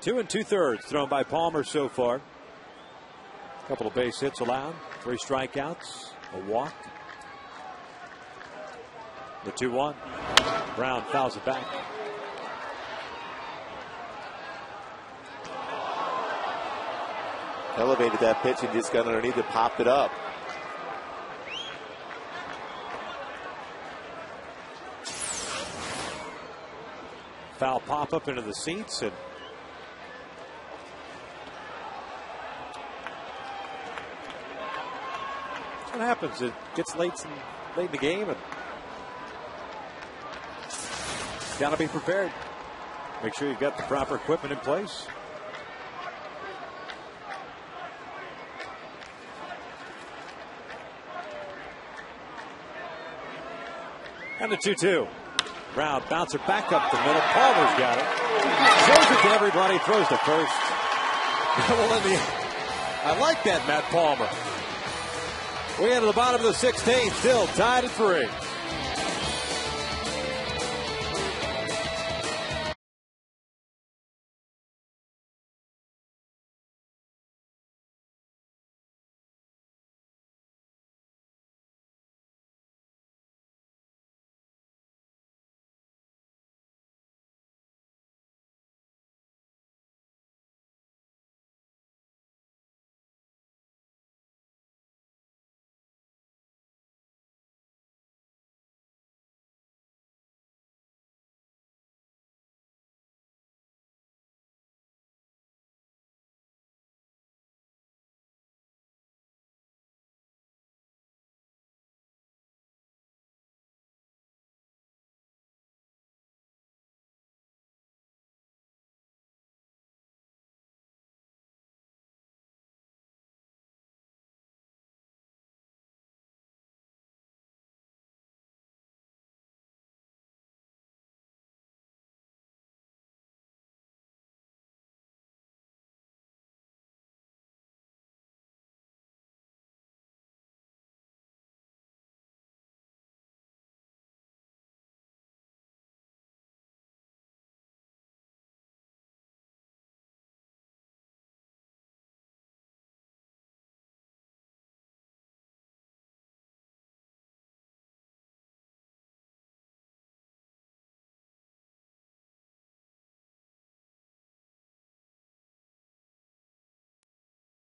Two and 2/3 thrown by Palmer so far. A couple of base hits allowed. 3 strikeouts. A walk. The 2-1. Brown fouls it back. Elevated that pitch and just got underneath it, popped it up. Foul pop up into the seats, and what happens? It gets late in the game, and got to be prepared. Make sure you've got the proper equipment in place. And the 2-2. Brown bouncer back up the middle. Palmer's got it. Shows it to everybody. Throws to first. I like that, Matt Palmer. We get to the bottom of the 16th. Still tied at 3.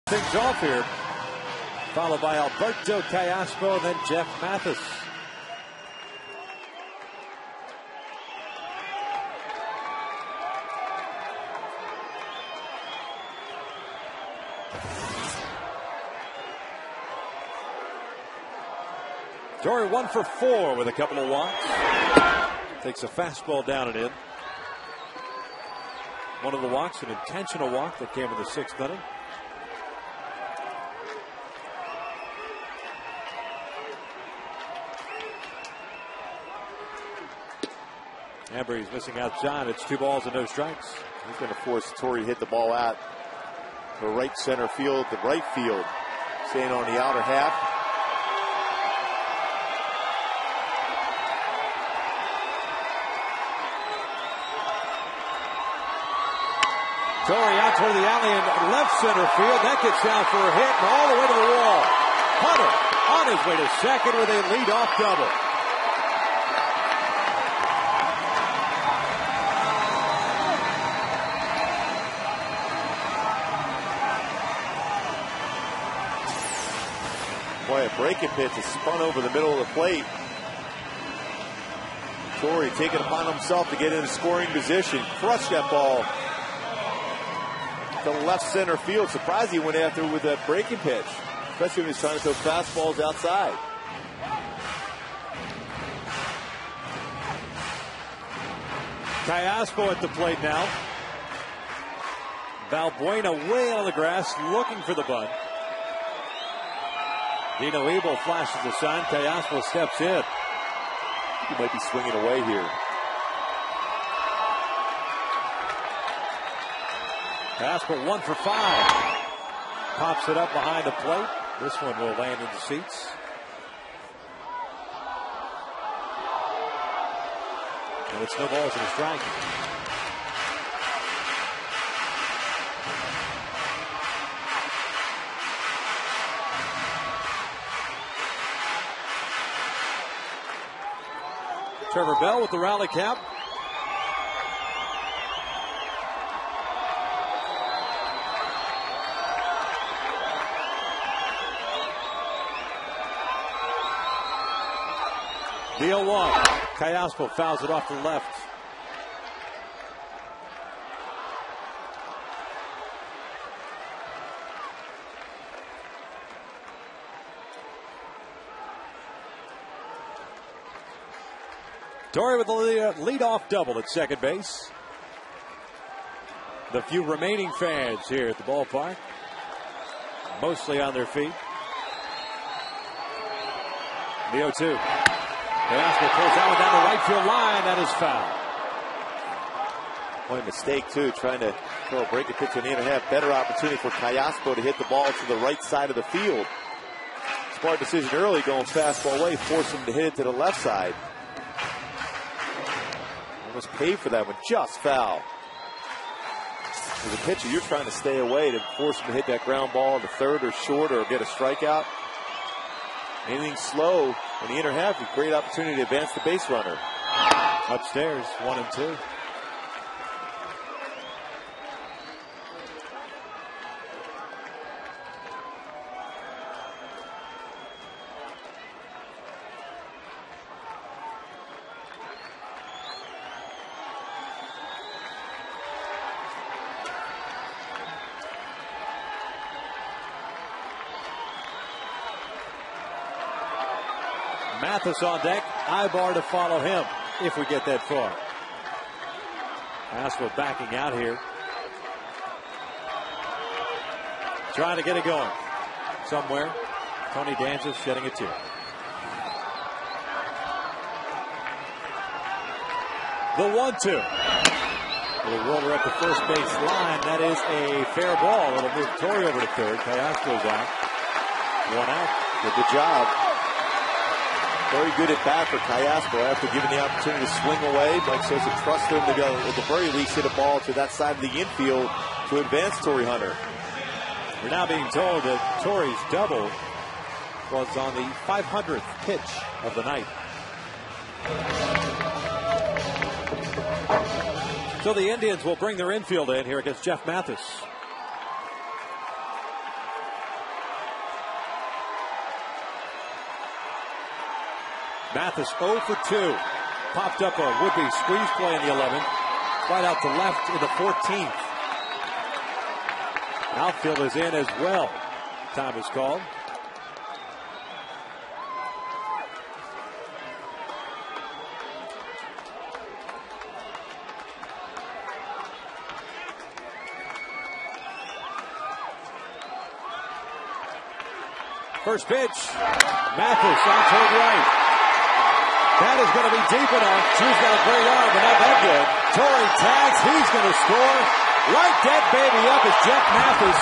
Things off here, followed by Alberto Callaspo and then Jeff Mathis. Torrey 1 for 4 with a couple of walks. Takes a fastball down and in. One of the walks, an intentional walk that came in the 6th inning. Embry's missing outside. It's 2 balls and no strikes. He's going to force Torrey to hit the ball out to right center field, the right field, staying on the outer half. Torrey out toward the alley in left center field. That gets down for a hit and all the way to the wall. Hunter on his way to second with a leadoff double. Boy, a breaking pitch is spun over the middle of the plate. Torrey taking it upon himself to get in a scoring position. Crushed that ball to left center field. Surprised he went after with that breaking pitch, especially when he's trying to throw fastballs outside. Callaspo at the plate now. Valbuena way out of the grass looking for the bunt. Dino Ebel flashes the sign. Callaspo steps in. He might be swinging away here. Callaspo 1 for 5. Pops it up behind the plate. This one will land in the seats. And it's no balls and a strike. Trevor Bell with the rally cap. The 0-1. Callaspo fouls it off to the left. Torrey with the leadoff double at second base. The few remaining fans here at the ballpark, mostly on their feet. The 0-2. Callaspo pulls that one down the right field line. That is foul. Point mistake, too, trying to throw a breaking pitch in the inner half. Better opportunity for Callaspo to hit the ball to the right side of the field. Smart decision early, going fastball away, force him to hit it to the left side. Was paid for that one, just foul. As a pitcher, you're trying to stay away to force him to hit that ground ball in the third or short or get a strikeout. Anything slow in the inner half, a great opportunity to advance the base runner. Upstairs, 1 and 2. Mathis on deck. Ibar to follow him if we get that far. Callaspo backing out here. Trying to get it going somewhere. Tony Danza shedding a tear. The 1-2. Little roller up the first base line. That is a fair ball. It'll move Torrey over to third. Callaspo's out. 1 out. Did the job. Very good at bat for Callaspo after giving the opportunity to swing away. Mike Sosa trusted him to go, at the very least, hit a ball to that side of the infield to advance Torrey Hunter. We're now being told that Torrey's double was on the 500th pitch of the night. So the Indians will bring their infield in here against Jeff Mathis. Mathis 0 for 2. Popped up a would-be squeeze play in the 11th. Right out to left in the 14th. Outfield is in as well. Time is called. First pitch. Mathis on toward right. That is going to be deep enough. Drew's got a great arm, but not that good. Torrey tags. He's going to score. Light that baby up as Jeff Mathis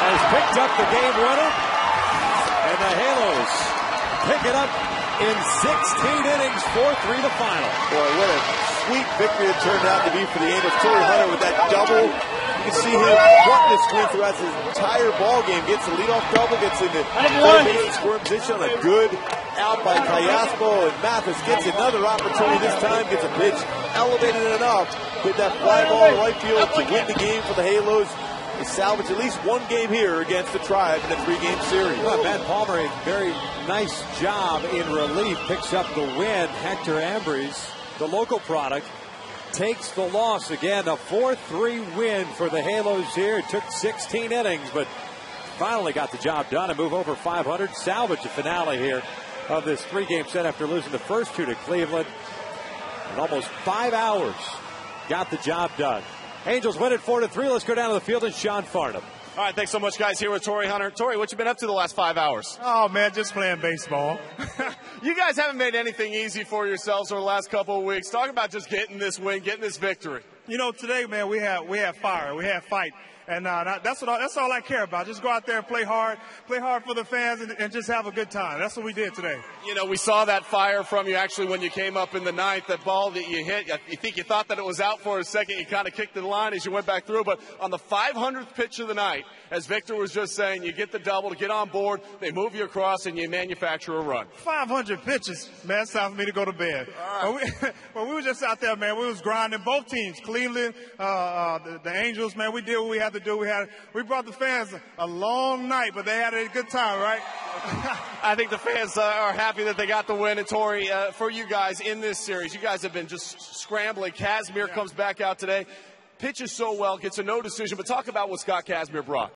has picked up the game winner. And the Halos pick it up in 16 innings, 4-3 the final. Boy, what a sweet victory it turned out to be for the Angels. Torrey Hunter with that double. You can see him wanting to screen throughout his entire ball game. Gets the leadoff double, gets in the scoring position on a good out by Callaspo, and Mathis gets another opportunity this time, gets a pitch elevated enough, hit that fly ball in right field to win the game for the Halos. They salvage at least one game here against the Tribe in a 3-game series. Well, Matt Palmer, a very nice job in relief, picks up the win. Hector Ambrose, the local product, takes the loss again. A 4-3 win for the Halos here. It took 16 innings, but finally got the job done and move over 500. Salvage the finale here of this 3-game set after losing the first 2 to Cleveland. In almost 5 hours, got the job done. Angels win it 4-3. Let's go down to the field and Sean Farnham. All right, thanks so much, guys. Here with Torrey Hunter. Torrey, what you been up to the last 5 hours? Oh, man, just playing baseball. You guys haven't made anything easy for yourselves over the last couple of weeks. Talk about just getting this win, getting this victory. You know, today, man, we have fire, we have fight, and that's all I care about. Just go out there and play hard for the fans, and just have a good time. That's what we did today. You know, we saw that fire from you actually when you came up in the ninth. That ball that you hit, you thought that it was out for a second. You kind of kicked the line as you went back through. But on the 500th pitch of the night, as Victor was just saying, you get the double to get on board. They move you across, and you manufacture a run. 500 pitches, man. It's time for me to go to bed. Well, we were just out there, man. We was grinding both teams, Cleveland, the Angels, man. We did what we had to do. We brought the fans a long night, but they had a good time, right? I think the fans are happy that they got the win. And Torrey, for you guys in this series, you guys have been just scrambling. Casimir comes back out today, pitches so well, gets a no decision. But talk about what Scott Casimir brought.